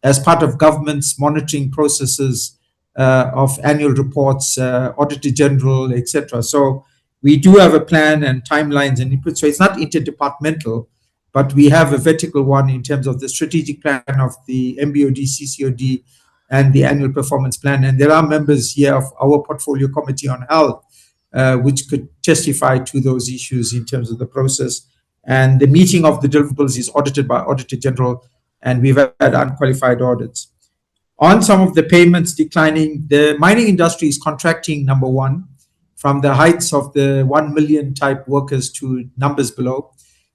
as part of government's monitoring processes of annual reports, Auditor General, etc. So we do have a plan and timelines and input. So it's not interdepartmental, but we have a vertical one in terms of the strategic plan of the MBOD, CCOD, and the annual performance plan. And there are members here of our portfolio committee on health, which could testify to those issues in terms of the process. And the meeting of the deliverables is audited by Auditor General, and we've had unqualified audits. On some of the payments declining, the mining industry is contracting, number one, from the heights of the 1 million type workers to numbers below.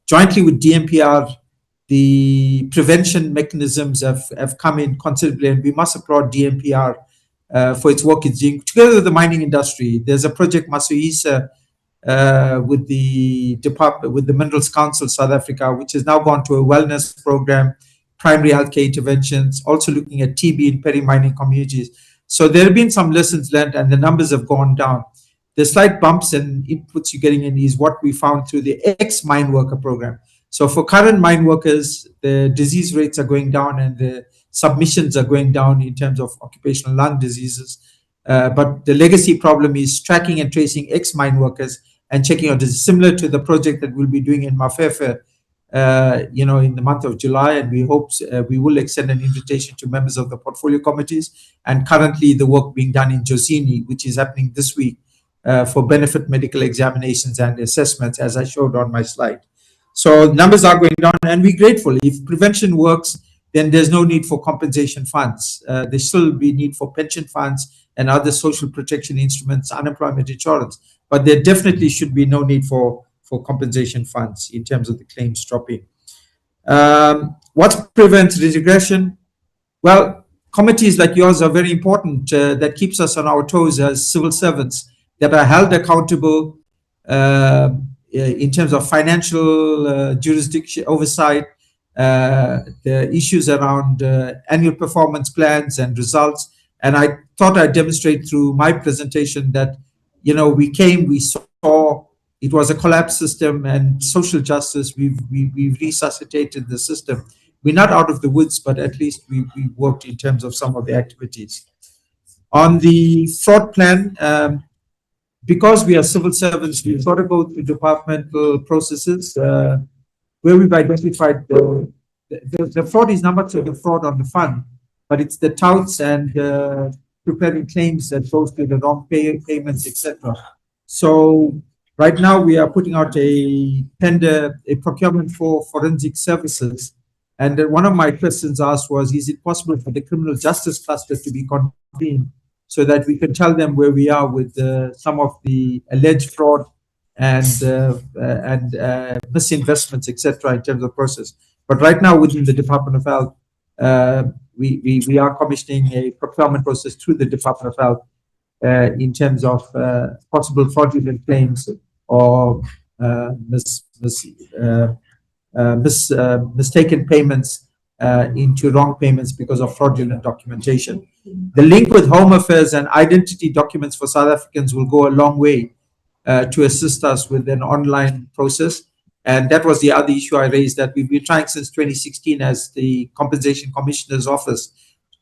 Jointly with DMPR, the prevention mechanisms have come in considerably, and we must applaud DMPR for its work it's doing together with the mining industry. There's a project Masuisa with the Minerals Council South Africa, which has now gone to a wellness program, primary healthcare interventions, also looking at TB in peri-mining communities. So there have been some lessons learned, and the numbers have gone down. The slight bumps and inputs you're getting in is what we found through the ex-mine worker program. So for current mine workers, the disease rates are going down and the submissions are going down in terms of occupational lung diseases. But the legacy problem is tracking and tracing ex-mine workers and checking out. This is similar to the project that we'll be doing in Mafefe, in the month of July, and we hope we will extend an invitation to members of the portfolio committees. And currently the work being done in Josini, which is happening this week, for benefit medical examinations and assessments, as I showed on my slide. So numbers are going down, and we're grateful. If prevention works, then there's no need for compensation funds. There still be need for pension funds and other social protection instruments, unemployment insurance, but there definitely should be no need for compensation funds in terms of the claims dropping. What prevents regression? Well, committees like yours are very important. That keeps us on our toes as civil servants that are held accountable in terms of financial jurisdiction oversight, the issues around annual performance plans and results. And I thought I'd demonstrate through my presentation that, we saw it was a collapsed system, and social justice, we've resuscitated the system. We're not out of the woods, but at least we worked in terms of some of the activities. On the fraud plan, because we are civil servants, we've got to go through departmental processes where we've identified the fraud is not much of the fraud on the fund, but it's the touts and preparing claims that goes to the wrong payments, etc. So right now we are putting out a tender, a procurement for forensic services. And one of my questions asked was, is it possible for the criminal justice cluster to be convened so that we can tell them where we are with some of the alleged fraud and misinvestments, etc., in terms of process. But right now, within the Department of Health, we are commissioning a procurement process through the Department of Health in terms of possible fraudulent claims or mistaken payments into wrong payments because of fraudulent documentation. The link with Home Affairs and identity documents for South Africans will go a long way to assist us with an online process. And that was the other issue I raised, that we've been trying since 2016 as the Compensation Commissioner's Office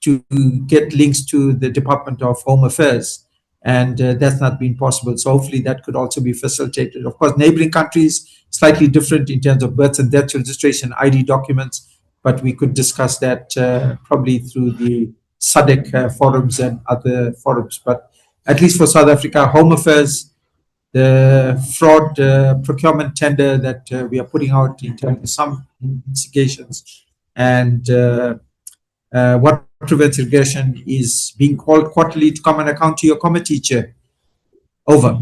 to get links to the Department of Home Affairs. And that's not been possible. So hopefully that could also be facilitated. Of course, neighboring countries, slightly different in terms of birth and death registration, ID documents, but we could discuss that probably through the SADC forums and other forums. But at least for South Africa, Home Affairs, the fraud procurement tender that we are putting out in terms of some investigations, and what prevents regression is being called quarterly to come and account to your committee, Chair. Over.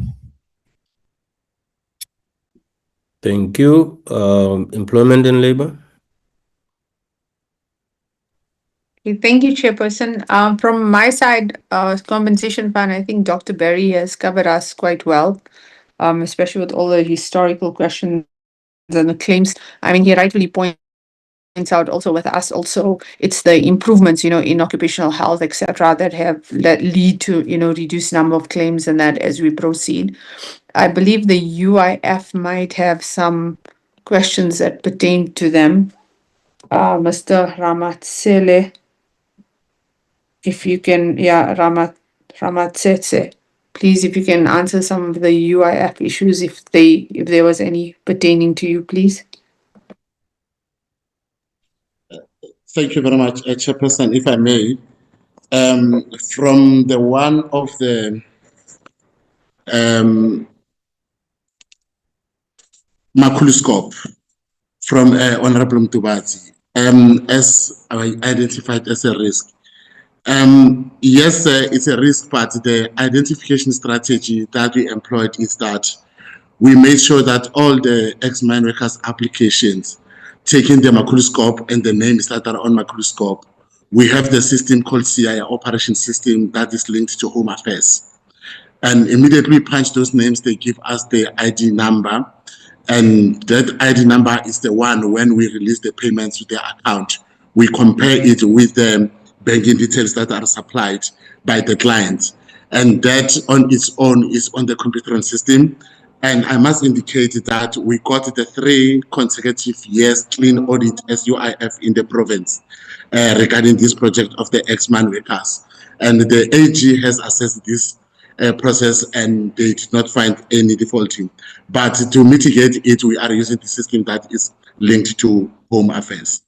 Thank you. Employment and labor. Thank you, Chairperson. From my side, compensation fund, I think Dr. Berry has covered us quite well, especially with all the historical questions and the claims. I mean, he rightfully points out also with us also, it's the improvements, in occupational health, etc., that lead to, reduced number of claims, and that as we proceed. I believe the UIF might have some questions that pertain to them. Mr. Ramatsele, if you can, Ramatsetse, please, if you can answer some of the UIF issues, if there was any pertaining to you, please. Thank you very much, Chairperson. If I may, from the one of the Makuluscope from Honorable Mtubazi, as identified as a risk. Yes, it's a risk, but the identification strategy that we employed is that we made sure that all the ex-mine workers applications, taking the Makuluscope and the names that are on Makuluscope, we have the system called CI operation system that is linked to Home Affairs. And immediately we punch those names, they give us the ID number. And that ID number is the one when we release the payments to their account. We compare it with the banking details that are supplied by the client. And that on its own is on the computer system. And I must indicate that we got the 3 consecutive years clean audit as UIF in the province regarding this project of the ex-mine workers. And the AG has assessed this process and they did not find any defaulting. But to mitigate it, we are using the system that is linked to Home Affairs.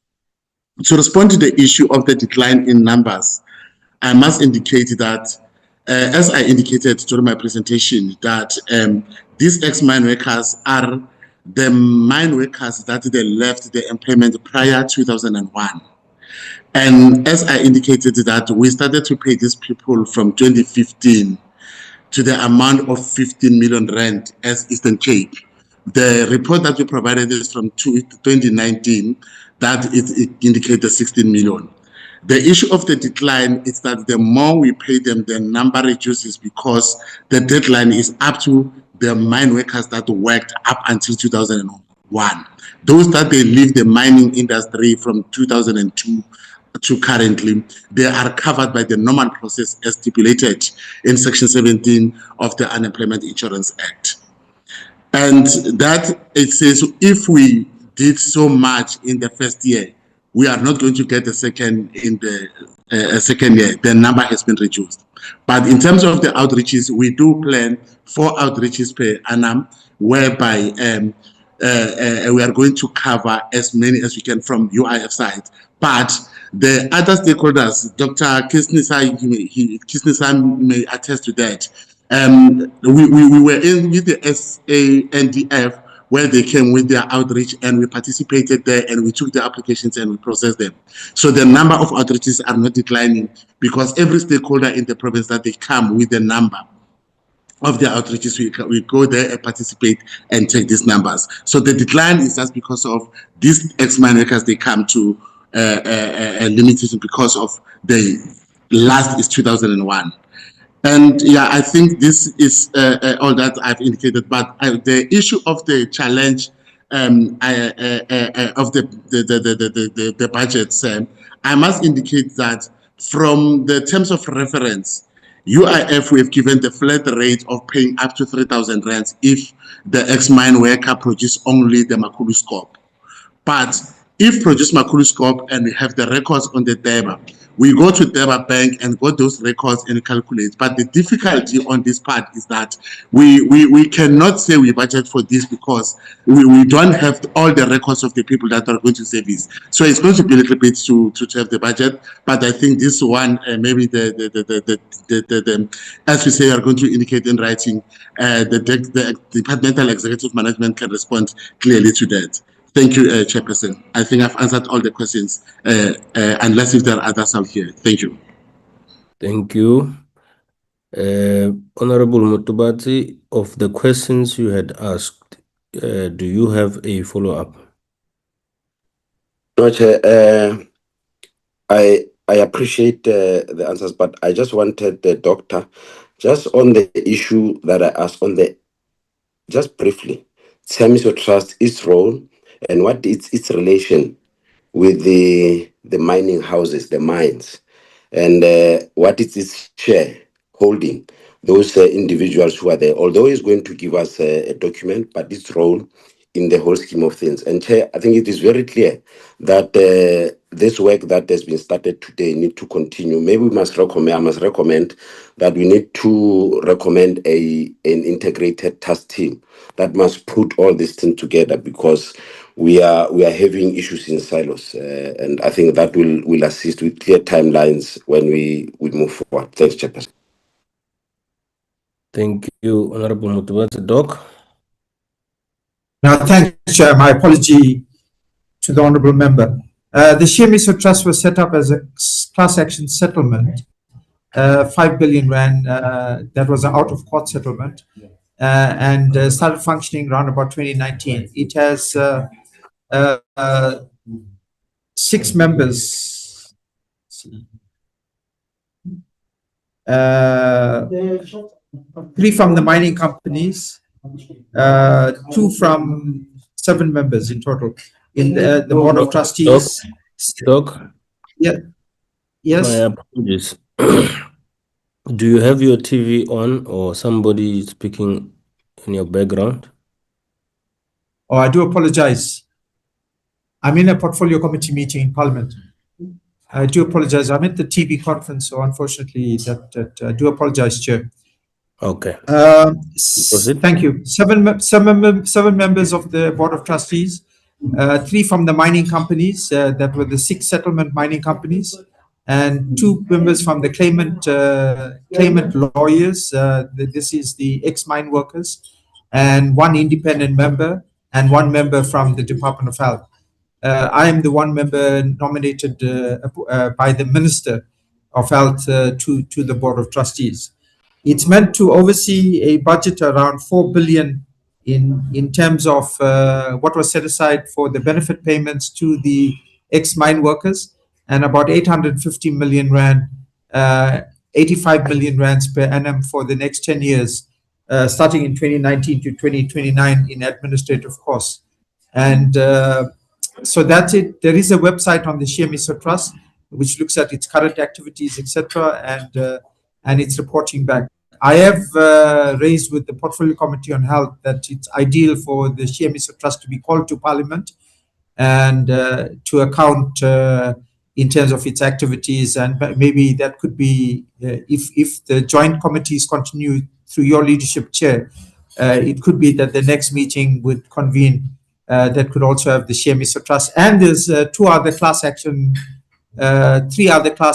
To respond to the issue of the decline in numbers, I must indicate that, as I indicated during my presentation, that these ex-mine workers are the mine workers that they left the employment prior to 2001. And as I indicated that we started to pay these people from 2015 to the amount of 15 million rand as Eastern Cape. The report that we provided is from 2019, that it indicated 16 million. The issue of the decline is that the more we pay them, the number reduces because the deadline is up to the mine workers that worked up until 2001. Those that they leave the mining industry from 2002 to currently, they are covered by the normal process as stipulated in Section 17 of the Unemployment Insurance Act. And that it says if we did so much in the first year, we are not going to get a second in the second year. The number has been reduced. But in terms of the outreaches, we do plan 4 outreaches per annum, whereby we are going to cover as many as we can from UIF side. But the other stakeholders, Dr. Kisnisa may attest to that. We were in with the SANDF where they came with their outreach, and we participated there, and we took the applications and we processed them. So the number of outreaches are not declining because every stakeholder in the province that they come with the number of the outreaches, we go there and participate and take these numbers. So the decline is just because of these ex-mine workers, they come to limitation because of the last is 2001. And yeah, I think this is all that I've indicated. But the issue of the challenge of the budgets, I must indicate that from the terms of reference, UIF, we have given the flat rate of paying up to 3,000 rands if the ex-mine worker produce only the Makulu scope. But if produce Makulu scope and we have the records on the DEBA, we go to DEBA Bank and got those records and calculate. But the difficulty on this part is that we cannot say we budget for this because we don't have all the records of the people that are going to service. So it's going to be a little bit to have the budget. But I think this one, maybe as we say, are going to indicate in writing, the departmental executive management can respond clearly to that. Thank you, Chairperson. I think I've answered all the questions, unless if there are others out here. Thank you. Thank you. Honorable Mutubati, of the questions you had asked, do you have a follow-up? No, Chair, I appreciate the answers, but I just wanted the doctor, just on the issue that I asked on the, just briefly, Samiso Trust, its role, and what is its relation with the mining houses, the mines, and what is its share holding those individuals who are there. Although he's going to give us a document, but its role in the whole scheme of things. And Chair, I think it is very clear that this work that has been started today need to continue. Maybe we must recommend, I must recommend that we need to recommend an integrated task team that must put all these things together, because we are having issues in silos, and I think that will assist with clear timelines when we move forward. Thanks, Chairperson. Thank you, Honorable Mutubati. Doc? Now, thanks, Chair. My apology to the Honourable Member. The Shemiso Trust was set up as a class action settlement, 5 billion rand, that was an out-of-court settlement, and started functioning around about 2019. It has 6 members. 3 from the mining companies, 2 from 7 members in total in the board of trustees. Doc? Yeah. Yes. My apologies. Do you have your TV on or somebody speaking in your background? Oh, I do apologize. I'm in a portfolio committee meeting in Parliament. I do apologize. I'm at the TV conference, so unfortunately, that I do apologize, Chair. Okay. Thank you. Seven members of the Board of Trustees, 3 from the mining companies, that were the 6 settlement mining companies, and 2 members from the claimant lawyers. This is the ex-mine workers, and 1 independent member, and 1 member from the Department of Health. I am the 1 member nominated by the Minister of Health to the Board of Trustees. It's meant to oversee a budget around 4 billion in terms of what was set aside for the benefit payments to the ex-mine workers, and about 850 million rand, 85 million rands per annum for the next 10 years, starting in 2019 to 2029 in administrative costs. And so that's it. There is a website on the Shiamiso Trust which looks at its current activities, etc., and its reporting back. I have raised with the Portfolio Committee on Health that it's ideal for the Shiamiso Trust to be called to Parliament and to account in terms of its activities, and maybe that could be if the joint committees continue through your leadership, Chair. It could be that the next meeting would convene that could also have the Shiamiso Trust, and there's three other class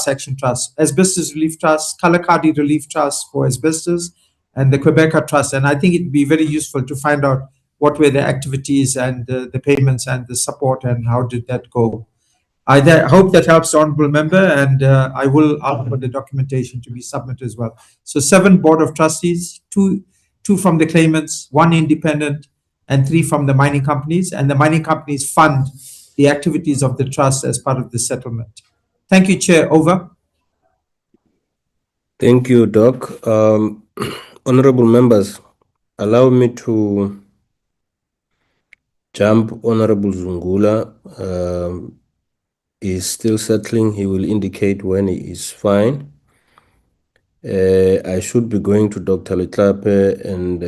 action trusts: Asbestos Relief Trust, Kalakadi Relief Trust for asbestos, and the Quebecer Trust. And I think it'd be very useful to find out what were the activities and the payments and the support and how did that go. I hope that helps the honourable member, and I will ask for the documentation to be submitted as well. So 7 Board of Trustees, two from the claimants, 1 independent, and 3 from the mining companies. And the mining companies fund the activities of the trust as part of the settlement. Thank you, Chair. Over. Thank you, Doc. Honorable members, allow me to jump Honorable Zungula. Is still settling. He will indicate when he is fine. I should be going to Dr. Letlape and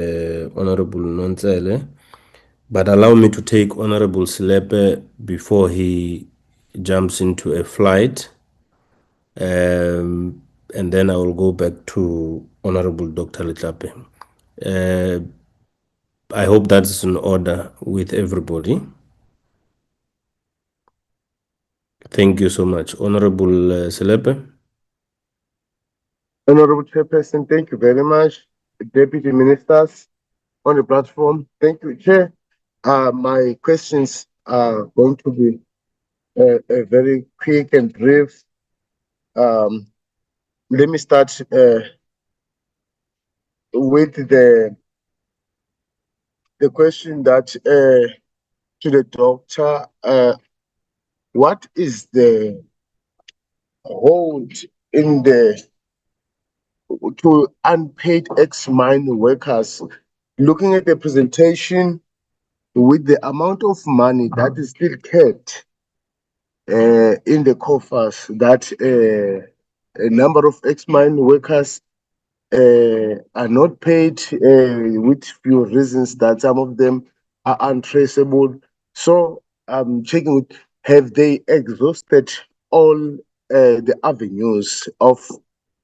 Honorable Nonzele, but allow me to take Honorable Silepe before he jumps into a flight. And then I will go back to Honorable Dr. Letlape. I hope that's in order with everybody. Thank you so much. Honorable Silepe. Honorable Chairperson, thank you very much. Deputy Ministers on the platform, thank you, Chair. My questions are going to be very quick and brief. Let me start with the question that to the doctor. What is the hold in the to unpaid ex-mine workers? Looking at the presentation, with the amount of money that is still kept in the coffers, that a number of ex-mine workers are not paid with few reasons, that some of them are untraceable. So I'm checking with, have they exhausted all the avenues of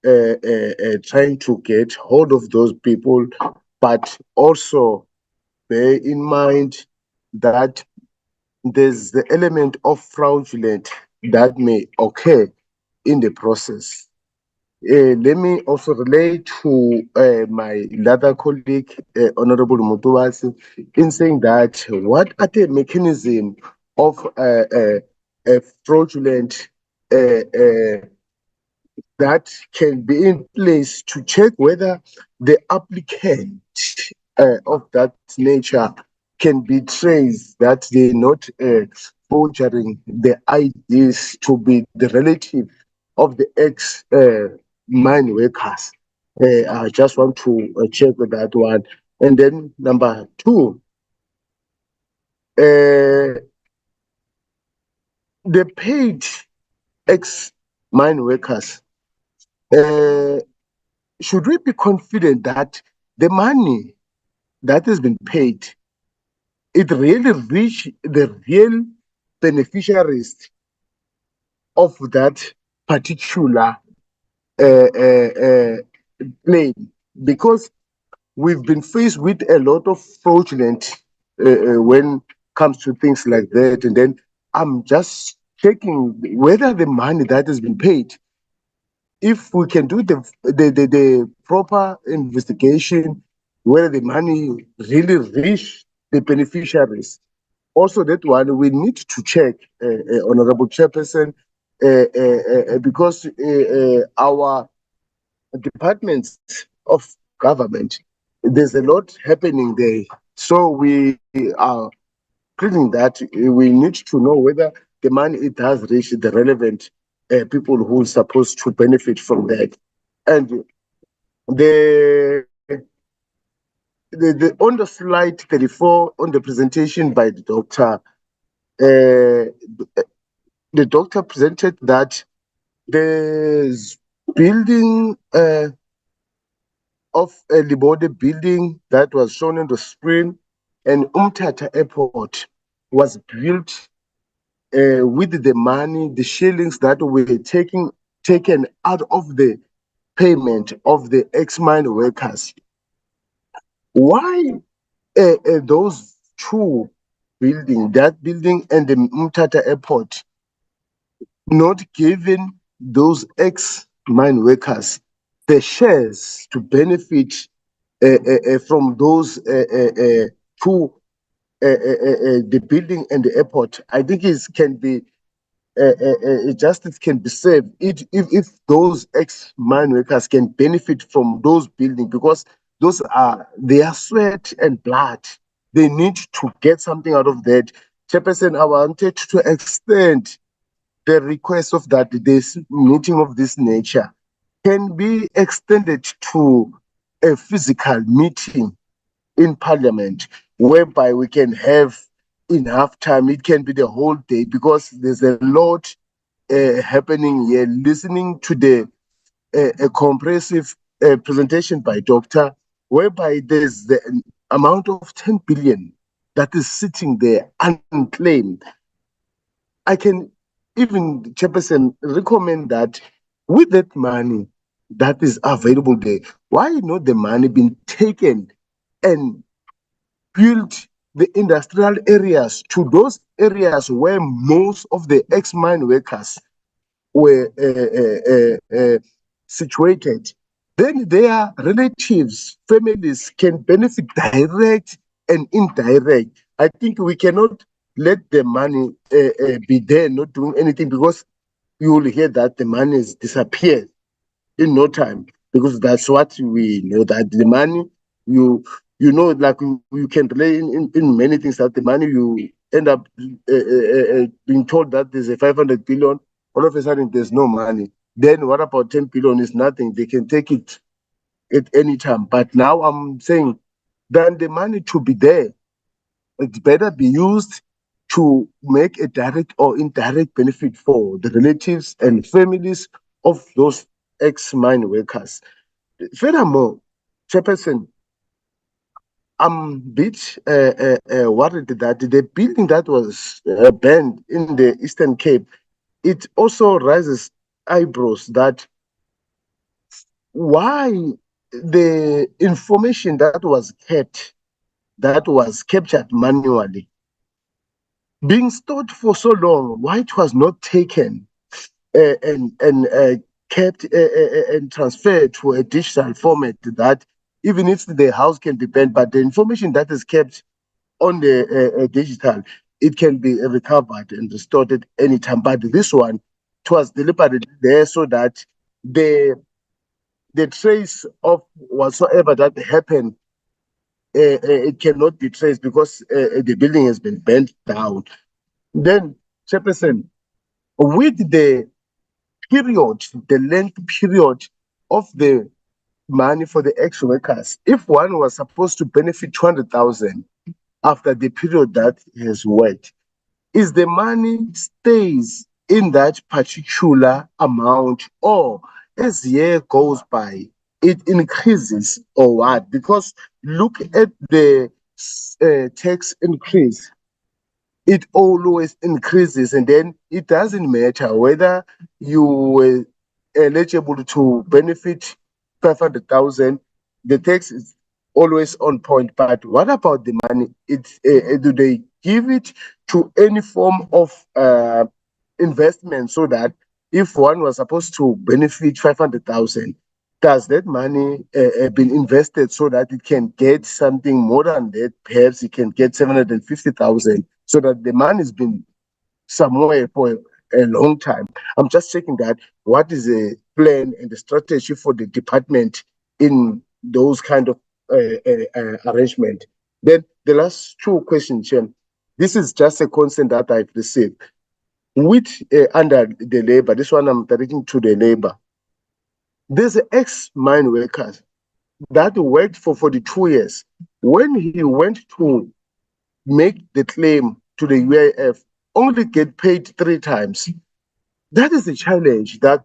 trying to get hold of those people, but also bear in mind that there's the element of fraudulent that may occur in the process. Let me also relate to my other colleague, Honorable Mutubasi, in saying that what are the mechanism of fraudulent that can be in place to check whether the applicant of that nature can be traced, that they're not forging the IDs to be the relative of the ex-mine workers. I just want to check with that one. And then number 2, the paid ex-mine workers, should we be confident that the money that has been paid, it really reach the real beneficiaries of that particular claim? Because we've been faced with a lot of fraudulent when it comes to things like that. And then I'm just checking whether the money that has been paid, if we can do the proper investigation, whether the money really reach the beneficiaries. Also, that one we need to check, Honorable Chairperson, because our departments of government, there's a lot happening there. So we are pleading that we need to know whether the money it has reached the relevant people who are supposed to benefit from that. And the on the slide 34 on the presentation by the doctor, the doctor presented that there's building of a Libode building that was shown in the screen, and Umtata Airport was built with the money, the shillings that were taken out of the payment of the ex-mine workers. Why those two buildings, that building and the Umtata Airport, not giving those ex-mine workers the shares to benefit from those two, the building and the airport? I think it can be justice can be served if those ex-mine workers can benefit from those buildings, because those are their sweat and blood. They need to get something out of that. Chairperson, I wanted to extend the request of that this meeting of this nature can be extended to a physical meeting in Parliament, whereby we can have enough time. It can be the whole day, because there's a lot happening here. Listening to the a comprehensive presentation by doctor, whereby there's the amount of 10 billion that is sitting there unclaimed. I can even, Chairperson, recommend that with that money that is available there, why not the money being taken and build the industrial areas to those areas where most of the ex-mine workers were situated? Then their relatives, families can benefit direct and indirect. I think we cannot let the money be there not doing anything, because you will hear that the money has disappeared in no time, because that's what we know, that the money like you can relay in many things, that the money you end up being told that there's a 500 billion, all of a sudden there's no money. Then what about 10 billion is nothing? They can take it at any time. But now I'm saying then the money to be there, it better be used to make a direct or indirect benefit for the relatives and families of those ex-mine workers. Furthermore, Chairperson, I'm a bit worried that the building that was burned in the Eastern Cape, it also raises eyebrows that why the information that was kept, that was captured manually, being stored for so long, why it was not taken and kept and transferred to a digital format, that even if the house can be burned, but the information that is kept on the digital, it can be recovered and restored at any time. But this one, it was deliberately there so that the trace of whatsoever that happened, it cannot be traced, because the building has been burnt down. Then, Chairperson, with the period, the length period of the money for the ex-workers, if one was supposed to benefit 200,000 after the period that has worked, is the money stays in that particular amount, or as year goes by, it increases, or what? Because look at the tax increase, it always increases, and then it doesn't matter whether you were eligible to benefit 500,000, the tax is always on point. But what about the money? Do they give it to any form of investment, so that if one was supposed to benefit 500,000, does that money been invested so that it can get something more than that? Perhaps it can get 750,000, so that the money has been somewhere for a long time. I'm just checking that what is the plan and the strategy for the department in those kind of arrangement. Then the last two questions, Chair. This is just a concern that I've received. with under the labor. This one I'm directing to the labor. There's ex-mine workers that worked for 42 years. When he went to make the claim to the UIF, only get paid 3 times. That is a challenge. That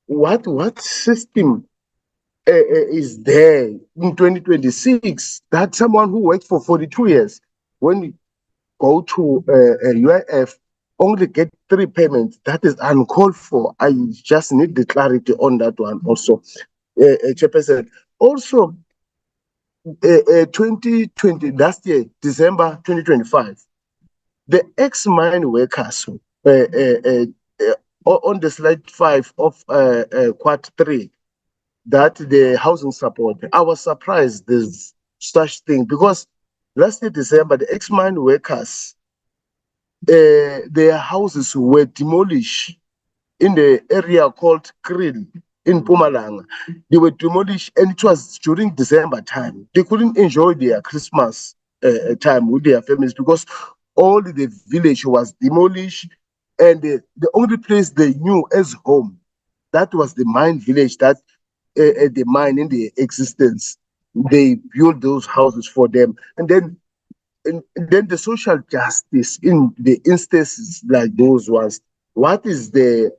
what system is there in 2026 that someone who worked for 42 years, when you go to a UIF, only get 3 payments? That is uncalled for. I just need the clarity on that one also, Chairperson. Also, 2020, last year, December 2025, the ex-mine workers on the slide 5 of Quad 3, that the housing support, I was surprised there's such thing, because last year, December, the ex-mine workers, their houses were demolished in the area called Krill in Pumalanga. They were demolished, and it was during December time. They couldn't enjoy their Christmas time with their families because all the village was demolished, and the only place they knew as home, that was the mine village, that the mine in the existence. They built those houses for them, and then the social justice in the instances like those ones. What is the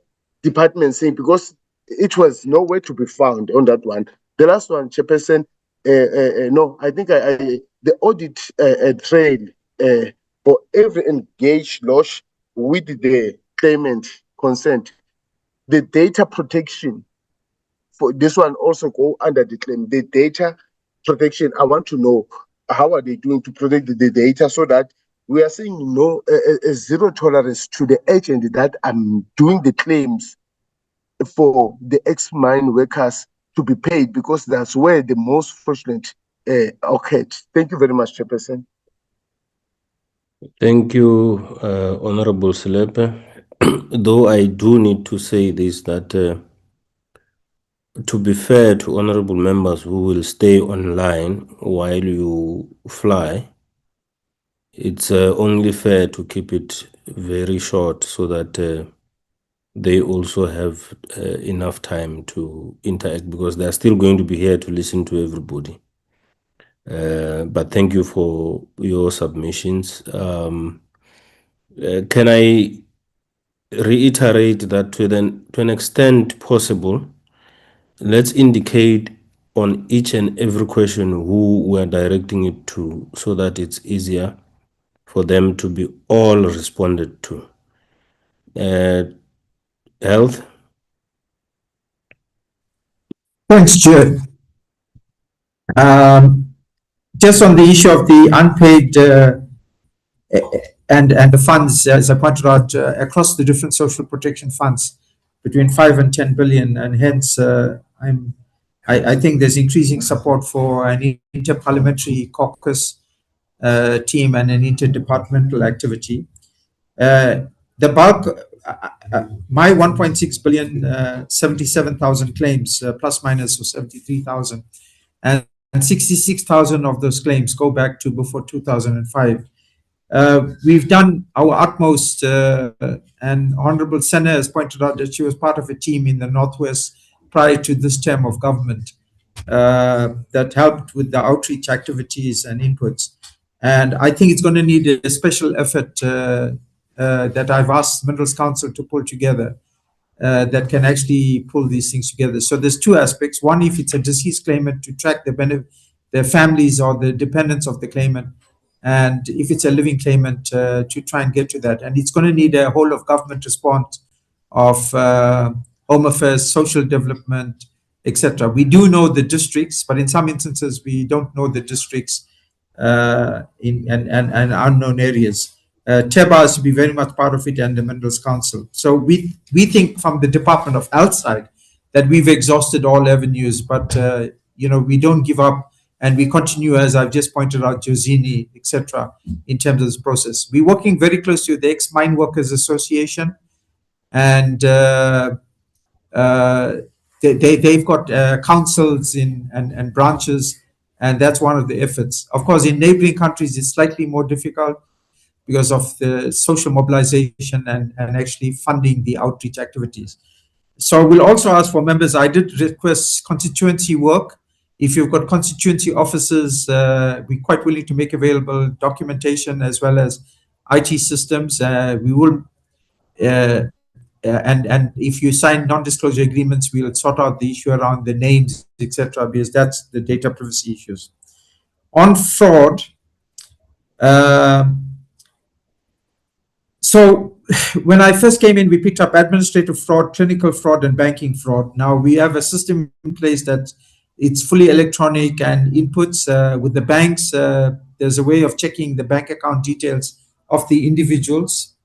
department saying? Because it was nowhere to be found on that one. The last one, Chairperson, no, I think the audit trail for every engaged lodge with the claimant consent, the data protection for this one also go under the claim. The data protection, I want to know how are they doing to protect the data, so that we are saying no, a zero tolerance to the agent that I'm doing the claims for the ex-mine workers to be paid, because that's where the most fraudulent occurred. Thank you very much, Chairperson. Thank you, Honorable Selepe. Though I do need to say this, that to be fair to honorable members who will stay online while you fly, it's only fair to keep it very short so that they also have enough time to interact, because they're still going to be here to listen to everybody. But thank you for your submissions. Can I reiterate that to an extent possible, let's indicate on each and every question who we're directing it to, so that it's easier for them to be all responded to. Health. Thanks, Chair. Just on the issue of the unpaid and the funds, as I pointed out, across the different social protection funds, between 5 and 10 billion, and hence I think there's increasing support for an interparliamentary caucus team and an interdepartmental activity. The bulk, my 1.6 billion, 77,000 claims, plus minus, or 73,000, and 66,000 of those claims go back to before 2005. We've done our utmost, and Honorable Senna has pointed out that she was part of a team in the Northwest prior to this term of government that helped with the outreach activities and inputs. And I think it's going to need a special effort that I've asked Minerals Council to pull together, that can actually pull these things together. So there's 2 aspects. One, if it's a deceased claimant, to track the families or the dependents of the claimant, and if it's a living claimant, to try and get to that. And it's going to need a whole of government response of home affairs, social development, etc. We do know the districts, but in some instances we don't know the districts in unknown areas. TEBA has to be very much part of it, and the Minerals Council. So we think from the Department of Health side that we've exhausted all avenues, but we don't give up, and we continue, as I've just pointed out, Josini, etc., in terms of this process. We're working very closely with the Ex-Mine Workers Association, and they've got councils and branches, and that's one of the efforts. Of course, in neighboring countries, it's slightly more difficult, because of the social mobilization and actually funding the outreach activities. So we'll also ask for members. I did request constituency work. If you've got constituency officers, we're quite willing to make available documentation as well as IT systems. We will, and if you sign non-disclosure agreements, we'll sort out the issue around the names, etc., because that's the data privacy issues. On fraud, so when I first came in, we picked up administrative fraud, clinical fraud, and banking fraud. Now we have a system in place that it's fully electronic and inputs with the banks. There's a way of checking the bank account details of the individuals.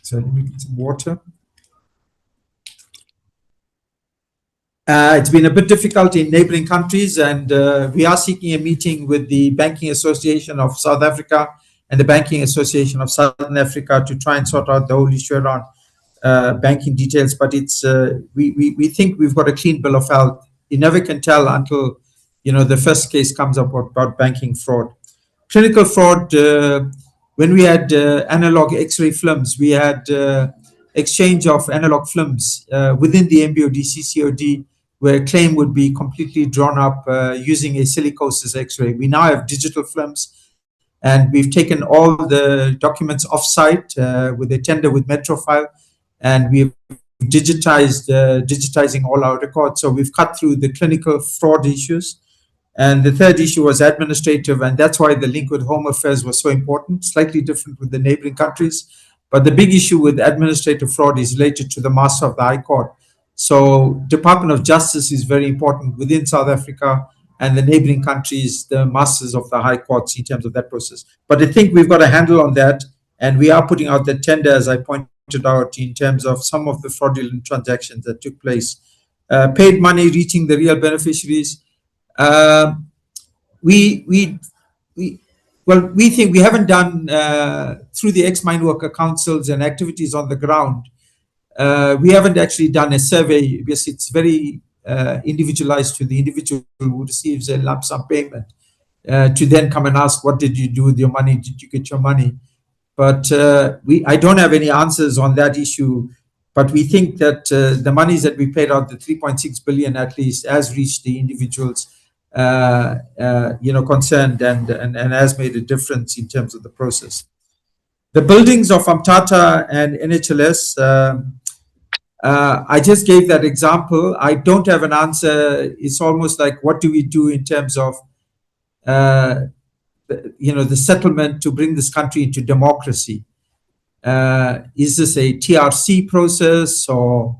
So let me get some water. It's been a bit difficult in neighboring countries, and we are seeking a meeting with the Banking Association of South Africa and the Banking Association of Southern Africa to try and sort out the whole issue around banking details. But it's we think we've got a clean bill of health. You never can tell until the first case comes up about banking fraud. Clinical fraud, when we had analog X-ray films, we had exchange of analog films within the MBOD, CCOD, where a claim would be completely drawn up using a silicosis X-ray. We now have digital films, and we've taken all the documents off-site with a tender with Metrofile, and we've digitizing all our records. So we've cut through the clinical fraud issues. And the third issue was administrative, and that's why the link with Home Affairs was so important, slightly different with the neighboring countries. But the big issue with administrative fraud is related to the Master of the High Court. So Department of Justice is very important within South Africa and the neighboring countries, the Masters of the High Courts in terms of that process. But I think we've got a handle on that, and we are putting out the tender, as I pointed out, in terms of some of the fraudulent transactions that took place. Paid money reaching the real beneficiaries. We think we haven't done through the ex-mine worker councils and activities on the ground. We haven't actually done a survey because it's very individualized to the individual who receives a lump sum payment to then come and ask, what did you do with your money? Did you get your money? But I don't have any answers on that issue. But we think that the monies that we paid out, the 3.6 billion at least, has reached the individuals concerned and has made a difference in terms of the process. The buildings of Amtata and NHLS, I just gave that example. I don't have an answer. It's almost like, what do we do in terms of the settlement to bring this country into democracy? Is this a TRC process, or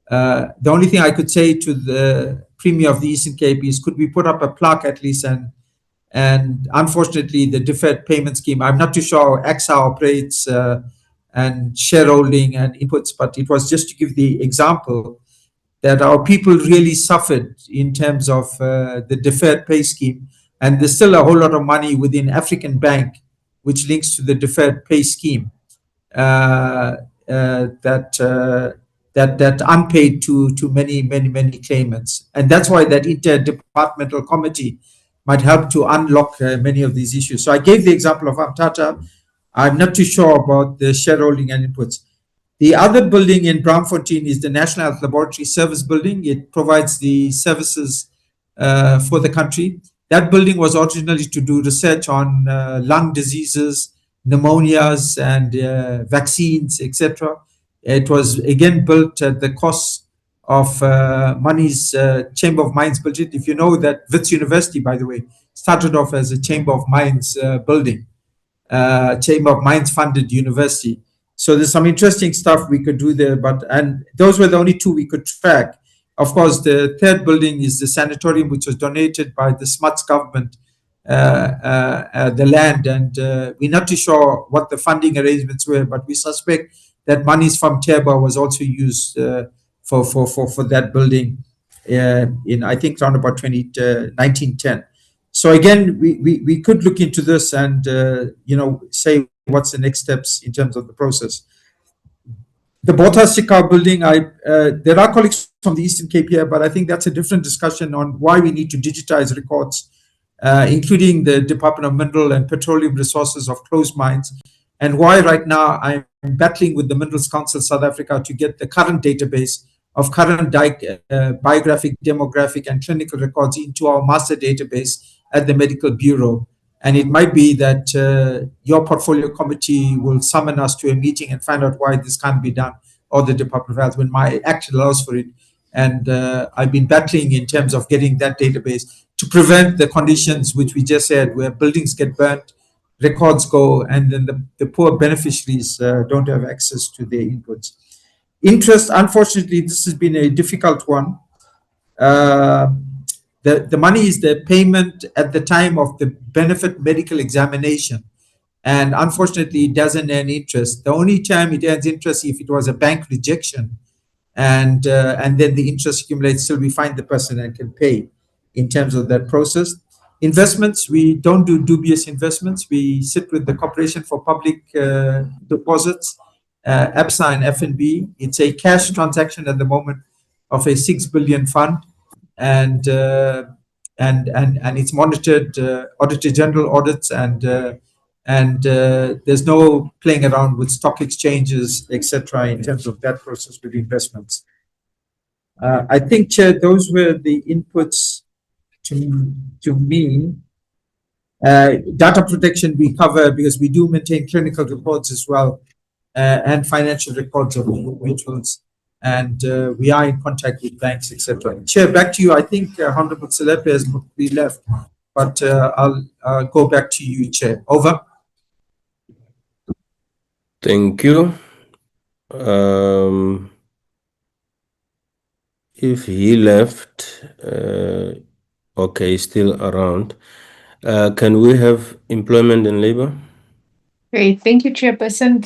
the only thing I could say to the Premier of the Eastern Cape is, could we put up a plaque at least? And unfortunately, the deferred payment scheme, I'm not too sure how AXA operates and shareholding and inputs, but it was just to give the example that our people really suffered in terms of the deferred pay scheme. And there's still a whole lot of money within African Bank, which links to the deferred pay scheme, that unpaid to many claimants. And that's why that interdepartmental committee might help to unlock many of these issues. So I gave the example of Amtata. I'm not too sure about the shareholding and inputs. The other building in Braamfontein is the National Health Laboratory Service Building. It provides the services for the country. That building was originally to do research on lung diseases, pneumonias, and vaccines, etc. It was again built at the cost of Money's Chamber of Mines budget. If you know that Wits University, by the way, started off as a Chamber of Mines building, Chamber of Mines funded university. So there's some interesting stuff we could do there, and those were the only two we could track. Of course, the third building is the sanatorium, which was donated by the Smuts government, the land, and we're not too sure what the funding arrangements were, but we suspect that monies from TERBA was also used for that building in, I think, around about 1910. So again, we could look into this and say what's the next steps in terms of the process. The Botha building, there are colleagues from the Eastern Cape here, but I think that's a different discussion on why we need to digitize records, including the Department of Mineral and Petroleum Resources of closed mines. and why right now I'm battling with the Minerals Council South Africa to get the current database of current biographic, demographic, and clinical records into our master database at the Medical Bureau. And it might be that your portfolio committee will summon us to a meeting and find out why this can't be done, or the Department of Health, when my act allows for it. And I've been battling in terms of getting that database to prevent the conditions which we just said, where buildings get burnt, records go, and then the poor beneficiaries don't have access to their inputs. Interest, unfortunately, this has been a difficult one. The money is the payment at the time of the benefit medical examination. And unfortunately, it doesn't earn interest. The only time it earns interest if it was a bank rejection, and then the interest accumulates till we find the person and can pay in terms of that process. Investments, we don't do dubious investments. We sit with the Corporation for Public Deposits, ABSA and FNB. It's a cash transaction at the moment of a 6 billion fund, and it's monitored, Auditor General audits, and there's no playing around with stock exchanges, etc., in terms of that process with investments. I think, Chair, those were the inputs to me. Data protection we cover because we do maintain clinical reports as well, and financial records of individuals, and we are in contact with banks, etc. Chair, back to you. I think Honorable Selepe has be left, but I'll go back to you, Chair. Over. Thank you. If he left, okay, still around. Can we have employment and labor? Great, thank you, Chairperson.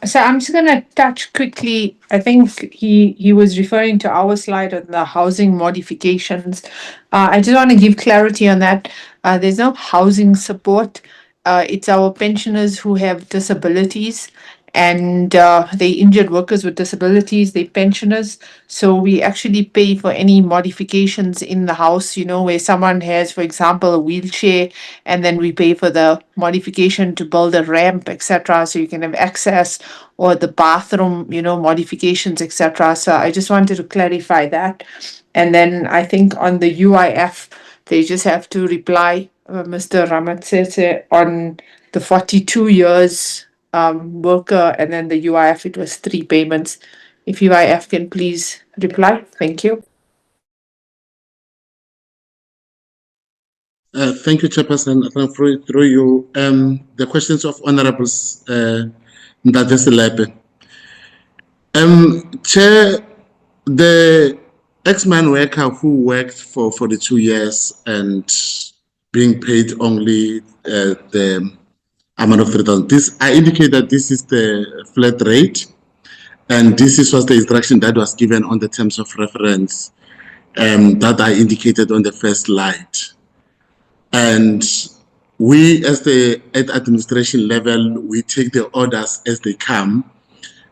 So I'm just going to touch quickly. I think he was referring to our slide on the housing modifications. I just want to give clarity on that. There's no housing support. It's our pensioners who have disabilities, and they injured workers with disabilities, they pensioners. So we actually pay for any modifications in the house, you know, where someone has, for example, a wheelchair, and then we pay for the modification to build a ramp, etc., so you can have access, or the bathroom, you know, modifications, etc. So I just wanted to clarify that. And then I think on the UIF, they just have to reply, Mr. Ramatsetse, on the 42 years worker, and then the UIF, it was 3 payments. If UIF can please reply. Thank you. Thank you, Chairperson. Through you, the questions of Honourables Ndade Selepe. Chair, the ex-mine worker who worked for 42 years and being paid only the amount of 3,000. I indicate that this is the flat rate, and this was the instruction that was given on the terms of reference that I indicated on the first slide. And we, as at administration level, we take the orders as they come.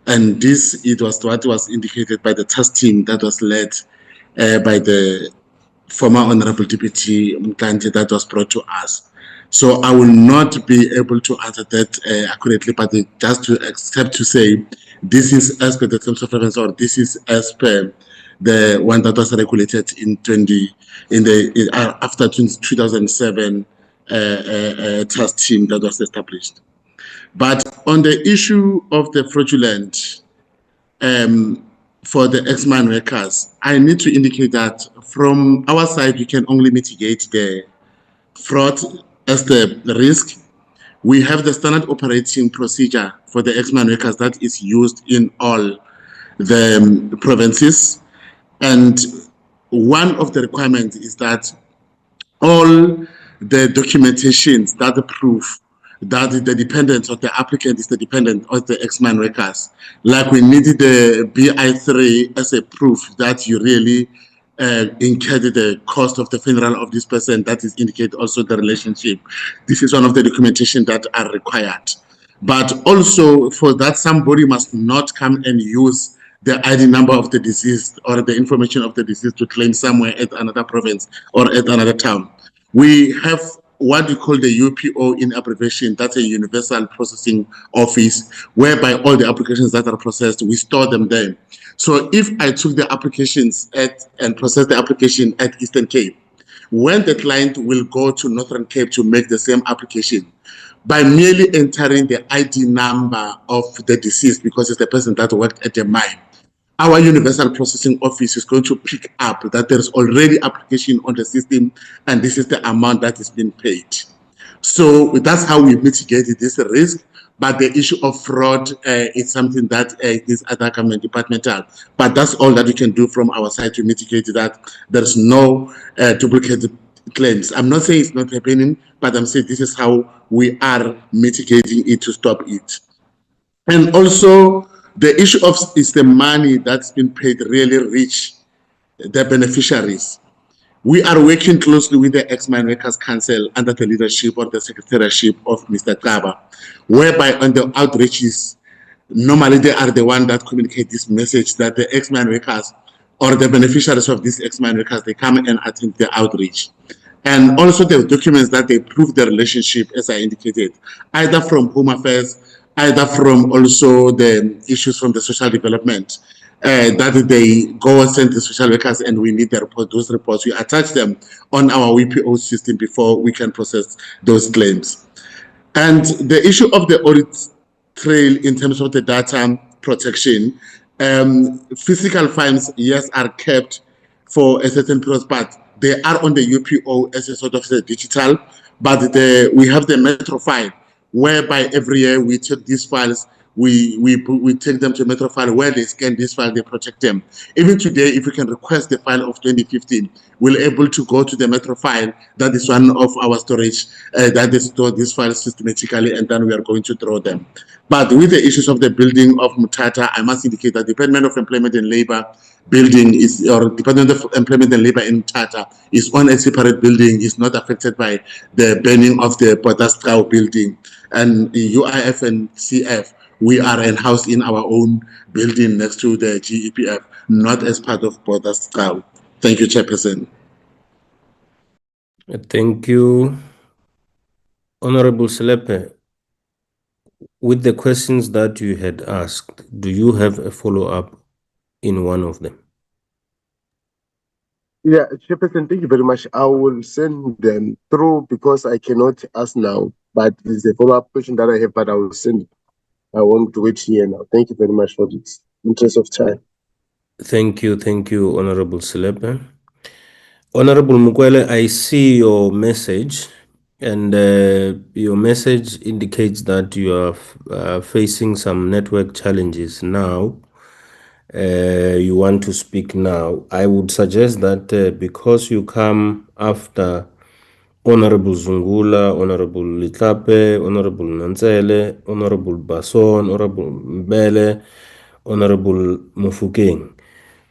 And it was what was indicated by the task team that was led by the former Honorable Deputy Mkanje that was brought to us. So I will not be able to answer that accurately, but just to accept to say this is as per the terms of reference, or this is as per the one that was regulated after 2007 task team that was established. But on the issue of the fraudulent for the ex-mine workers, I need to indicate that from our side, we can only mitigate the fraud as the risk. We have the standard operating procedure for the ex-mine workers that is used in all the provinces. And one of the requirements is that all the documentations that prove that the dependent of the applicant is the dependent of the ex-mine workers. Like we needed the BI3 as a proof that you really incurred the cost of the funeral of this person. That is indicate also the relationship. This is one of the documentation that are required. But also for that, somebody must not come and use the ID number of the deceased or the information of the deceased to claim somewhere at another province or at another town. We have what we call the UPO in abbreviation. That's a Universal Processing Office, whereby all the applications that are processed, we store them there. So if I took the applications and processed the application at Eastern Cape, when the client will go to Northern Cape to make the same application, by merely entering the ID number of the deceased, because it's the person that worked at the mine, our Universal Processing Office is going to pick up that there's already application on the system and this is the amount that is being paid. So that's how we mitigated this risk. But the issue of fraud is something that is other government departmental. But that's all that we can do from our side to mitigate that. There's no duplicated claims. I'm not saying it's not happening, but I'm saying this is how we are mitigating it to stop it. And also, the issue of is the money that's been paid really reach the beneficiaries. We are working closely with the Ex-Mine Workers Council under the leadership or the secretariatship of Mr. Kaba, whereby on the outreaches, normally they are the one that communicate this message that the ex-mine workers or the beneficiaries of these ex-mine workers, they come and attend the outreach. And also the documents that they prove the relationship, as I indicated, either from Home Affairs, either from also the issues from the social development, that they go and send the social workers and we need the report, those reports, we attach them on our WPO system before we can process those claims. And the issue of the audit trail in terms of the data protection, physical files, yes, are kept for a certain period, but they are on the UPO as a sort of the digital, but we have the Metro file, whereby every year we take these files, we take them to Metro file, where they scan this file, they protect them. Even today, if we can request the file of 2015, we're able to go to the Metro file. That is one of our storage that is stored these files systematically, and then we are going to draw them. But with the issues of the building of Mutata, I must indicate that Department of Employment and Labor building is, or Department of Employment and Labor in Mutata is on a separate building, is not affected by the burning of the Potascow building. And UIF and CF, we are housed in our own building next to the GEPF, not as part of Potascow. Thank you, Chairperson. Thank you. Honorable Selepe, with the questions that you had asked, do you have a follow-up in one of them? Yeah, Chairperson, thank you very much. I will send them through because I cannot ask now, but it's a follow-up question that I have, but I will send it. I won't wait here now. Thank you very much for this interest of time. Thank you, Honorable Selepe. Honorable Mukwele, I see your message, and your message indicates that you are facing some network challenges now. You want to speak now. I would suggest that because you come after Honorable Zungula, Honorable Litlape, Honorable Nanzele, Honorable Bason, Honorable Mbele, Honorable Mufukeng,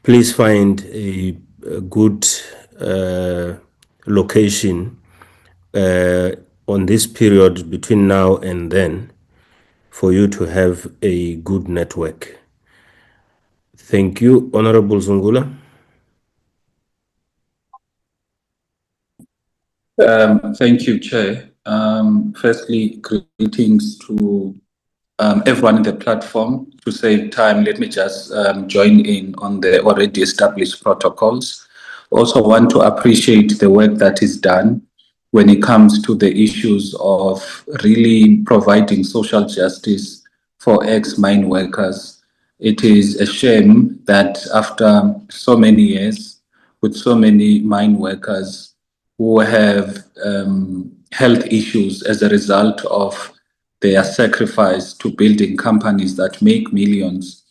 please find a good location on this period between now and then for you to have a good network. Thank you, Honorable Zungula. Thank you, Chair. Firstly, greetings to everyone in the platform. To save time, let me just join in on the already established protocols. Also want to appreciate the work that is done when it comes to the issues of really providing social justice for ex-mine workers. It is a shame that after so many years, with so many mine workers who have health issues as a result of their sacrifice to building companies that make millions,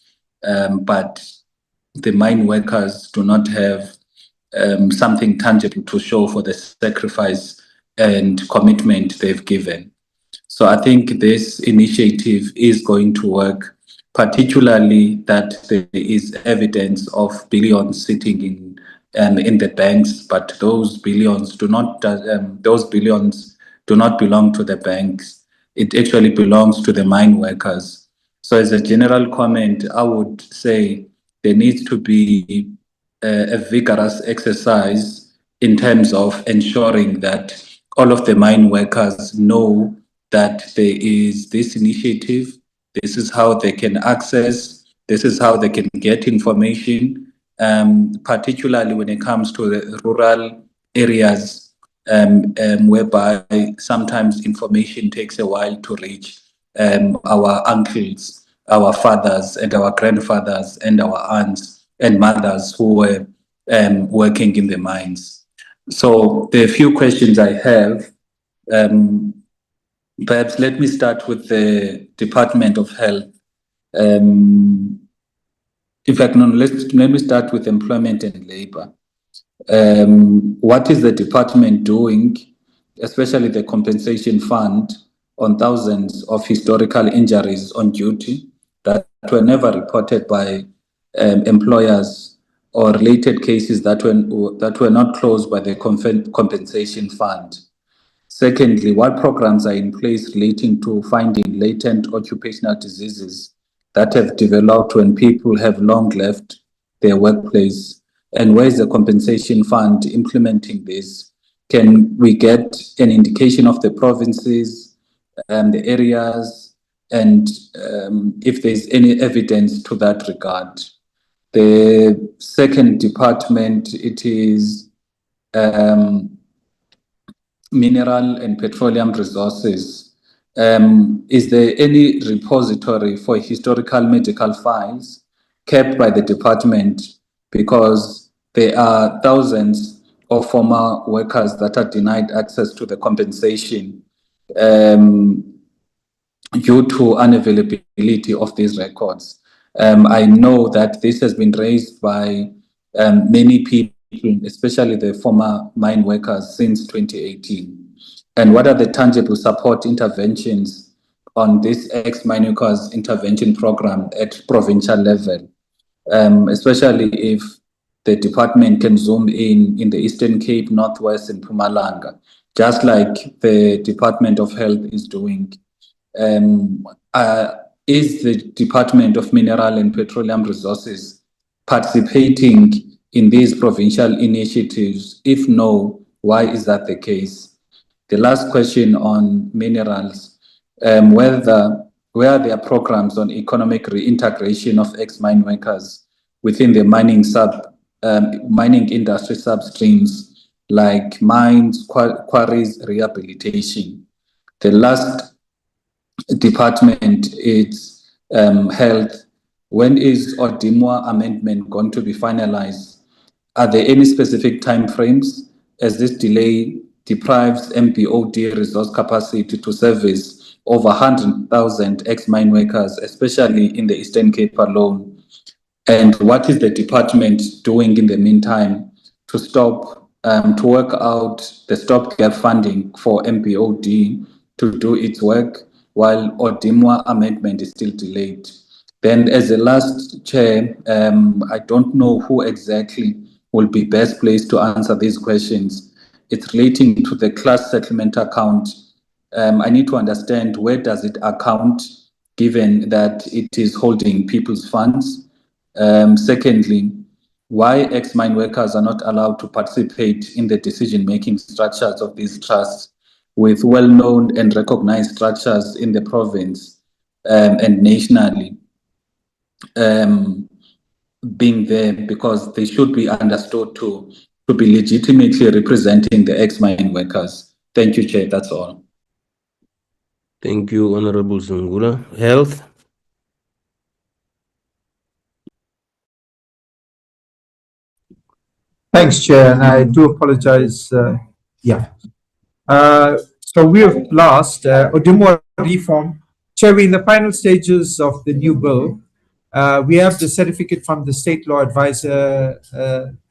but the mine workers do not have something tangible to show for the sacrifice and commitment they've given. So I think this initiative is going to work, particularly that there is evidence of billions sitting in the banks, but those billions do not belong to the banks. It actually belongs to the mine workers. So as a general comment, I would say there needs to be a vigorous exercise in terms of ensuring that all of the mine workers know that there is this initiative, this is how they can access, this is how they can get information, particularly when it comes to the rural areas, whereby sometimes information takes a while to reach our uncles, our fathers, and our grandfathers, and our aunts and mothers who were working in the mines. So the few questions I have, perhaps let me start with the Department of Health. In fact, no, let me start with Employment and Labor. What is the department doing, especially the compensation fund, on thousands of historical injuries on duty that were never reported by employers, or related cases that were not closed by the compensation fund? Secondly, what programs are in place relating to finding latent occupational diseases that have developed when people have long left their workplace? And where is the compensation fund implementing this? Can we get an indication of the provinces, the areas, and if there's any evidence to that regard? The second department, it is mineral and petroleum resources. Is there any repository for historical medical files kept by the department? Because there are thousands of former workers that are denied access to the compensation due to unavailability of these records. I know that this has been raised by many people, especially the former mine workers, since 2018. And what are the tangible support interventions on this ex-mine workers intervention program at provincial level, especially if the department can zoom in the Eastern Cape, Northwest, and Mpumalanga, just like the Department of Health is doing? Is the Department of Mineral and Petroleum Resources participating in these provincial initiatives? If no, why is that the case? The last question on minerals, where are there programs on economic reintegration of ex-mine workers within the mining industry substreams like mines, quarries, rehabilitation? The last department is health. When is Odimwa amendment going to be finalized? Are there any specific timeframes, as this delay deprives MPOD resource capacity to service over 100,000 ex-mine workers, especially in the Eastern Cape alone? And what is the department doing in the meantime to to work out the stopgap funding for MPOD to do its work while Odimwa amendment is still delayed? Then, as the last chair, I don't know who exactly will be best placed to answer these questions. It's relating to the class settlement account. I need to understand, where does it account, given that it is holding people's funds? Secondly, why ex-mine workers are not allowed to participate in the decision-making structures of these trusts, with well-known and recognized structures in the province and nationally being there, because they should be understood to be legitimately representing the ex-mine workers. Thank you, Chair. That's all. Thank you, Honorable Zungula. Health. Thanks, Chair, and I do apologize. So we have lost Odimwa reform. Chair, we're in the final stages of the new bill. We have the certificate from the state law advisor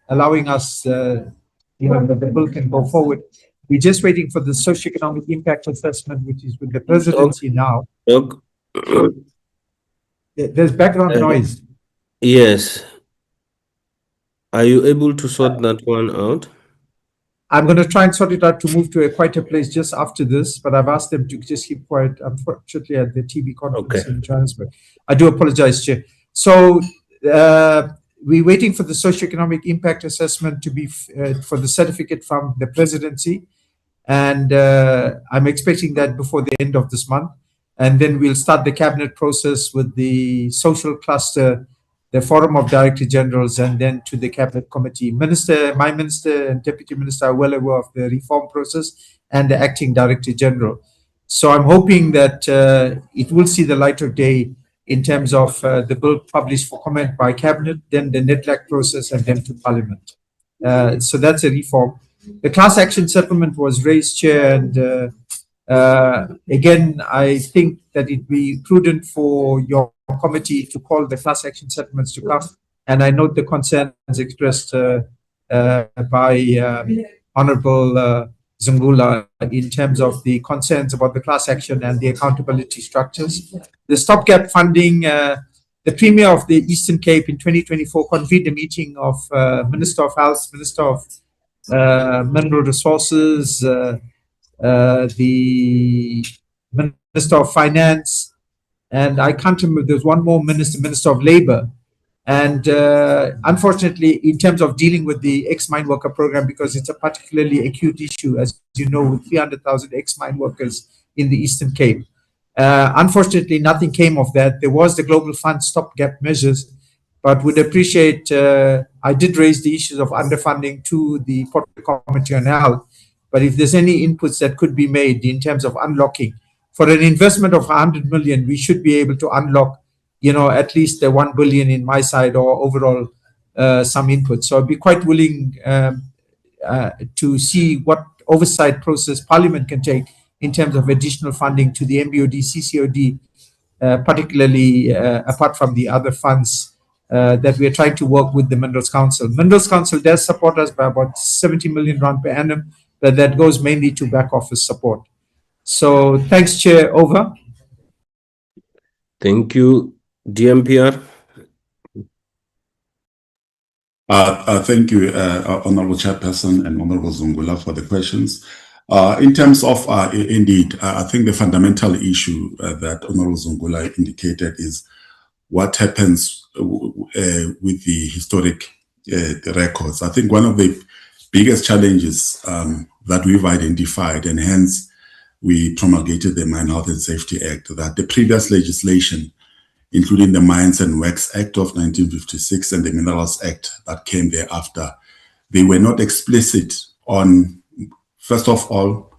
allowing us, that the bill can go forward. We're just waiting for the socioeconomic impact assessment, which is with the presidency now. There's background noise. Yes. Are you able to sort that one out? I'm going to try and sort it out to move to a quieter place just after this, but I've asked them to just keep quiet, unfortunately, at the TV conference in Johannesburg. I do apologize, Chair. So we're waiting for the socioeconomic impact assessment to be for the certificate from the presidency. And I'm expecting that before the end of this month. And then we'll start the cabinet process with the social cluster, the forum of director generals, and then to the cabinet committee. My minister and deputy minister are well aware of the reform process and the acting director general. So I'm hoping that it will see the light of day in terms of the bill published for comment by cabinet, then the NETLAC process, and then to parliament. So that's a reform. The class action settlement was raised, Chair, and again, I think that it'd be prudent for your committee to call the class action settlements to come. And I note the concerns expressed by Honorable Zungula in terms of the concerns about the class action and the accountability structures. The stopgap funding, the Premier of the Eastern Cape in 2024 convened a meeting of Minister of Health, Minister of Mineral Resources, the Minister of Finance, and I can't remember, there's one more Minister of Labor. And unfortunately, in terms of dealing with the ex-mine worker program, because it's a particularly acute issue, as you know, with 300,000 ex-mine workers in the Eastern Cape. Unfortunately, nothing came of that. There was the Global Fund stopgap measures, but would appreciate, I did raise the issues of underfunding to the Portfolio Committee on Health, but if there's any inputs that could be made in terms of unlocking, for an investment of 100 million, we should be able to unlock, at least the 1 billion in my side or overall some input. So I'd be quite willing to see what oversight process Parliament can take in terms of additional funding to the MBOD, CCOD, particularly apart from the other funds that we are trying to work with the Minerals Council. Minerals Council does support us by about 70 million rand per annum, but that goes mainly to back office support. So thanks, Chair. Over. Thank you, DMPR. Thank you, Honorable Chairperson and Honorable Zungula, for the questions. In terms of, indeed, I think the fundamental issue that Honorable Zungula indicated is what happens with the historic records. I think one of the biggest challenges that we've identified, and hence we promulgated the Mine Health and Safety Act, that the previous legislation, including the Mines and Works Act of 1956 and the Minerals Act that came thereafter, they were not explicit on, first of all,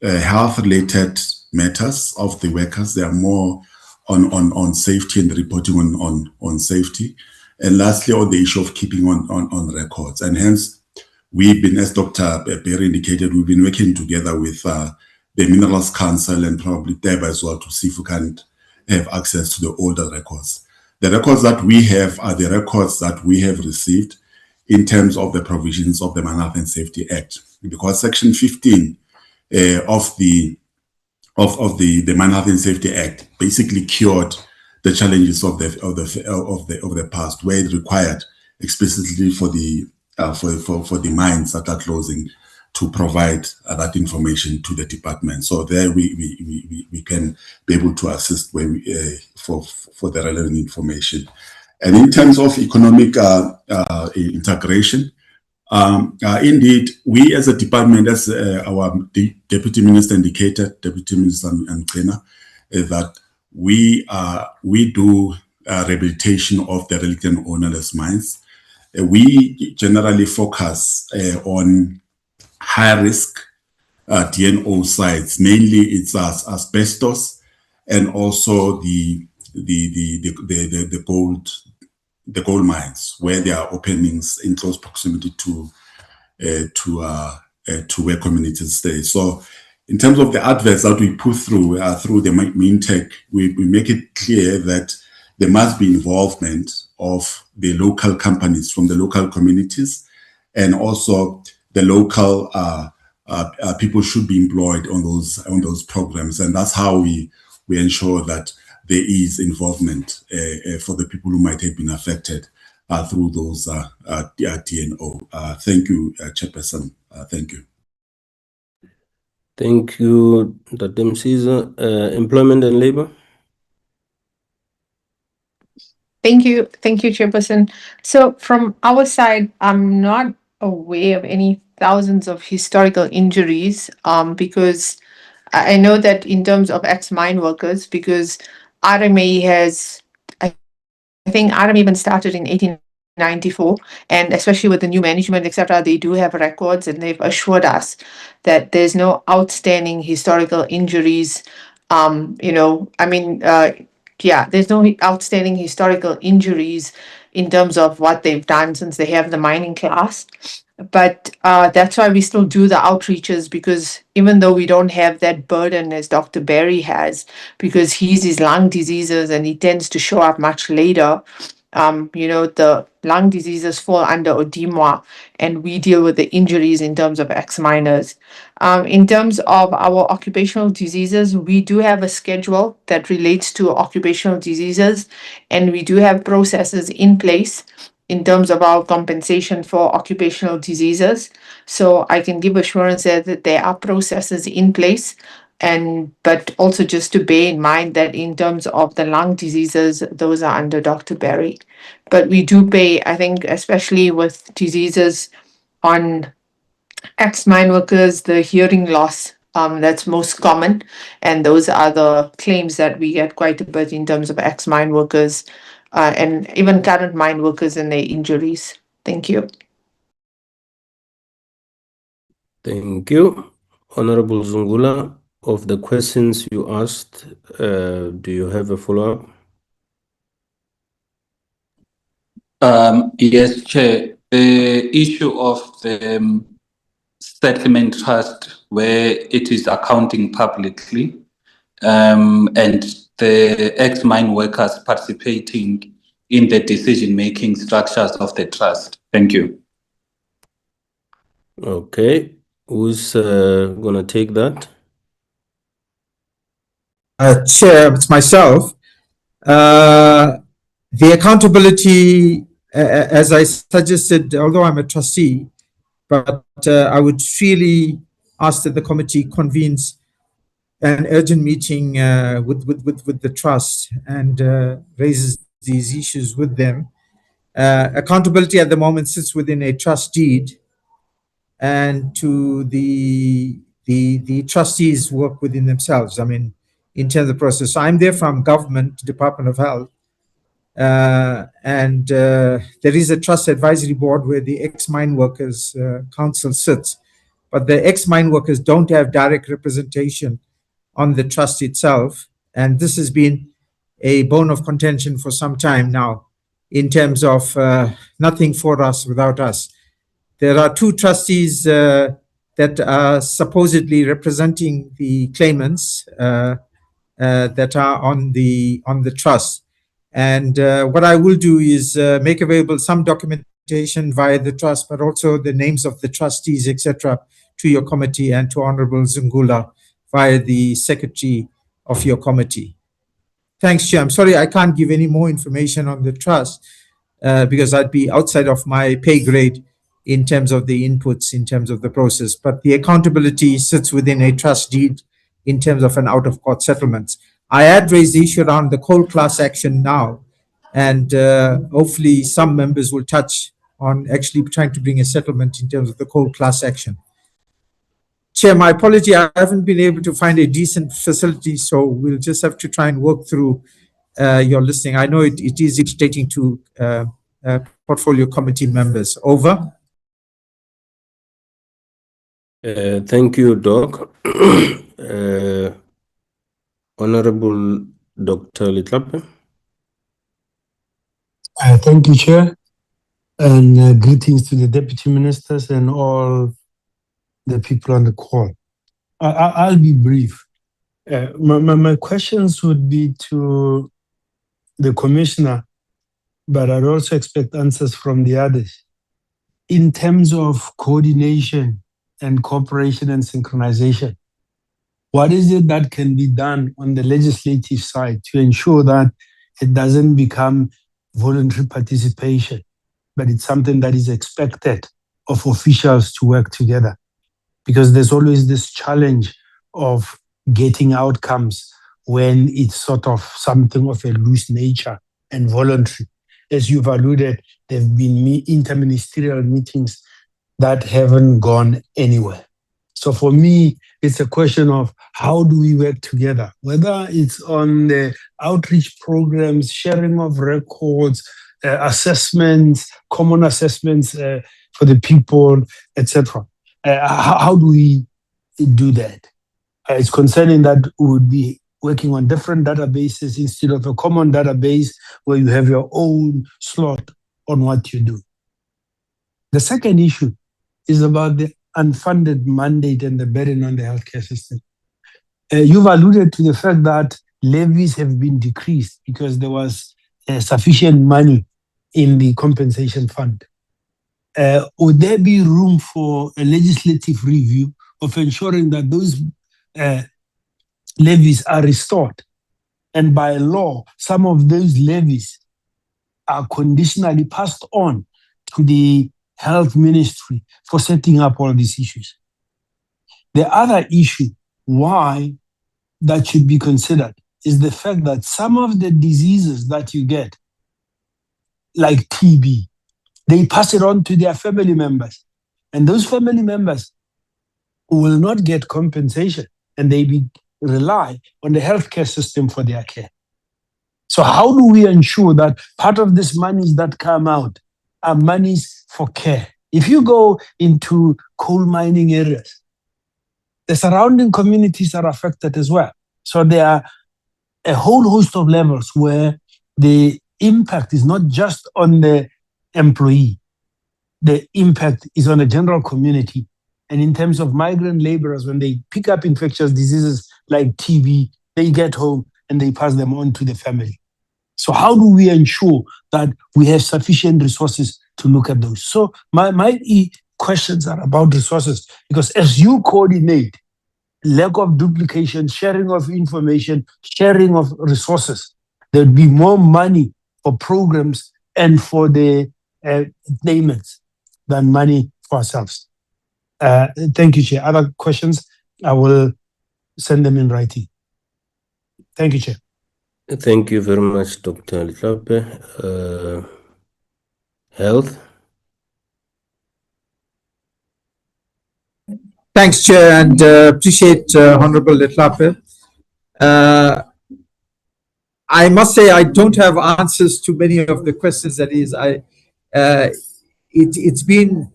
health-related matters of the workers. They are more on safety and reporting on safety. And lastly, on the issue of keeping on records. And hence, we've been, as Dr. Berry indicated, we've been working together with the Minerals Council and probably DEB as well to see if we can have access to the older records. The records that we have are the records that we have received in terms of the provisions of the Mine Health and Safety Act, because Section 15 of the Mine Health and Safety Act basically cured the challenges of the past, where it required explicitly for the mines that are closing to provide that information to the department. So there we can be able to assist when for the relevant information. And in terms of economic integration, indeed, we as a department, as our Deputy Minister indicated, Deputy Minister Mqina, that we do rehabilitation of the relict and ownerless mines. We generally focus on high risk DNO sites, mainly it's asbestos and also the gold mines, where there are openings in close proximity to where communities stay. So in terms of the adverts that we put through the MinTech, we make it clear that there must be involvement of the local companies from the local communities, and also the local people should be employed on those programs, and that's how we ensure that there is involvement for the people who might have been affected through those DNO. Thank you, Chairperson. Thank you. Thank you, Dr. Msiza. Employment and Labor. Thank you, Chairperson. So from our side, I'm not aware of any thousands of historical injuries, because I know that in terms of ex-mine workers, because RMA has, I think RMA even started in 1894, and especially with the new management, etc., they do have records, and they've assured us that there's no outstanding historical injuries. There's no outstanding historical injuries in terms of what they've done since they have the mining class. But that's why we still do the outreaches, because even though we don't have that burden as Dr. Barry has, because he's his lung diseases and he tends to show up much later, the lung diseases fall under ODIMWA, and we deal with the injuries in terms of ex-miners. In terms of our occupational diseases, we do have a schedule that relates to occupational diseases, and we do have processes in place in terms of our compensation for occupational diseases. So I can give assurance that there are processes in place, but also just to bear in mind that in terms of the lung diseases, those are under Dr. Barry. But we do pay, I think, especially with diseases on ex-mine workers, the hearing loss, that's most common. And those are the claims that we get quite a bit in terms of ex-mine workers, and even current mine workers and their injuries. Thank you. Thank you. Honorable Zungula, of the questions you asked, do you have a follow-up? Yes, Chair. The issue of the settlement trust, where it is accounting publicly, and the ex-mine workers participating in the decision-making structures of the trust. Thank you. Okay. Who's going to take that? Chair, it's myself. The accountability, as I suggested, although I'm a trustee, but I would really ask that the committee convenes an urgent meeting with the trust and raises these issues with them. Accountability at the moment sits within a trust deed, and to the trustees work within themselves. I mean, in terms of the process. So I'm there from government, Department of Health, and there is a trust advisory board where the ex-mine workers council sits, but the ex-mine workers don't have direct representation on the trust itself. And this has been a bone of contention for some time now, in terms of nothing for us without us. There are two trustees that are supposedly representing the claimants that are on the trust. And what I will do is make available some documentation via the trust, but also the names of the trustees, etc., to your committee and to Honorable Zungula via the secretary of your committee. Thanks, Chair. I'm sorry I can't give any more information on the trust because I'd be outside of my pay grade in terms of the inputs, in terms of the process. But the accountability sits within a trust deed in terms of an out-of-court settlement. I had raised the issue around the coal class action now, and hopefully some members will touch on actually trying to bring a settlement in terms of the coal class action. Chair, my apology, I haven't been able to find a decent facility, so we'll just have to try and work through your listing. I know it is irritating to portfolio committee members. Over. Thank you, Doc. Honorable Dr. Litlape. Thank you, Chair, and greetings to the deputy ministers and all the people on the call. I'll be brief. My questions would be to the commissioner, but I'd also expect answers from the others. In terms of coordination and cooperation and synchronization, what is it that can be done on the legislative side to ensure that it doesn't become voluntary participation, but it's something that is expected of officials to work together? Because there's always this challenge of getting outcomes when it's sort of something of a loose nature and voluntary. As you've alluded, there have been interministerial meetings that haven't gone anywhere. So for me, it's a question of how do we work together, whether it's on the outreach programs, sharing of records, assessments, common assessments for the people, etc. How do we do that? It's concerning that we would be working on different databases instead of a common database where you have your own slot on what you do. The second issue is about the unfunded mandate and the burden on the healthcare system. You've alluded to the fact that levies have been decreased because there was sufficient money in the compensation fund. Would there be room for a legislative review of ensuring that those levies are restored? And by law, some of those levies are conditionally passed on to the health ministry for setting up all these issues. The other issue why that should be considered is the fact that some of the diseases that you get, like TB, they pass it on to their family members. And those family members will not get compensation and they rely on the healthcare system for their care. So how do we ensure that part of these monies that come out are monies for care? If you go into coal mining areas, the surrounding communities are affected as well. So there are a whole host of levels where the impact is not just on the employee, the impact is on the general community. And in terms of migrant laborers, when they pick up infectious diseases like TB, they get home and they pass them on to the family. So how do we ensure that we have sufficient resources to look at those? So my questions are about resources, because as you coordinate, lack of duplication, sharing of information, sharing of resources, there'll be more money for programs and for the payments than money for ourselves. Thank you, Chair. Other questions, I will send them in writing. Thank you, Chair. Thank you very much, Dr. Letlape. Health. Thanks, Chair, and appreciate Honorable Letlape. I must say I don't have answers to many of the questions that it's been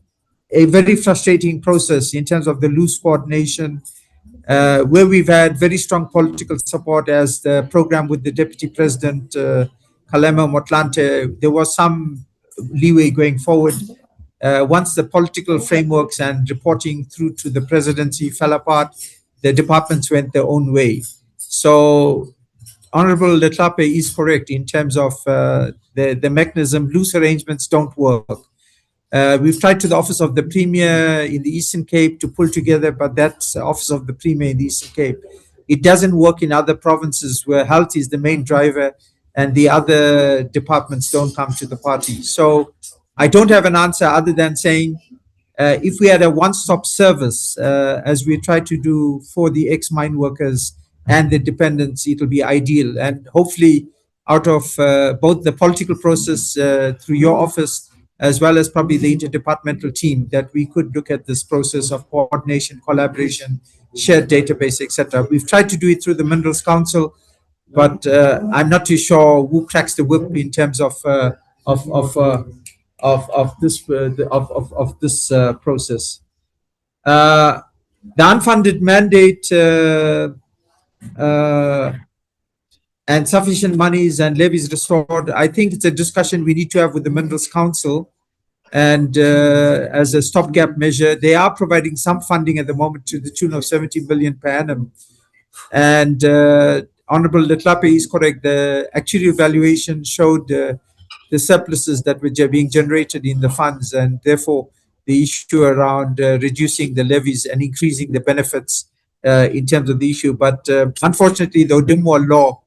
a very frustrating process in terms of the loose coordination, where we've had very strong political support as the program with the Deputy President, Kgalema Motlanthe. There was some leeway going forward. Once the political frameworks and reporting through to the presidency fell apart, the departments went their own way. So Honorable Letlape is correct in terms of the mechanism. Loose arrangements don't work. We've tried to the Office of the Premier in the Eastern Cape to pull together, but that's the Office of the Premier in the Eastern Cape. It doesn't work in other provinces where health is the main driver and the other departments don't come to the party. So I don't have an answer other than saying if we had a one-stop service, as we try to do for the ex-mine workers and the dependents, it'll be ideal. And hopefully out of both the political process through your office, as well as probably the interdepartmental team, that we could look at this process of coordination, collaboration, shared database, etc. We've tried to do it through the Minerals Council, but I'm not too sure who cracks the whip in terms of this process. The unfunded mandate and sufficient monies and levies restored, I think it's a discussion we need to have with the Minerals Council. And as a stopgap measure, they are providing some funding at the moment to the tune of 70 billion per annum. And Honorable Letlape is correct. The actuarial valuation showed the surpluses that were being generated in the funds, and therefore the issue around reducing the levies and increasing the benefits in terms of the issue. But unfortunately, the Odimwa law,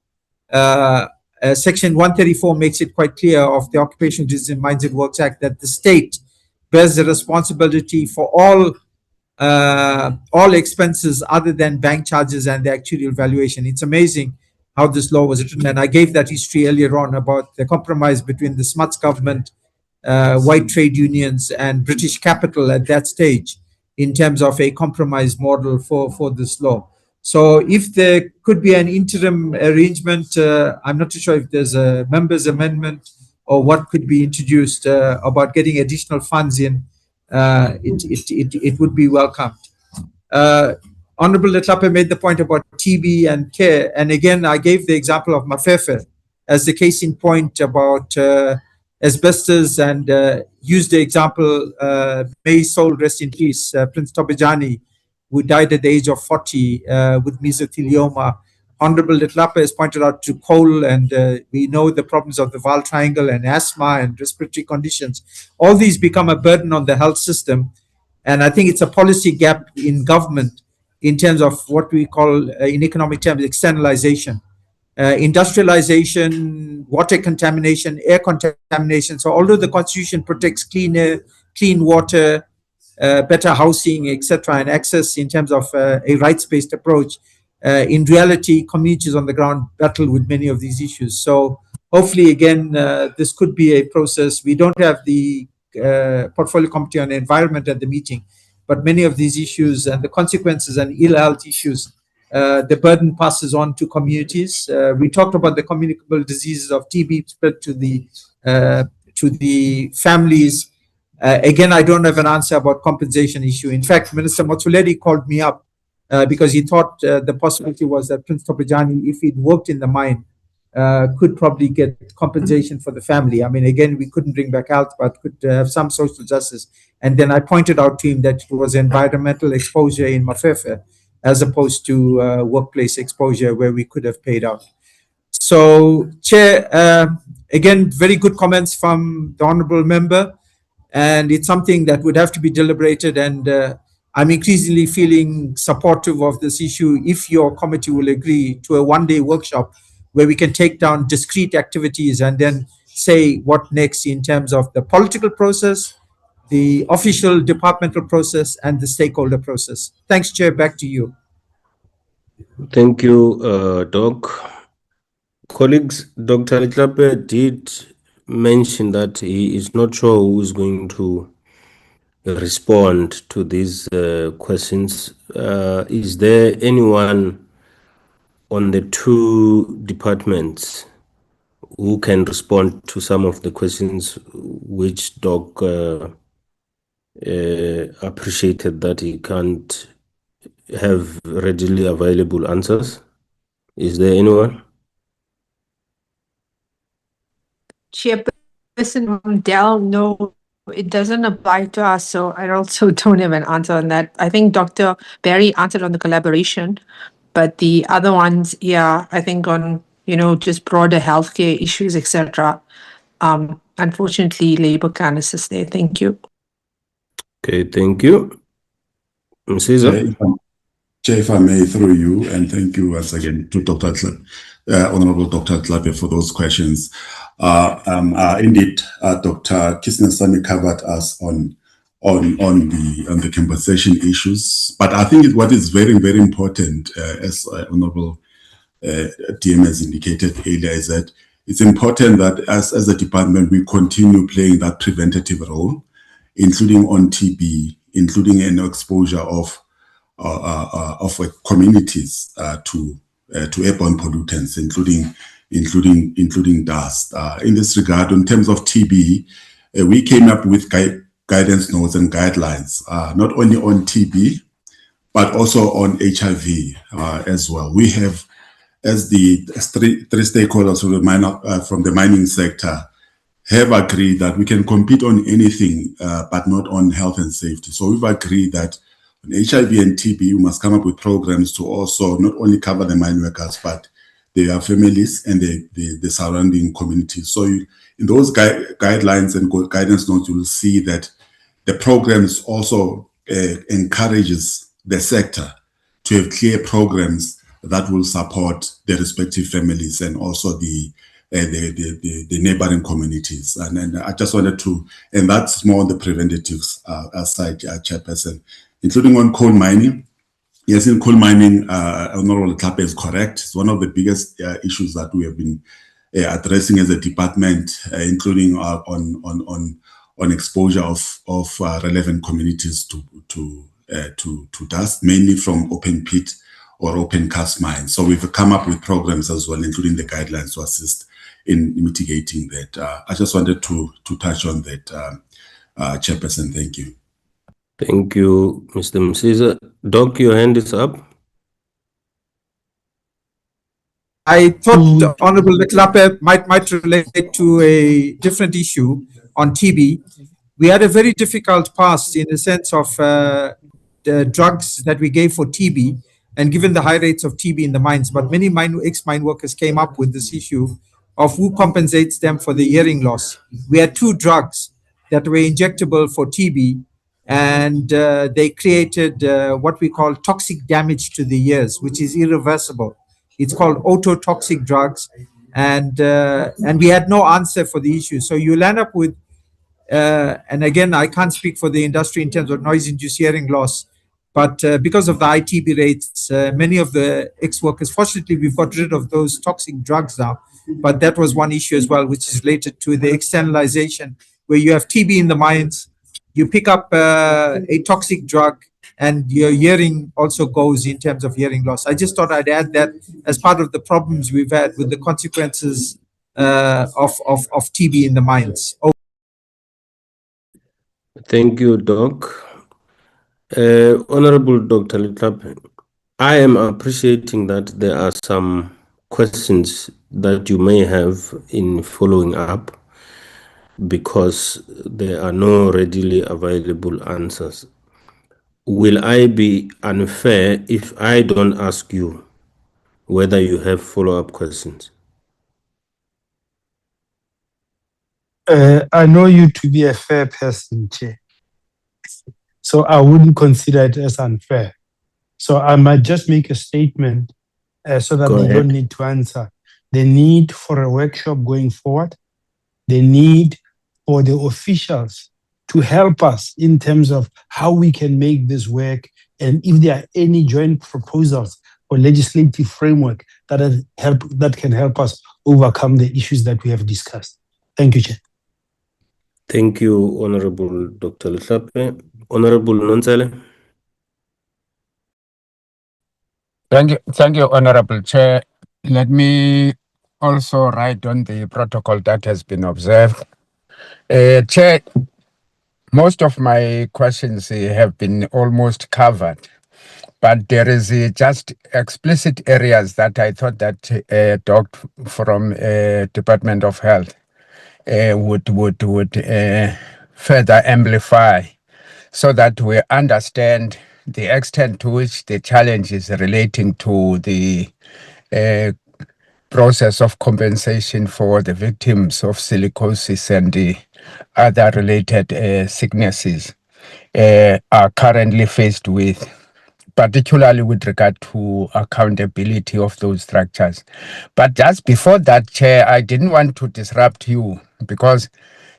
Section 134 makes it quite clear of the Occupational Disease and Mines and Works Act that the state bears the responsibility for all expenses other than bank charges and the actuarial valuation. It's amazing how this law was written, and I gave that history earlier on about the compromise between the Smuts government white trade unions and British capital at that stage in terms of a compromise model for this law. So if there could be an interim arrangement, I'm not too sure if there's a members' amendment or what could be introduced about getting additional funds in, it would be welcomed. Honorable Letlape made the point about TB and care. And again, I gave the example of Mafefe as the case in point about asbestos and used the example, may soul rest in peace, Prince Tobijani, who died at the age of 40 with mesothelioma. Honorable Letlape has pointed out to coal, and we know the problems of the Vaal Triangle and asthma and respiratory conditions. All these become a burden on the health system. And I think it's a policy gap in government in terms of what we call, in economic terms, externalization. Industrialization, water contamination, air contamination. So although the Constitution protects clean air, clean water, better housing, etc., and access in terms of a rights-based approach, in reality, communities on the ground battle with many of these issues. So hopefully, again, this could be a process. We don't have the Portfolio Committee on Environment at the meeting, but many of these issues and the consequences and ill health issues, the burden passes on to communities. We talked about the communicable diseases of TB spread to the families. Again, I don't have an answer about compensation issue. In fact, Minister Motsoaledi called me up because he thought the possibility was that Prince Tobijani, if he'd worked in the mine, could probably get compensation for the family. I mean, again, we couldn't bring back health, but could have some social justice. And then I pointed out to him that it was environmental exposure in Mafefe as opposed to workplace exposure where we could have paid out. So, Chair, again, very good comments from the Honourable Member. And it's something that would have to be deliberated, and I'm increasingly feeling supportive of this issue if your committee will agree to a one-day workshop where we can take down discrete activities and then say what next in terms of the political process, the official departmental process, and the stakeholder process. Thanks, Chair. Back to you. Thank you, Doc. Colleagues, Dr. Letlape did mention that he is not sure who is going to respond to these questions. Is there anyone on the two departments who can respond to some of the questions which Doc appreciated that he can't have readily available answers? Is there anyone? Chairperson Dell, no, it doesn't apply to us, so I also don't have an answer on that. I think Dr. Barry answered on the collaboration, but the other ones, yeah, I think on, just broader healthcare issues, etc. Unfortunately, Labour can't assist there. Thank you. Okay, thank you. Msiza? Chair, if I may, through you, and thank you once again to Honorable Dr. Tlape for those questions. Indeed, Dr. Kisnesami covered us on the compensation issues, but I think what is very, very important, as Honorable DM has indicated earlier, is that it's important that as a department we continue playing that preventative role, including on TB, including an exposure of communities to airborne pollutants, including dust. In this regard, in terms of TB, we came up with guidance notes and guidelines, not only on TB, but also on HIV as well. We have, as the three stakeholders from the mining sector, have agreed that we can compete on anything, but not on health and safety. So we've agreed that on HIV and TB, we must come up with programs to also not only cover the mine workers, but their families and the surrounding communities. So in those guidelines and guidance notes, you will see that the programs also encourages the sector to have clear programs that will support the respective families and also the neighboring communities. And I just wanted to, and that's more on the preventative side, Chairperson, including on coal mining. Yes, in coal mining, Honorable Tlape is correct. It's one of the biggest issues that we have been addressing as a department, including on on exposure of relevant communities to dust, mainly from open pit or open cast mines. So we've come up with programs as well, including the guidelines to assist in mitigating that. I just wanted to touch on that, Chairperson. Thank you. Thank you, Mr. Msiza. Doc, your hand is up. I thought Honorable Leklape might relate to a different issue on TB. We had a very difficult past in the sense of the drugs that we gave for TB, and given the high rates of TB in the mines, but many ex-mine workers came up with this issue of who compensates them for the hearing loss. We had two drugs that were injectable for TB, and they created what we call toxic damage to the ears, which is irreversible. It's called ototoxic drugs, and we had no answer for the issue. So you'll end up with, and again, I can't speak for the industry in terms of noise-induced hearing loss, but because of the high TB rates, many of the ex-workers, fortunately, we've got rid of those toxic drugs now, but that was one issue as well, which is related to the externalization, where you have TB in the mines, you pick up a toxic drug, and your hearing also goes in terms of hearing loss. I just thought I'd add that as part of the problems we've had with the consequences of TB in the mines. Thank you, Doc. Honorable Dr. Leklape, I am appreciating that there are some questions that you may have in following up because there are no readily available answers. Will I be unfair if I don't ask you whether you have follow-up questions? I know you to be a fair person, Chair. So I wouldn't consider it as unfair. So I might just make a statement so that they don't need to answer. The need for a workshop going forward, the need for the officials to help us in terms of how we can make this work, and if there are any joint proposals or legislative framework that can help us overcome the issues that we have discussed. Thank you, Chair. Thank you, Honorable Dr. Leklape. Honorable Nontsele. Thank you, Honorable Chair. Let me also write on the protocol that has been observed. Chair, most of my questions have been almost covered, but there is just explicit areas that I thought that Doc from Department of Health would further amplify so that we understand the extent to which the challenges relating to the process of compensation for the victims of silicosis and the other related sicknesses are currently faced with, particularly with regard to accountability of those structures. But just before that, Chair, I didn't want to disrupt you because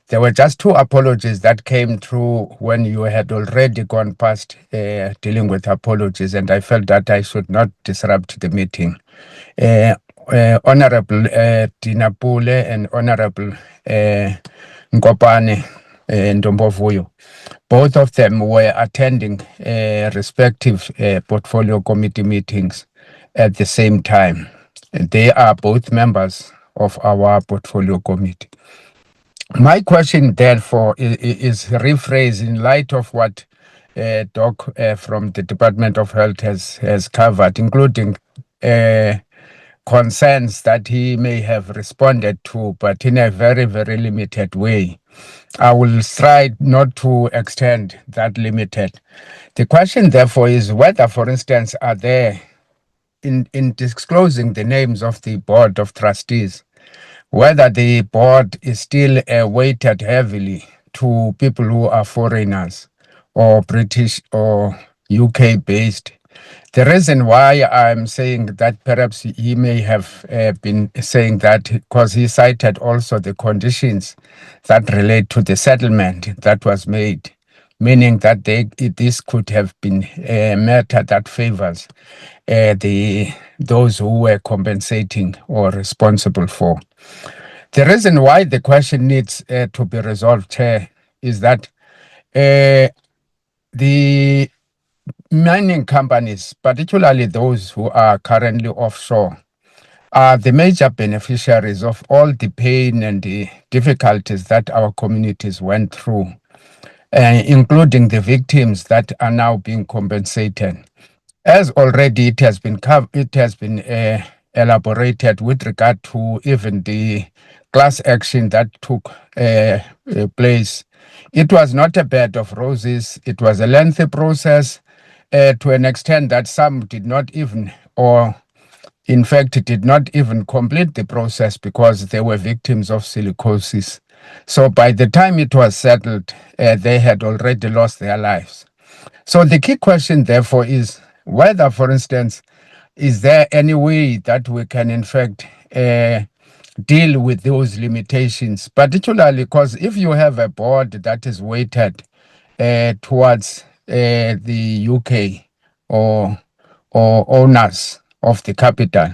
there were just two apologies that came through when you had already gone past dealing with apologies, and I felt that I should not disrupt the meeting. Honorable Dinapule and Honorable Nkopane Ndombovuyo, both of them were attending respective portfolio committee meetings at the same time. They are both members of our portfolio committee. My question, therefore, is rephrased in light of what Doc from the Department of Health has covered, including concerns that he may have responded to, but in a very, very limited way. I will try not to extend that limited. The question, therefore, is whether, for instance, are there, in disclosing the names of the Board of Trustees, whether the board is still weighted heavily to people who are foreigners or British or UK based. The reason why I'm saying that perhaps he may have been saying that because he cited also the conditions that relate to the settlement that was made, meaning that this could have been a matter that favors those who were compensating or responsible for. The reason why the question needs to be resolved, Chair, is that the mining companies, particularly those who are currently offshore, are the major beneficiaries of all the pain and the difficulties that our communities went through, including the victims that are now being compensated. As already it has been elaborated with regard to even the class action that took place. It was not a bed of roses. It was a lengthy process to an extent that some did not even, or in fact, did not even complete the process because they were victims of silicosis. So by the time it was settled, they had already lost their lives. So the key question, therefore, is whether, for instance, is there any way that we can, in fact, deal with those limitations, particularly because if you have a board that is weighted towards the UK or owners of the capital,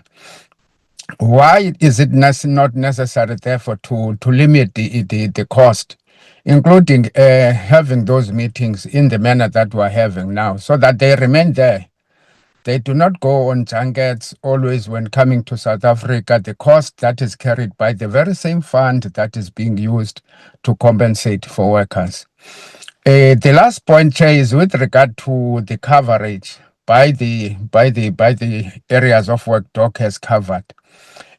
why is it not necessary, therefore, to limit the cost, including having those meetings in the manner that we're having now, so that they remain there? They do not go on junkets always when coming to South Africa. The cost that is carried by the very same fund that is being used to compensate for workers. The last point, Chair, is with regard to the coverage by the areas of work Doc has covered.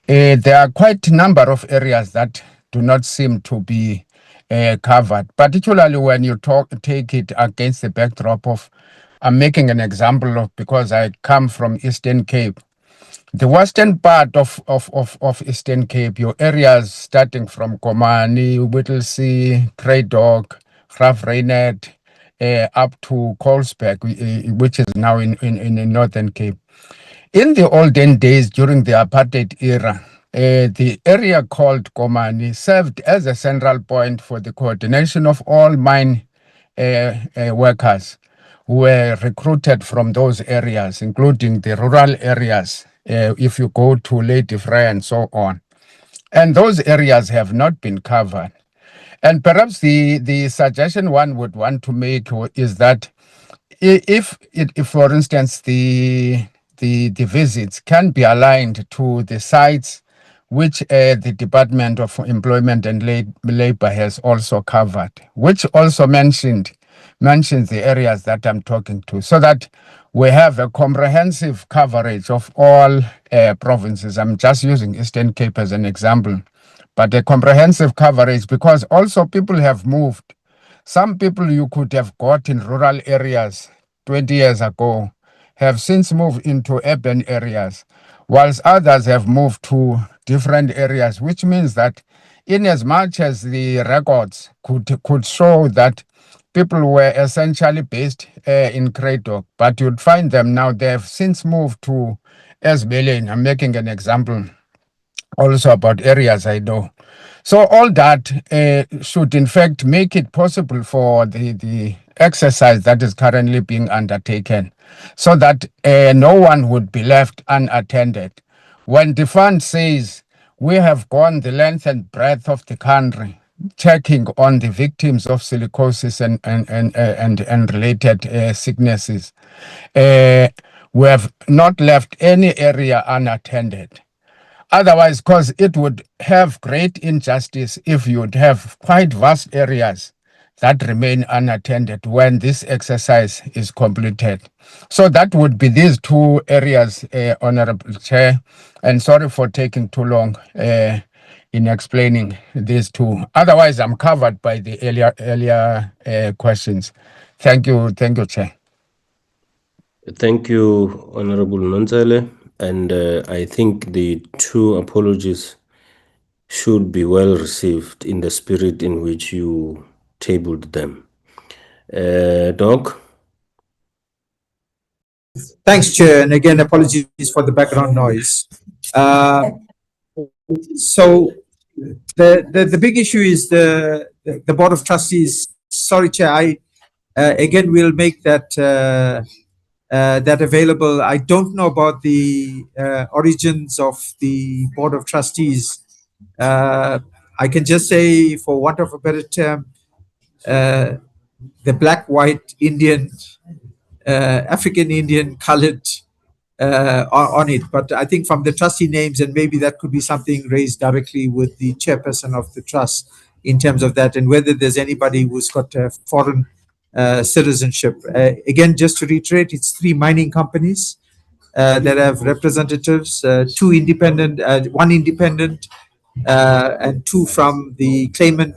There are quite a number of areas that do not seem to be covered, particularly when you take it against the backdrop of, I'm making an example of, because I come from Eastern Cape. The western part of Eastern Cape, your areas starting from Komani, Whittlesea, Cradock, Graaf Reinet, up to Colesberg, which is now in Northern Cape. In the olden days, during the apartheid era, the area called Komani served as a central point for the coordination of all mine workers who were recruited from those areas, including the rural areas, if you go to Lady Frey and so on. And those areas have not been covered. And perhaps the suggestion one would want to make is that if for instance, the visits can be aligned to the sites which the Department of Employment and Labor has also covered, which also mentions the areas that I'm talking to, so that we have a comprehensive coverage of all provinces. I'm just using Eastern Cape as an example, but a comprehensive coverage, because also people have moved. Some people you could have got in rural areas 20 years ago have since moved into urban areas, whilst others have moved to different areas, which means that in as much as the records could show that people were essentially based in Cradock, but you'd find them now, they have since moved to Esbelin. I'm making an example also about areas I know. So all that should in fact make it possible for the exercise that is currently being undertaken, so that no one would be left unattended. When the fund says we have gone the length and breadth of the country, checking on the victims of silicosis and related sicknesses, we have not left any area unattended. Otherwise, because it would have great injustice if you would have quite vast areas that remain unattended when this exercise is completed. So that would be these two areas, Honorable Chair, and sorry for taking too long in explaining these two. Otherwise, I'm covered by the earlier questions. Thank you, Chair. Thank you, Honorable Nonzale. And I think the two apologies should be well received in the spirit in which you tabled them. Doc? Thanks, Chair. And again, apologies for the background noise. So the big issue is the Board of Trustees. Sorry, Chair, I again will make that that available. I don't know about the origins of the Board of Trustees. I can just say, for want of a better term, the black, white, Indian, African Indian, colored on it. But I think from the trustee names, and maybe that could be something raised directly with the chairperson of the trust in terms of that, and whether there's anybody who's got foreign citizenship. Again, just to reiterate, it's 3 mining companies that have representatives, 2 independent, 1 independent, and 2 from the claimant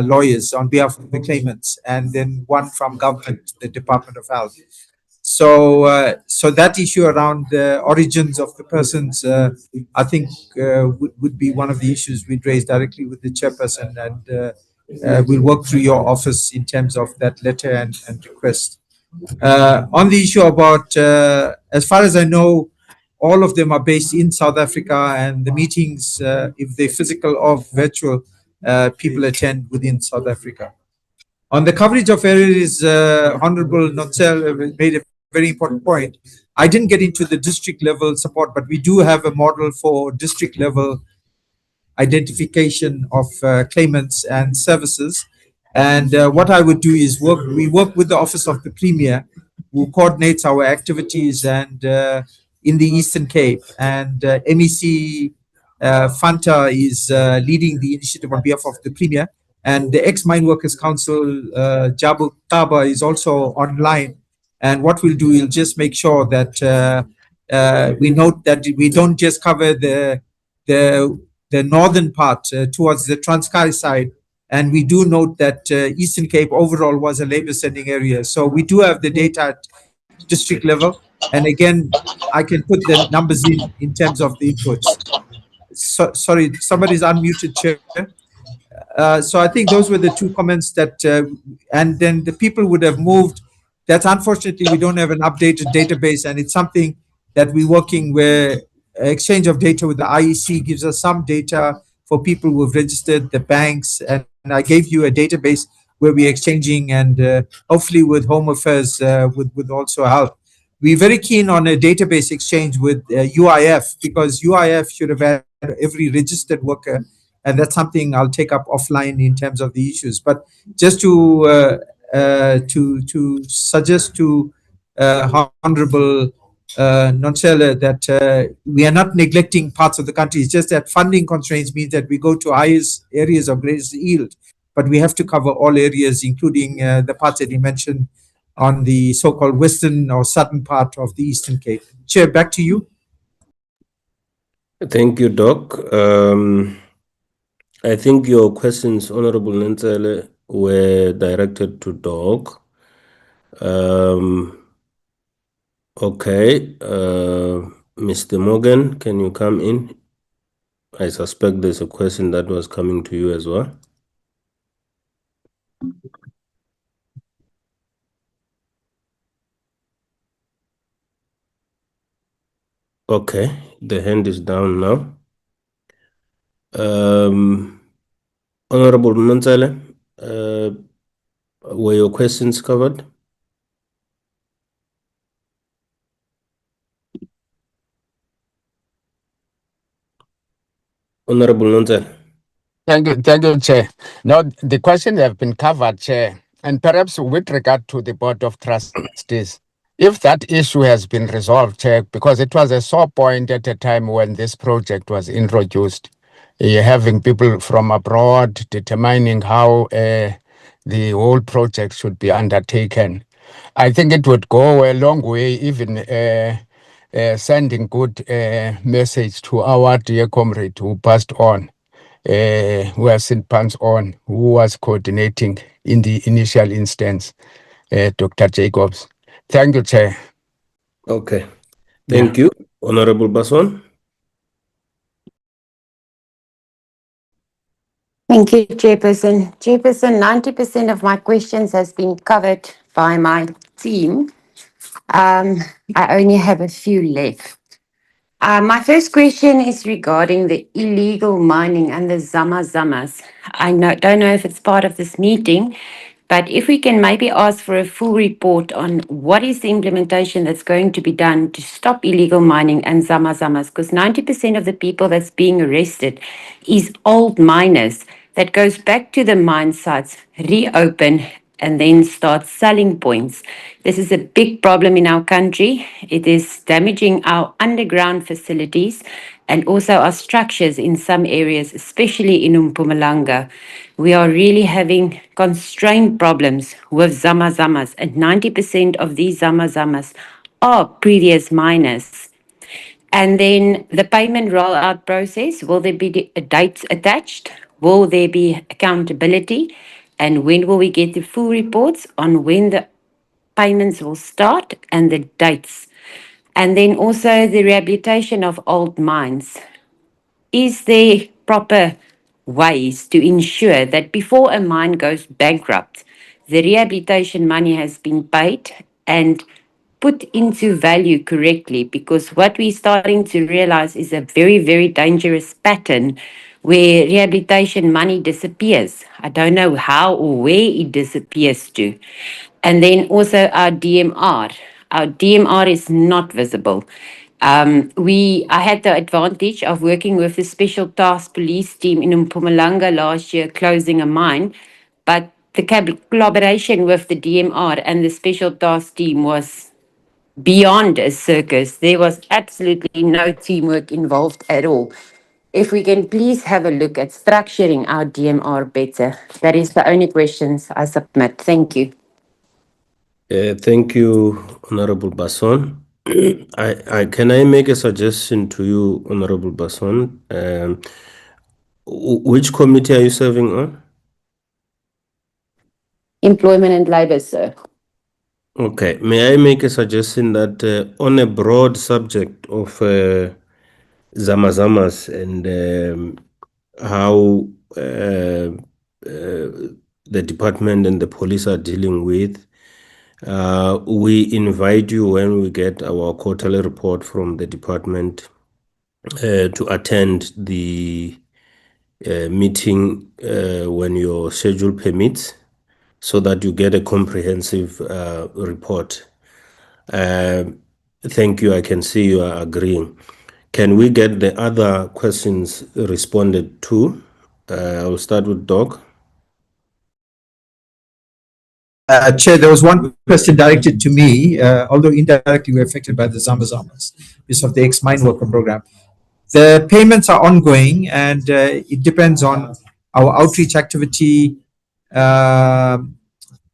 lawyers on behalf of the claimants, and then 1 from government, the Department of Health. So that issue around the origins of the persons, I think, would be one of the issues we'd raise directly with the chairperson, and we'll work through your office in terms of that letter and request. On the issue about, as far as I know, all of them are based in South Africa, and the meetings, if they're physical or virtual, people attend within South Africa. On the coverage of areas, Honorable Nonsel made a very important point. I didn't get into the district level support, but we do have a model for district level identification of claimants and services. And what I would do is we work with the Office of the Premier, who coordinates our activities and in the Eastern Cape. And MEC Fanta is leading the initiative on behalf of the Premier. And the Ex-Mine Workers Council, Jabu Taba, is also online. And what we'll do, we'll just make sure that we note that we don't just cover the northern part towards the Transkei side. And we do note that Eastern Cape overall was a labor sending area. So we do have the data at district level. And again, I can put the numbers in terms of the inputs. Sorry, somebody's unmuted, Chair. So I think those were the 2 comments that, and then the people would have moved. That's unfortunately, we don't have an updated database, and it's something that we're working where exchange of data with the IEC gives us some data for people who have registered, the banks, and I gave you a database where we're exchanging, and hopefully with Home Affairs would also help. We're very keen on a database exchange with UIF, because UIF should have had every registered worker, and that's something I'll take up offline in terms of the issues. But just to suggest to Honorable Nonsela that we are not neglecting parts of the country. It's just that funding constraints means that we go to highest areas of greatest yield, but we have to cover all areas, including the parts that he mentioned on the so-called western or southern part of the Eastern Cape. Chair, back to you. Thank you, Doc. I think your questions, Honorable Nonsela, were directed to Doc. Okay, Mr. Morgan, can you come in? I suspect there's a question that was coming to you as well. Okay, the hand is down now. Honorable Nonsela, were your questions covered? Honorable Nonsela. Thank you, Chair. Now, the questions have been covered, Chair, and perhaps with regard to the Board of Trustees, if that issue has been resolved, Chair, because it was a sore point at a time when this project was introduced, having people from abroad determining how the whole project should be undertaken. I think it would go a long way, even sending good message to our dear comrade who passed on. Who has seen pants on, who was coordinating in the initial instance, Dr. Jacobs. Thank you, Chair. Okay. Thank you. Honorable Baswan. Thank you, Chairperson. Chairperson, 90% of my questions has been covered by my team. I only have a few left. My first question is regarding the illegal mining and the Zamas. I don't know if it's part of this meeting, but if we can maybe ask for a full report on what is the implementation that's going to be done to stop illegal mining and Zamas, because 90% of the people that's being arrested is old miners that goes back to the mine sites, reopen, and then start selling points. This is a big problem in our country. It is damaging our underground facilities and also our structures in some areas, especially in Mpumalanga. We are really having constraint problems with zamazamas, and 90% of these zamazamas are previous miners. And then the payment rollout process, will there be dates attached? Will there be accountability? And when will we get the full reports on when the payments will start and the dates? And then also the rehabilitation of old mines. Is there proper ways to ensure that before a mine goes bankrupt, the rehabilitation money has been paid and put into value correctly? Because what we're starting to realize is a very, very dangerous pattern where rehabilitation money disappears. I don't know how or where it disappears to. And then also our DMR. Our DMR is not visible. I had the advantage of working with the Special Task Police team in Mpumalanga last year, closing a mine, but the collaboration with the DMR and the Special Task team was beyond a circus. There was absolutely no teamwork involved at all. If we can please have a look at structuring our DMR better. That is the only questions I submit. Thank you. Thank you, Honorable Basson. Can I make a suggestion to you, Honorable Basson? Which committee are you serving on? Employment and Labour, sir. Okay. May I make a suggestion that on a broad subject of zamazamas and how the department and the police are dealing with, we invite you when we get our quarterly report from the department to attend the meeting when your schedule permits, so that you get a comprehensive report. Thank you. I can see you are agreeing. Can we get the other questions responded to? I will start with Doc. Chair, there was one question directed to me, although indirectly we're affected by the Zambazamas because of the ex-mine worker program. The payments are ongoing, and it depends on our outreach activity,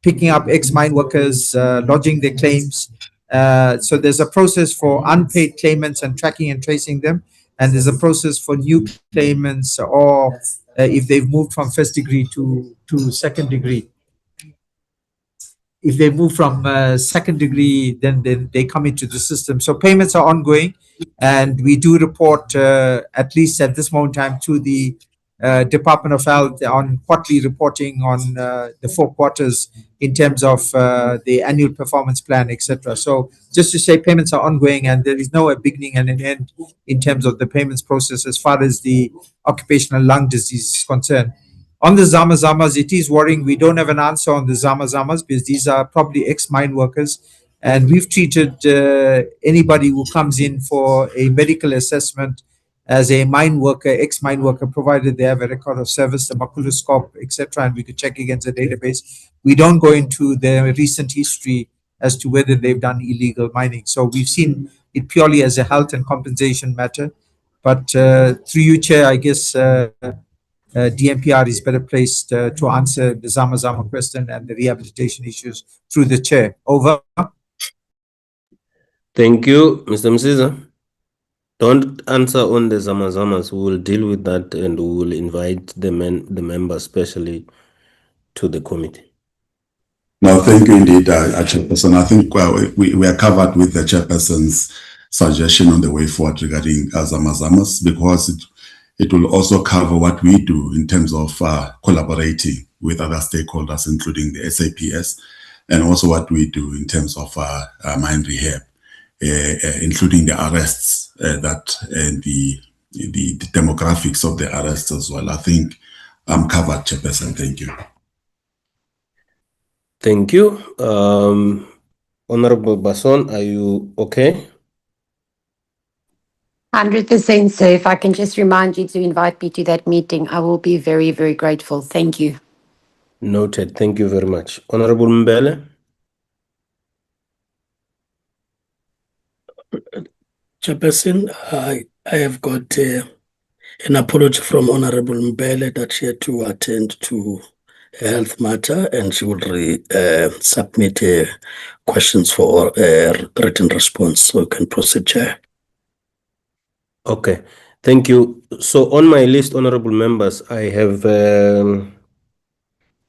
picking up ex-mine workers, lodging their claims. So there's a process for unpaid claimants and tracking and tracing them, and there's a process for new claimants, or if they've moved from first degree to second degree. If they move from second degree, then they come into the system. So payments are ongoing, and we do report, at least at this moment in time, to the Department of Health on quarterly reporting on the 4 quarters in terms of the annual performance plan, etc. So just to say, payments are ongoing, and there is no beginning and an end in terms of the payments process as far as the occupational lung disease is concerned. On the Zamazamas, it is worrying. We don't have an answer on the Zamazamas because these are probably ex-mine workers. And we've treated anybody who comes in for a medical assessment as a mine worker, ex-mine worker, provided they have a record of service, the maculoscope, etc., and we could check against the database. We don't go into the recent history as to whether they've done illegal mining. So we've seen it purely as a health and compensation matter. But through you, Chair, I guess DMPR is better placed to answer the Zamazama question and the rehabilitation issues through the chair. Over. Thank you, Mr. Msiza. Don't answer on the Zamazamas. We will deal with that, and we will invite the members specially to the committee. No, thank you indeed, Chairperson. I think we are covered with the Chairperson's suggestion on the way forward regarding Zamazamas, because it will also cover what we do in terms of collaborating with other stakeholders, including the SAPS, and also what we do in terms of mine rehab, including the arrests and the demographics of the arrests as well. I think I'm covered, Chairperson. Thank you. Thank you. Honorable Basson, are you okay? 100%. So if I can just remind you to invite me to that meeting, I will be very, very grateful. Thank you. Noted. Thank you very much. Honorable Mbele. Chairperson, I have got an apology from Honorable Mbele that she had to attend to a health matter and she will submit questions for written response. So you can proceed, Chair. Okay. Thank you. So on my list, honorable members, I have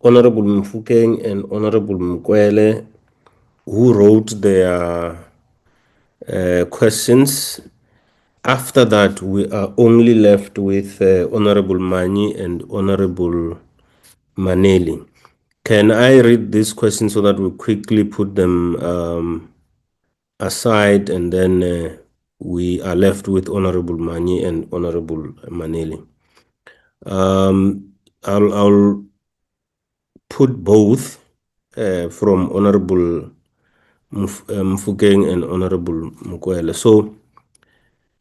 Honorable Mfukeng and Honorable Mkwele who wrote their questions. After that, we are only left with Honorable Mani and Honorable Maneli. Can I read these questions so that we quickly put them aside and then we are left with Honorable Mani and Honorable Maneli? I'll put both from Honorable Mfukeng and Honorable Mukwele. So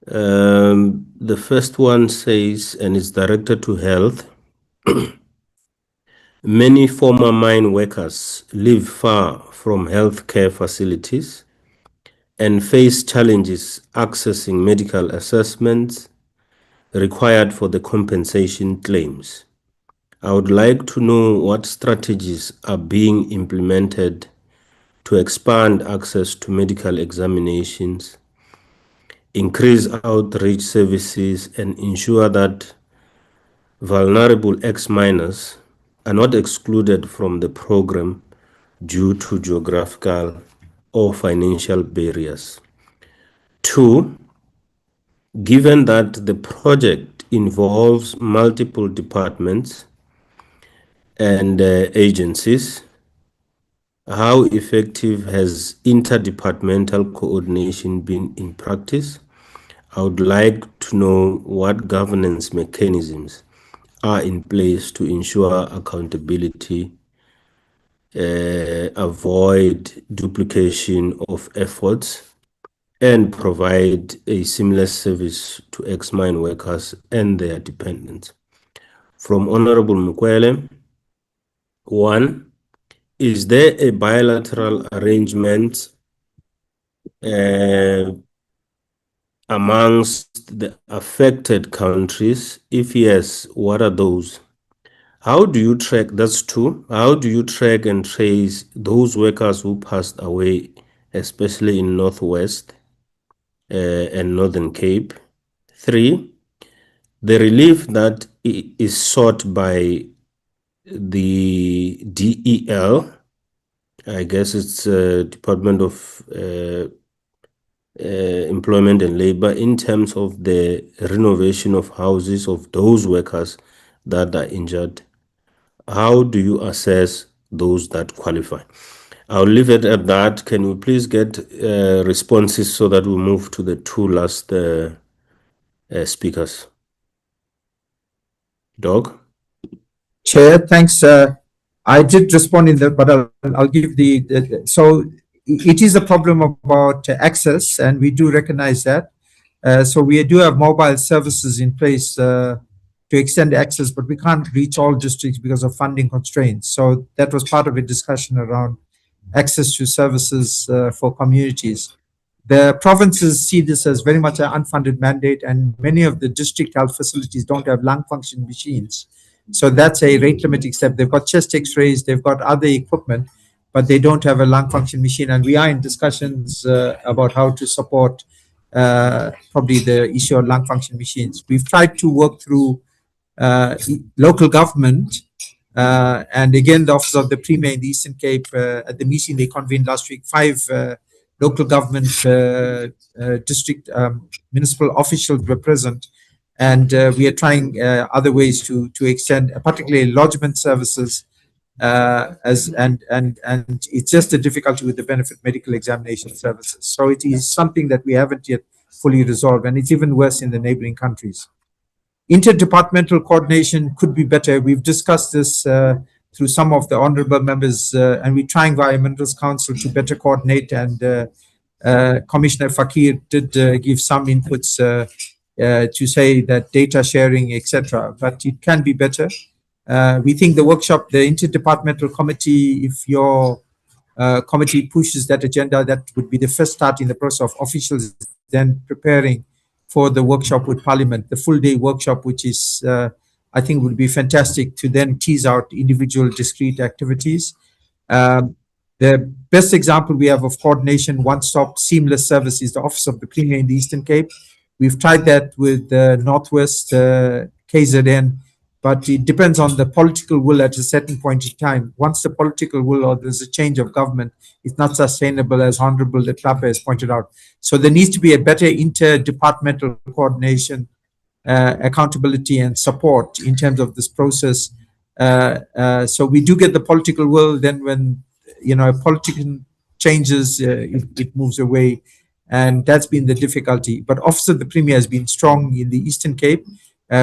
the first one says, and it's directed to health. Many former mine workers live far from healthcare facilities and face challenges accessing medical assessments required for the compensation claims. I would like to know what strategies are being implemented to expand access to medical examinations, increase outreach services, and ensure that vulnerable ex-miners are not excluded from the program due to geographical or financial barriers. 2, given that the project involves multiple departments and agencies, how effective has interdepartmental coordination been in practice? I would like to know what governance mechanisms are in place to ensure accountability, avoid duplication of efforts, and provide a seamless service to ex-mine workers and their dependents. From Honorable Mukwele, 1, is there a bilateral arrangement amongst the affected countries? If yes, what are those? How do you track, that's 2, how do you track and trace those workers who passed away, especially in Northwest and Northern Cape? 3, the relief that is sought by the DEL, I guess it's Department of Employment and Labor, in terms of the renovation of houses of those workers that are injured. How do you assess those that qualify? I'll leave it at that. Can we please get responses so that we move to the 2 last speakers? Dog? Chair, thanks. I did respond in that, but I'll give so it is a problem about access, and we do recognize that. So we do have mobile services in place to extend access, but we can't reach all districts because of funding constraints. So that was part of a discussion around access to services for communities. The provinces see this as very much an unfunded mandate, and many of the district health facilities don't have lung function machines. So that's a rate limiting step. They've got chest x-rays, they've got other equipment, but they don't have a lung function machine. And we are in discussions about how to support probably the issue of lung function machines. We've tried to work through local government, and again, the Office of the Premier in the Eastern Cape, at the meeting they convened last week, 5 local government district municipal officials were present. And we are trying other ways to extend, particularly lodgement services, and it's just a difficulty with the benefit medical examination services. So it is something that we haven't yet fully resolved, and it's even worse in the neighboring countries. Interdepartmental coordination could be better. We've discussed this through some of the honorable members, and we're trying via Minerals Council to better coordinate and Commissioner Fakir did give some inputs to say that data sharing, etc., but it can be better. We think the workshop, the interdepartmental committee, if your committee pushes that agenda, that would be the first start in the process of officials then preparing for the workshop with Parliament, the full day workshop, which is, I think, would be fantastic to then tease out individual discrete activities. The best example we have of coordination, one-stop seamless service is the Office of the Premier in the Eastern Cape. We've tried that with Northwest, KZN, but it depends on the political will at a certain point in time. Once the political will or there's a change of government, it's not sustainable, as Honorable De Klappe has pointed out. So there needs to be a better interdepartmental coordination, accountability and support in terms of this process. So we do get the political will, then when a politician changes, it moves away. And that's been the difficulty. But Office of the Premier has been strong in the Eastern Cape.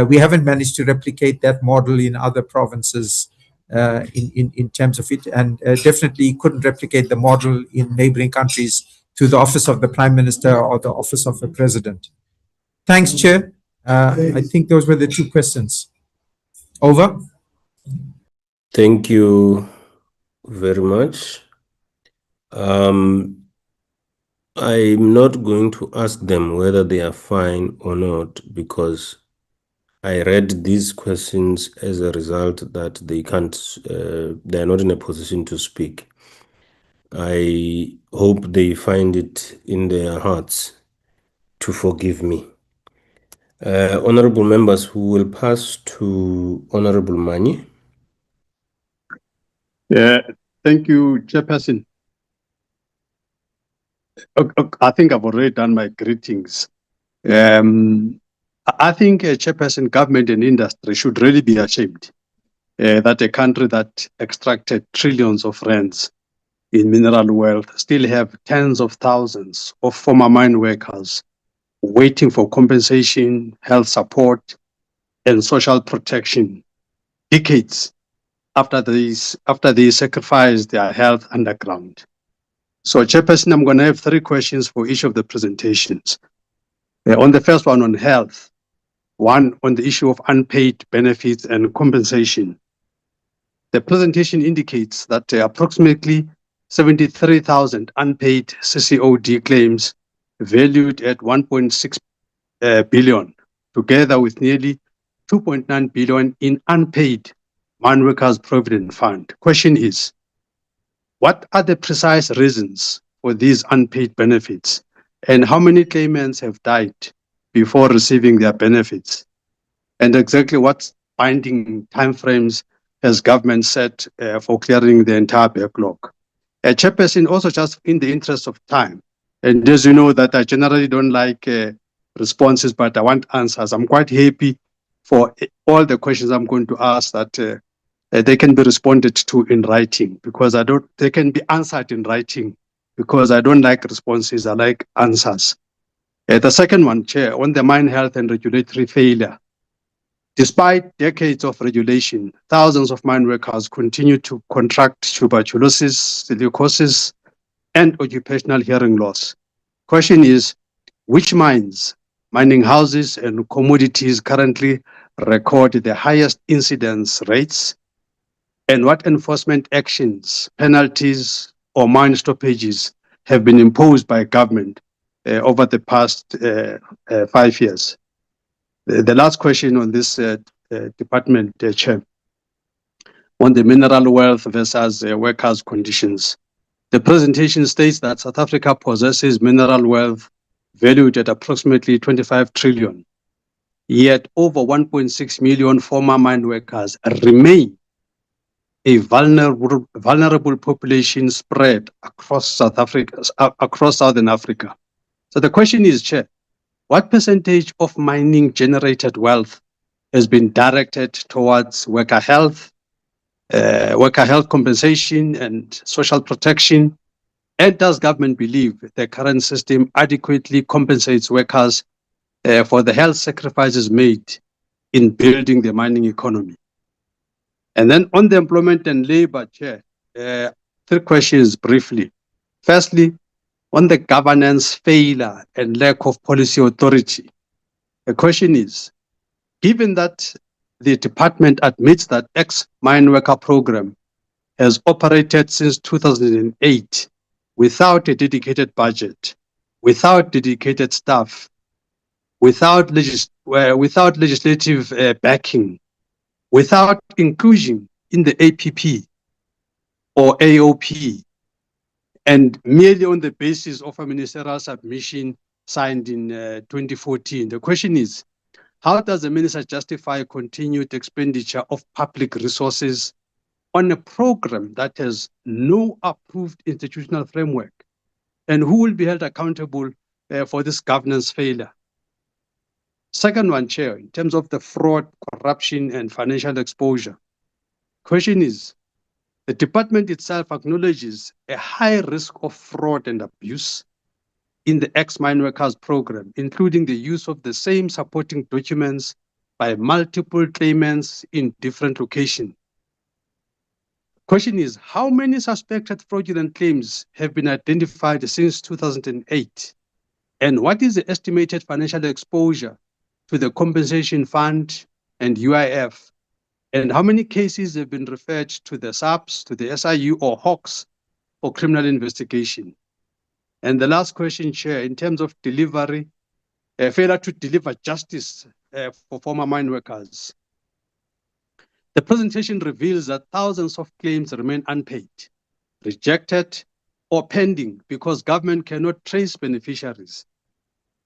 We haven't managed to replicate that model in other provinces in terms of it, and definitely couldn't replicate the model in neighboring countries through the Office of the Prime Minister or the Office of the President. Thanks, Chair. I think those were the two questions. Over. Thank you very much. I'm not going to ask them whether they are fine or not, because I read these questions as a result that they can't, they are not in a position to speak. I hope they find it in their hearts to forgive me. Honorable members, who will pass to Honorable Mani. Thank you, Chairperson. I think I've already done my greetings. I think Chairperson, government and industry should really be ashamed that a country that extracted trillions of rands in mineral wealth still have tens of thousands of former mine workers waiting for compensation, health support, and social protection decades after they sacrificed their health underground. So, Chairperson, I'm going to have 3 questions for each of the presentations. On the first one on health, one on the issue of unpaid benefits and compensation. The presentation indicates that approximately 73,000 unpaid CCOD claims valued at 1.6 billion, together with nearly 2.9 billion in unpaid mine workers' provident fund. Question is, what are the precise reasons for these unpaid benefits, and how many claimants have died before receiving their benefits? And exactly what binding timeframes has government set for clearing the entire backlog? Chairperson, also just in the interest of time, and as you know that I generally don't like responses, but I want answers. I'm quite happy for all the questions I'm going to ask that they can be responded to in writing, because they can be answered in writing, because I don't like responses, I like answers. The second one, Chair, on the mine health and regulatory failure. Despite decades of regulation, thousands of mine workers continue to contract tuberculosis, silicosis, and occupational hearing loss. Question is, which mines, mining houses, and commodities currently record the highest incidence rates? And what enforcement actions, penalties, or mine stoppages have been imposed by government over the past 5 years? The last question on this department, Chair, on the mineral wealth versus workers' conditions. The presentation states that South Africa possesses mineral wealth valued at approximately 25 trillion, yet over 1.6 million former mine workers remain a vulnerable population spread across Southern Africa. So the question is, Chair, what percentage of mining generated wealth has been directed towards worker health compensation and social protection? And does government believe the current system adequately compensates workers for the health sacrifices made in building the mining economy? And then on the employment and labor, Chair, 3 questions briefly. Firstly, on the governance failure and lack of policy authority. The question is, given that the department admits that ex-mine worker program has operated since 2008 without a dedicated budget, without dedicated staff, without legislative backing, without inclusion in the APP or AOP, and merely on the basis of a ministerial submission signed in 2014. The question is, how does the minister justify continued expenditure of public resources on a program that has no approved institutional framework? And who will be held accountable for this governance failure? Second one, Chair, in terms of the fraud, corruption, and financial exposure. Question is, the department itself acknowledges a high risk of fraud and abuse in the ex-mine workers program, including the use of the same supporting documents by multiple claimants in different locations. Question is, how many suspected fraudulent claims have been identified since 2008? And what is the estimated financial exposure to the compensation fund and UIF? And how many cases have been referred to the SAPS, to the SIU or Hawks for criminal investigation? And the last question, Chair, in terms of delivery, failure to deliver justice for former mine workers. The presentation reveals that thousands of claims remain unpaid, rejected, or pending because government cannot trace beneficiaries.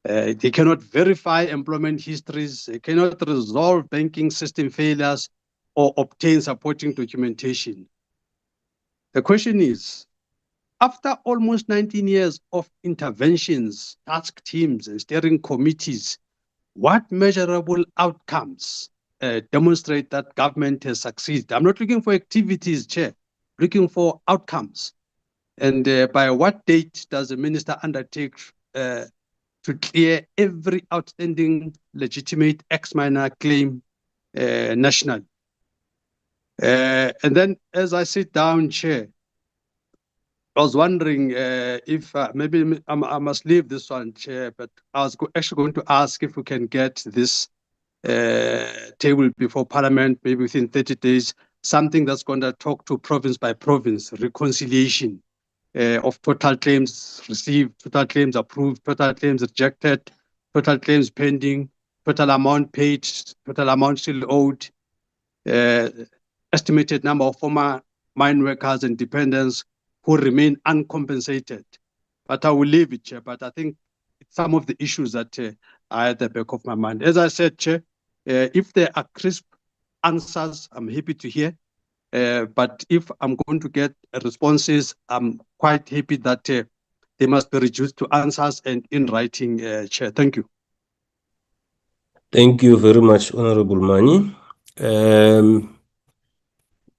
They cannot verify employment histories, they cannot resolve banking system failures, or obtain supporting documentation. The question is, after almost 19 years of interventions, task teams, and steering committees, what measurable outcomes demonstrate that government has succeeded? I'm not looking for activities, Chair, looking for outcomes. And by what date does the minister undertake to clear every outstanding legitimate ex-miner claim nationally? And then as I sit down, Chair, I was wondering if maybe I must leave this one, Chair, but I was actually going to ask if we can get this table before Parliament, maybe within 30 days, something that's going to talk to province by province, reconciliation of total claims received, total claims approved, total claims rejected, total claims pending, total amount paid, total amount still owed, estimated number of former mine workers and dependents who remain uncompensated. But I will leave it, Chair. But I think some of the issues that are at the back of my mind. As I said, Chair, if there are crisp answers, I'm happy to hear. But if I'm going to get responses, I'm quite happy that they must be reduced to answers and in writing, Chair. Thank you. Thank you very much, Honorable Mani.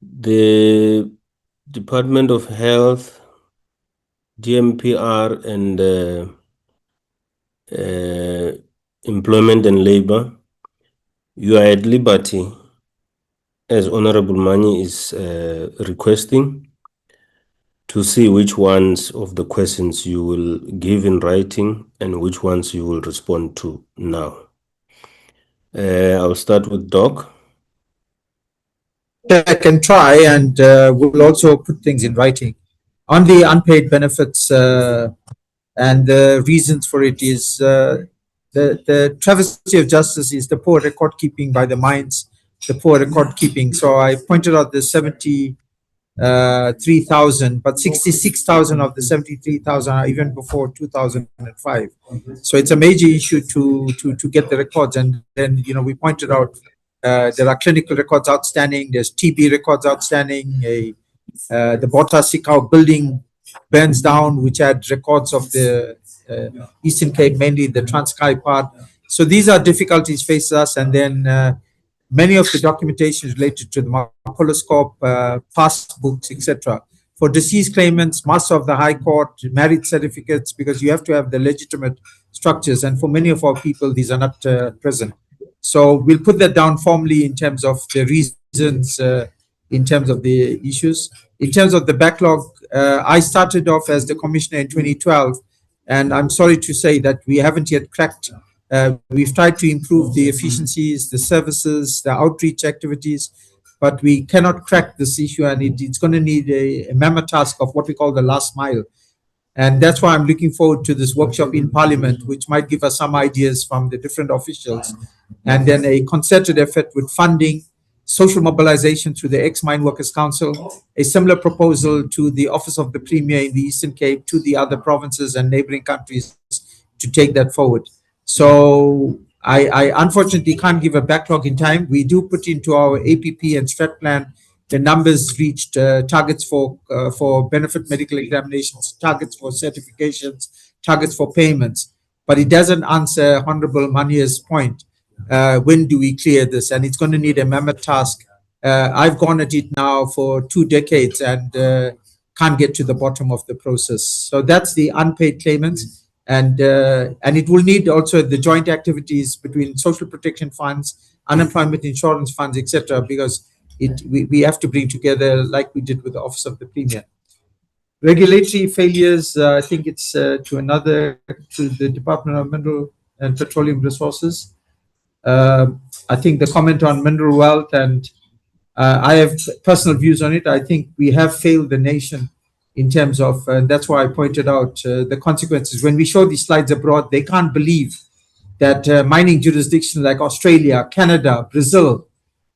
The Department of Health, DMPR, and Employment and Labor, you are at liberty, as Honorable Mani is requesting, to see which ones of the questions you will give in writing and which ones you will respond to now. I'll start with Doc. I can try, and we'll also put things in writing. On the unpaid benefits and the reasons for it is the travesty of justice is the poor record keeping by the mines, the poor record keeping. So I pointed out the 73,000, but 66,000 of the 73,000 are even before 2005. So it's a major issue to get the records. And then, you know, we pointed out there are clinical records outstanding, there's TB records outstanding, the Bota Sikau building burns down, which had records of the Eastern Cape, mainly the Transkei part. So these are difficulties face us, and then many of the documentation is related to the maculoscope, passbooks, etc. For deceased claimants, master of the High Court, marriage certificates, because you have to have the legitimate structures, and for many of our people, these are not present. So we'll put that down formally in terms of the reasons, in terms of the issues. In terms of the backlog, I started off as the commissioner in 2012 And I'm sorry to say that we haven't yet cracked. We've tried to improve the efficiencies, the services, the outreach activities, but we cannot crack this issue, and it's going to need a mammoth task of what we call the last mile. And that's why I'm looking forward to this workshop in Parliament, which might give us some ideas from the different officials, and then a concerted effort with funding, social mobilization through the Ex-Mine Workers Council, a similar proposal to the Office of the Premier in the Eastern Cape, to the other provinces and neighboring countries to take that forward. So I unfortunately can't give a backlog in time. We do put into our APP and strat plan the numbers reached, targets for benefit medical examinations, targets for certifications, targets for payments, but it doesn't answer Honorable Mania's point. When do we clear this? And it's going to need a mammoth task. I've gone at it now for 2 decades and can't get to the bottom of the process. So that's the unpaid claimants, and it will need also the joint activities between social protection funds, unemployment insurance funds, etc., because we have to bring together like we did with the Office of the Premier. Regulatory failures, I think it's to the Department of Mineral and Petroleum Resources. I think the comment on mineral wealth, and I have personal views on it. I think we have failed the nation in terms of, and that's why I pointed out the consequences. When we show these slides abroad, they can't believe that mining jurisdictions like Australia, Canada, Brazil,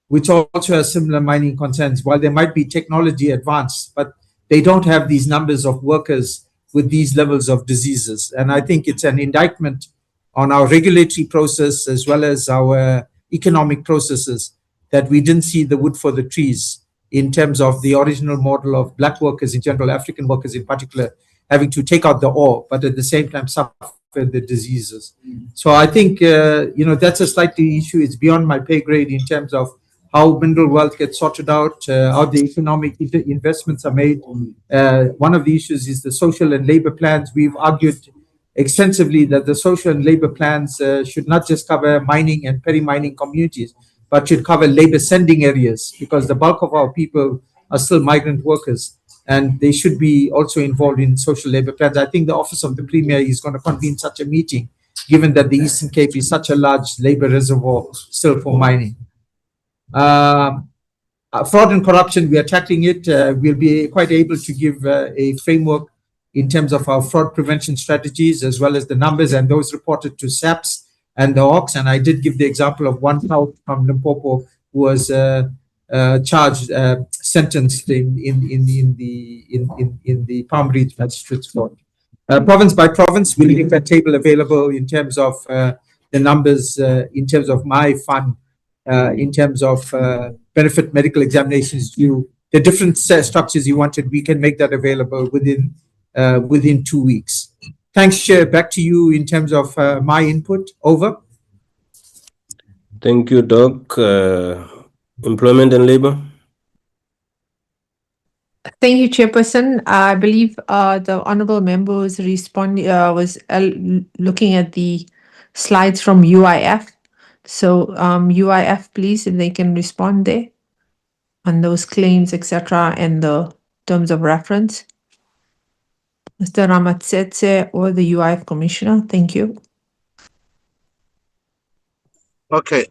which also has similar mining concerns, while there might be technology advanced, but they don't have these numbers of workers with these levels of diseases. And I think it's an indictment on our regulatory process as well as our economic processes that we didn't see the wood for the trees in terms of the original model of black workers in general, African workers in particular, having to take out the ore, but at the same time suffer the diseases. So I think, that's a slightly issue. It's beyond my pay grade in terms of how mineral wealth gets sorted out, how the economic investments are made. One of the issues is the social and labor plans. We've argued extensively that the social and labor plans should not just cover mining and peri-mining communities, but should cover labor sending areas, because the bulk of our people are still migrant workers, and they should be also involved in social labor plans. I think the Office of the Premier is going to convene such a meeting, given that the Eastern Cape is such a large labor reservoir still for mining. Fraud and corruption, we are tackling it. We'll be quite able to give a framework in terms of our fraud prevention strategies, as well as the numbers and those reported to SAPS and the Hawks. And I did give the example of one cow from Limpopo who was charged, sentenced in the Palm Reach Magistrates Court. Province by province, we'll make that table available in terms of the numbers, in terms of my fund, in terms of benefit medical examinations due, the different structures you wanted, we can make that available within 2 weeks. Thanks, Chair. Back to you in terms of my input. Over. Thank you, Doc. Employment and labor. Thank you, Chairperson. I believe the honourable member was looking at the slides from UIF. So UIF, please, if they can respond there on those claims, etc., and the terms of reference. Mr. Ramatsetse or the UIF Commissioner, thank you. Okay,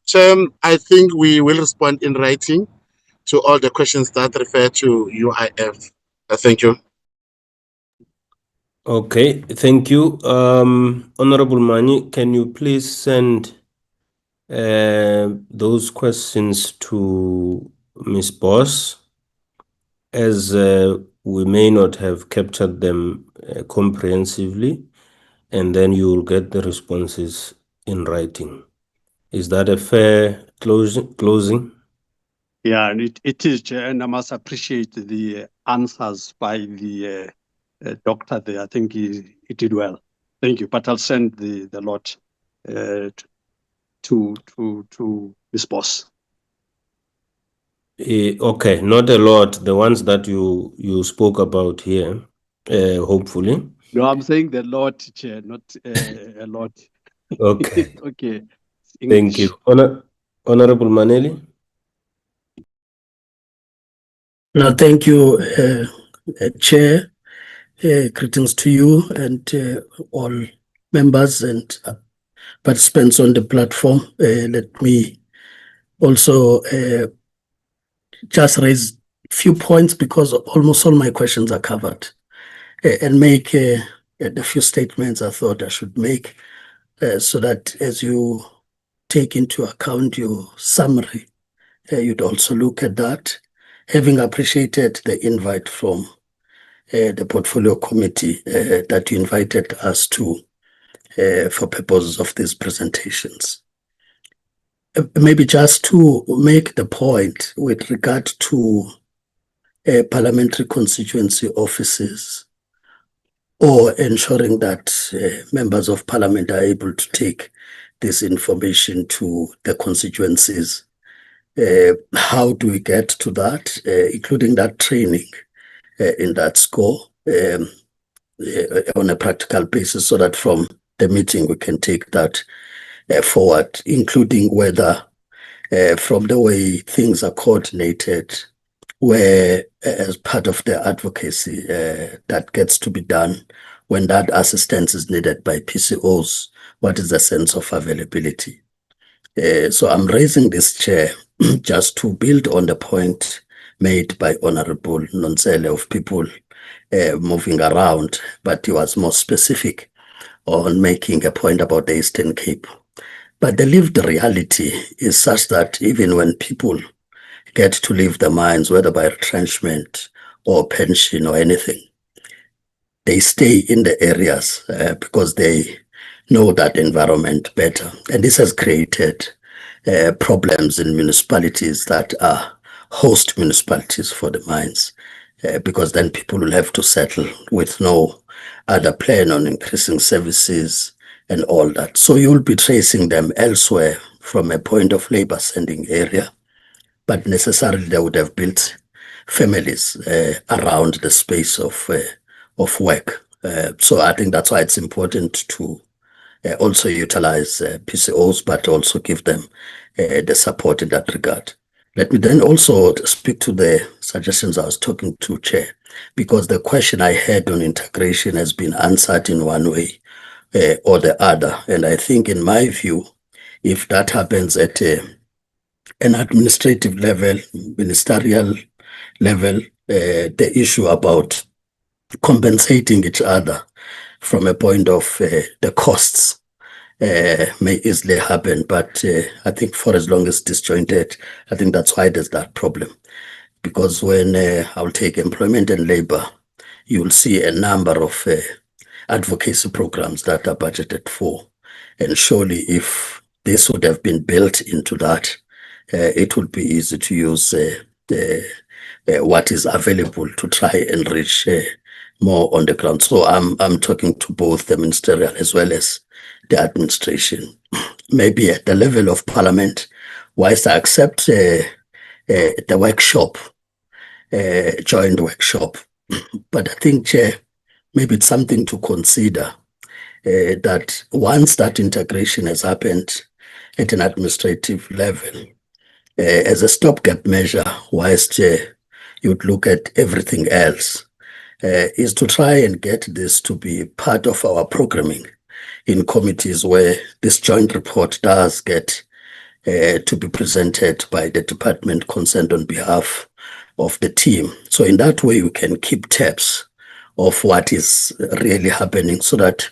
Chair, I think we will respond in writing to all the questions that refer to UIF. Thank you. Okay, thank you. Honorable Mani, can you please send those questions to Ms. Boss, as we may not have captured them comprehensively, and then you will get the responses in writing. Is that a fair closing? Yeah, and it is, Chair, and I must appreciate the answers by the doctor there. I think he did well. Thank you. But I'll send the lot to Ms. Boss. Okay, not a lot. The ones that you spoke about here, hopefully. No, I'm saying the lot, Chair, not a lot. Okay. Okay. Thank you. Honorable Maneli. No, thank you, Chair. Greetings to you and all members and participants on the platform. Let me also just raise a few points because almost all my questions are covered and make the few statements I thought I should make so that as you take into account your summary, you'd also look at that, having appreciated the invite from the Portfolio Committee that you invited us to for purposes of these presentations. Maybe just to make the point with regard to parliamentary constituency offices or ensuring that members of parliament are able to take this information to the constituencies. How do we get to that, including that training in that score on a practical basis so that from the meeting we can take that forward, including whether from the way things are coordinated, where as part of the advocacy that gets to be done when that assistance is needed by PCOs, what is the sense of availability? So I'm raising this, Chair, just to build on the point made by Honorable Nonsele of people moving around, but he was more specific on making a point about the Eastern Cape. But the lived reality is such that even when people get to leave the mines, whether by retrenchment or pension or anything, they stay in the areas because they know that environment better. And this has created problems in municipalities that are host municipalities for the mines, because then people will have to settle with no other plan on increasing services and all that. So you'll be tracing them elsewhere from a point of labor sending area, but necessarily they would have built families around the space of work. So I think that's why it's important to also utilize PCOs, but also give them the support in that regard. Let me then also speak to the suggestions I was talking to, Chair, because the question I had on integration has been answered in one way or the other. And I think, in my view, if that happens at an administrative level, ministerial level, the issue about compensating each other from a point of the costs may easily happen, but I think for as long as disjointed, I think that's why there's that problem. Because when I'll take employment and labor, you'll see a number of advocacy programs that are budgeted for. And surely if this would have been built into that, it would be easy to use what is available to try and reach more on the ground. So I'm talking to both the ministerial as well as the administration. Maybe at the level of parliament, whilst I accept the workshop, joint workshop, but I think, Chair, maybe it's something to consider that once that integration has happened at an administrative level, as a stopgap measure, whilst you'd look at everything else, is to try and get this to be part of our programming in committees where this joint report does get to be presented by the department concerned on behalf of the team. So in that way, we can keep tabs of what is really happening so that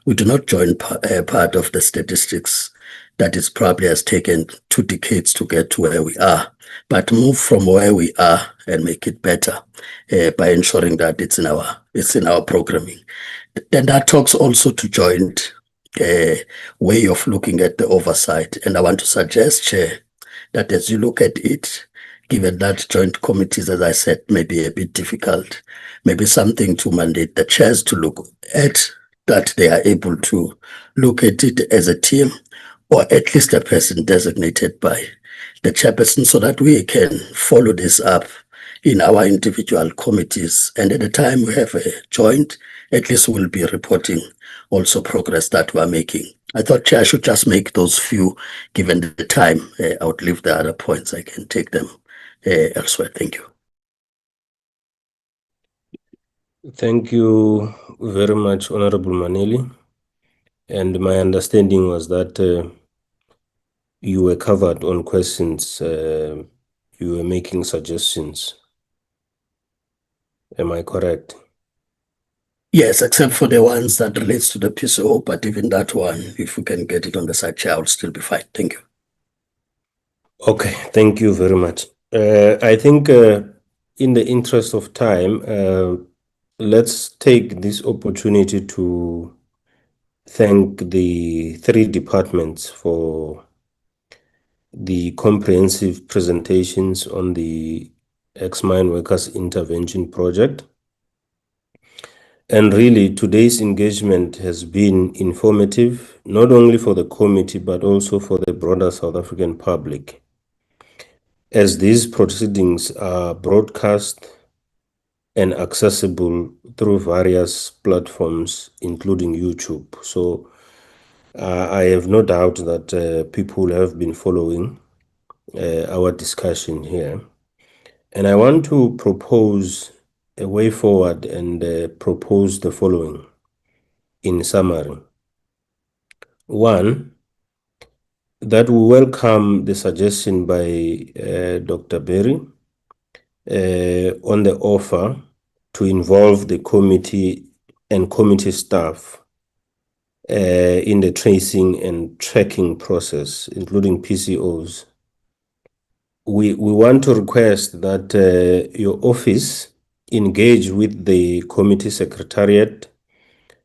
we do not join part of the statistics that is probably has taken 2 decades to get to where we are, but move from where we are and make it better by ensuring that it's in our programming. Then that talks also to joint way of looking at the oversight. And I want to suggest, Chair, that as you look at it, given that joint committees, as I said, may be a bit difficult, maybe something to mandate the chairs to look at, that they are able to look at it as a team, or at least a person designated by the chairperson, so that we can follow this up in our individual committees. And at the time we have a joint, at least we'll be reporting also progress that we're making. I thought, Chair, I should just make those few, given the time. I would leave the other points. I can take them elsewhere. Thank you. Thank you very much, Honorable Maneli. And my understanding was that you were covered on questions. You were making suggestions. Am I correct? Yes, except for the ones that relates to the PCO, but even that one, if we can get it on the side chair, I'll still be fine. Thank you. Okay, thank you very much. I think in the interest of time, let's take this opportunity to thank the three departments for the comprehensive presentations on the ex-mine workers intervention project. And really, today's engagement has been informative, not only for the committee, but also for the broader South African public, as these proceedings are broadcast and accessible through various platforms, including YouTube. So I have no doubt that people have been following our discussion here. And I want to propose a way forward and propose the following in summary. One, that we welcome the suggestion by Dr. Berry on the offer to involve the committee and committee staff in the tracing and tracking process, including PCOs. We want to request that your office engage with the committee secretariat,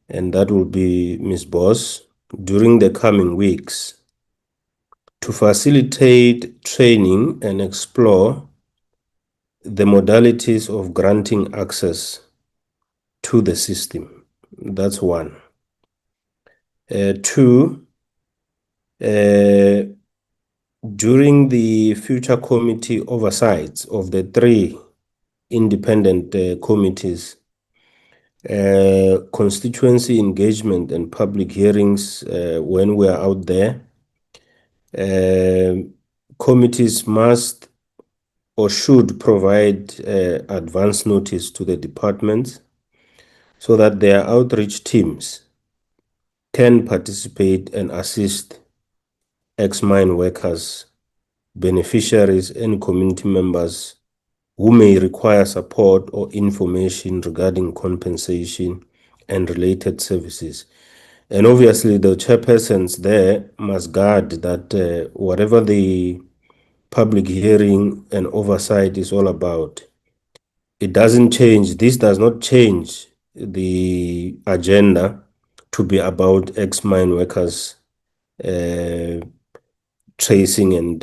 and that will be Ms. Boss, during the coming weeks to facilitate training and explore the modalities of granting access to the system. That's one. Two, during the future committee oversights of the three independent committees, constituency engagement and public hearings when we're out there, committees must or should provide advance notice to the departments so that their outreach teams can participate and assist ex-mine workers, beneficiaries, and community members who may require support or information regarding compensation and related services. And obviously, the chairpersons there must guard that whatever the public hearing and oversight is all about, it doesn't change. This does not change the agenda to be about ex-mine workers tracing and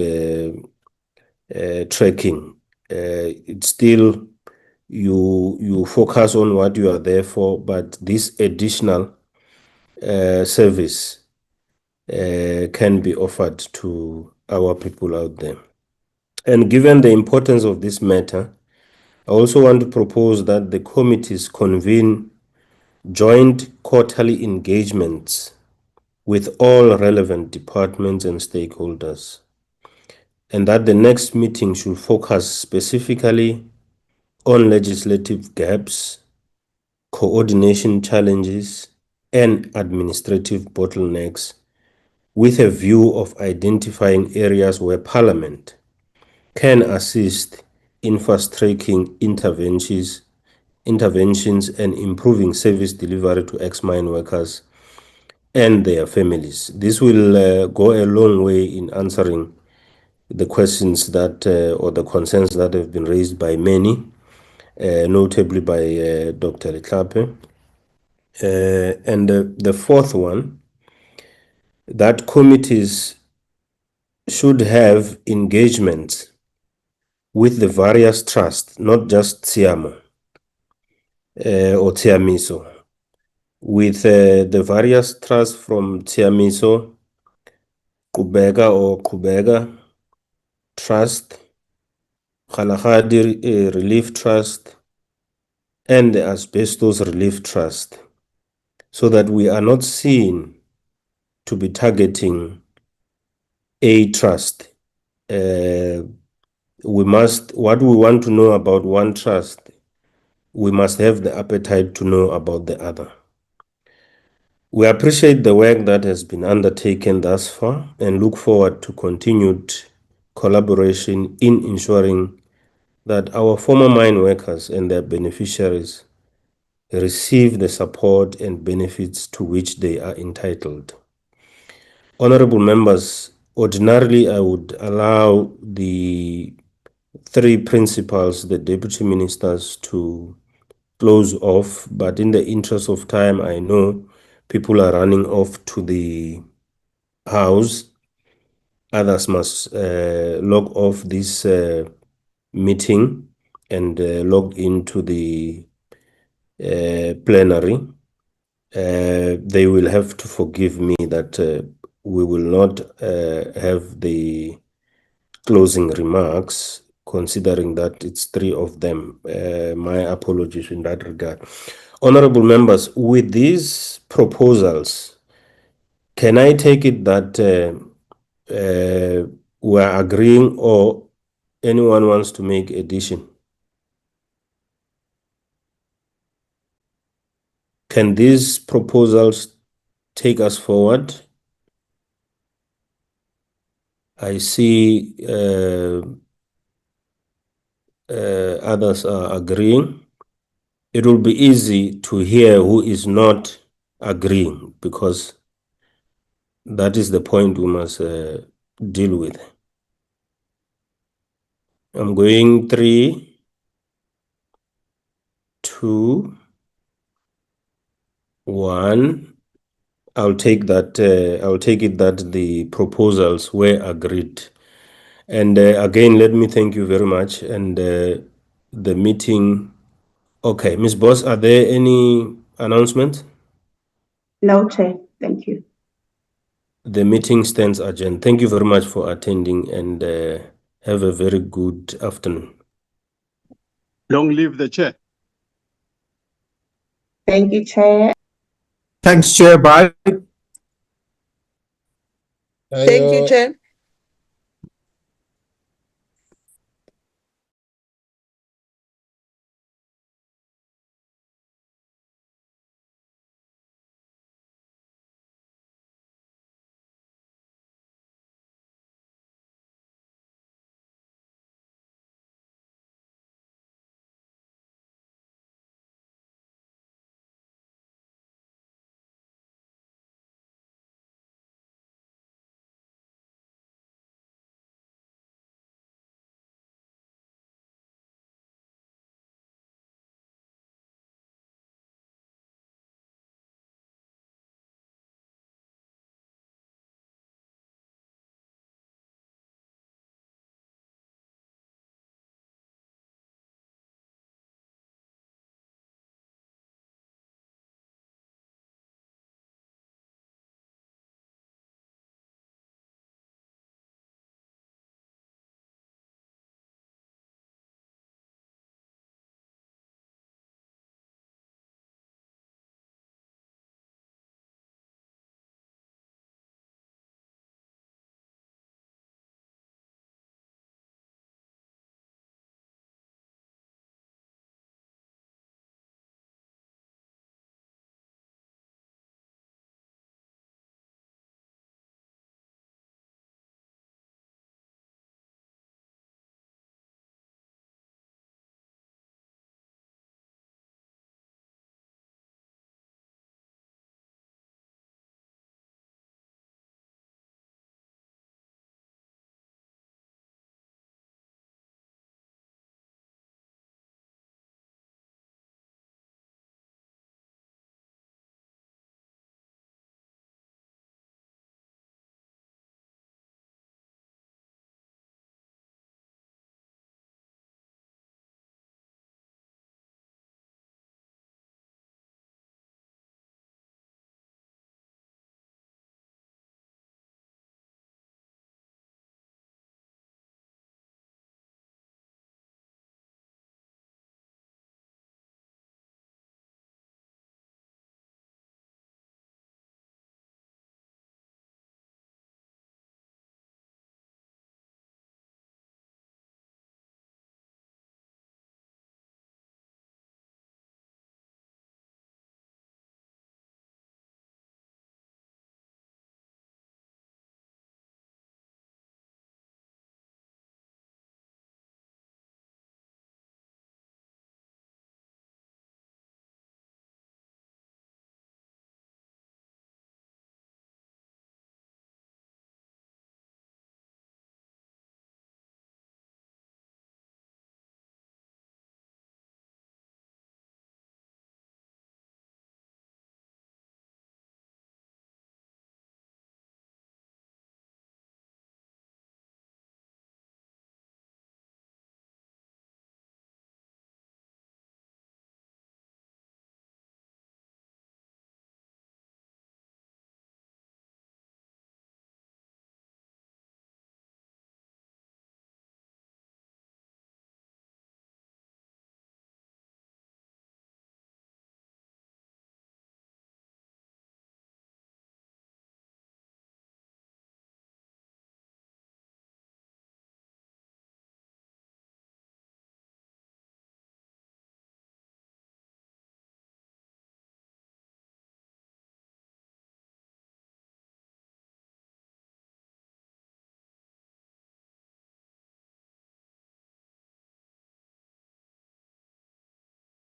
tracking. It's still you focus on what you are there for, but this additional service can be offered to our people out there. And given the importance of this matter, I also want to propose that the committees convene joint quarterly engagements with all relevant departments and stakeholders, and that the next meeting should focus specifically on legislative gaps, coordination challenges, and administrative bottlenecks, with a view of identifying areas where Parliament can assist in fast-tracking interventions and improving service delivery to ex-mine workers and their families. This will go a long way in answering the questions that or the concerns that have been raised by many, notably by Dr. Leklape. And the fourth one, that committees should have engagement with the various trusts, not just Tsiamo or Tsiamiso, with the various trusts from Tsiamiso, Kubega or Kubega Trust, Kgalagadi Relief Trust, and the Asbestos Relief Trust, so that we are not seen to be targeting a trust. What we want to know about one trust we must have the appetite to know about the other. We appreciate the work that has been undertaken thus far and look forward to continued collaboration in ensuring that our former mine workers and their beneficiaries receive the support and benefits to which they are entitled. Honorable members, ordinarily I would allow the three principals, the deputy ministers, to close off, but in the interest of time, I know people are running off to the house. Others must log off this meeting and log into the plenary. They will have to forgive me that we will not have the closing remarks, considering that it's three of them. My apologies in that regard. Honorable members, with these proposals, can I take it that we're agreeing, or anyone wants to make addition? Can these proposals take us forward? I see others are agreeing. It will be easy to hear who is not agreeing, because that is the point we must deal with. I'm going 3, 2, 1. I'll take that. I'll take it that the proposals were agreed. And again, let me thank you very much. And the meeting. Okay, Ms. Boss, are there any announcements? No, Chair. Thank you. The meeting stands adjourned. Thank you very much for attending, and have a very good afternoon. Long live the chair. Thank you, Chair. Thanks, Chair. Bye. Thank you, Chair.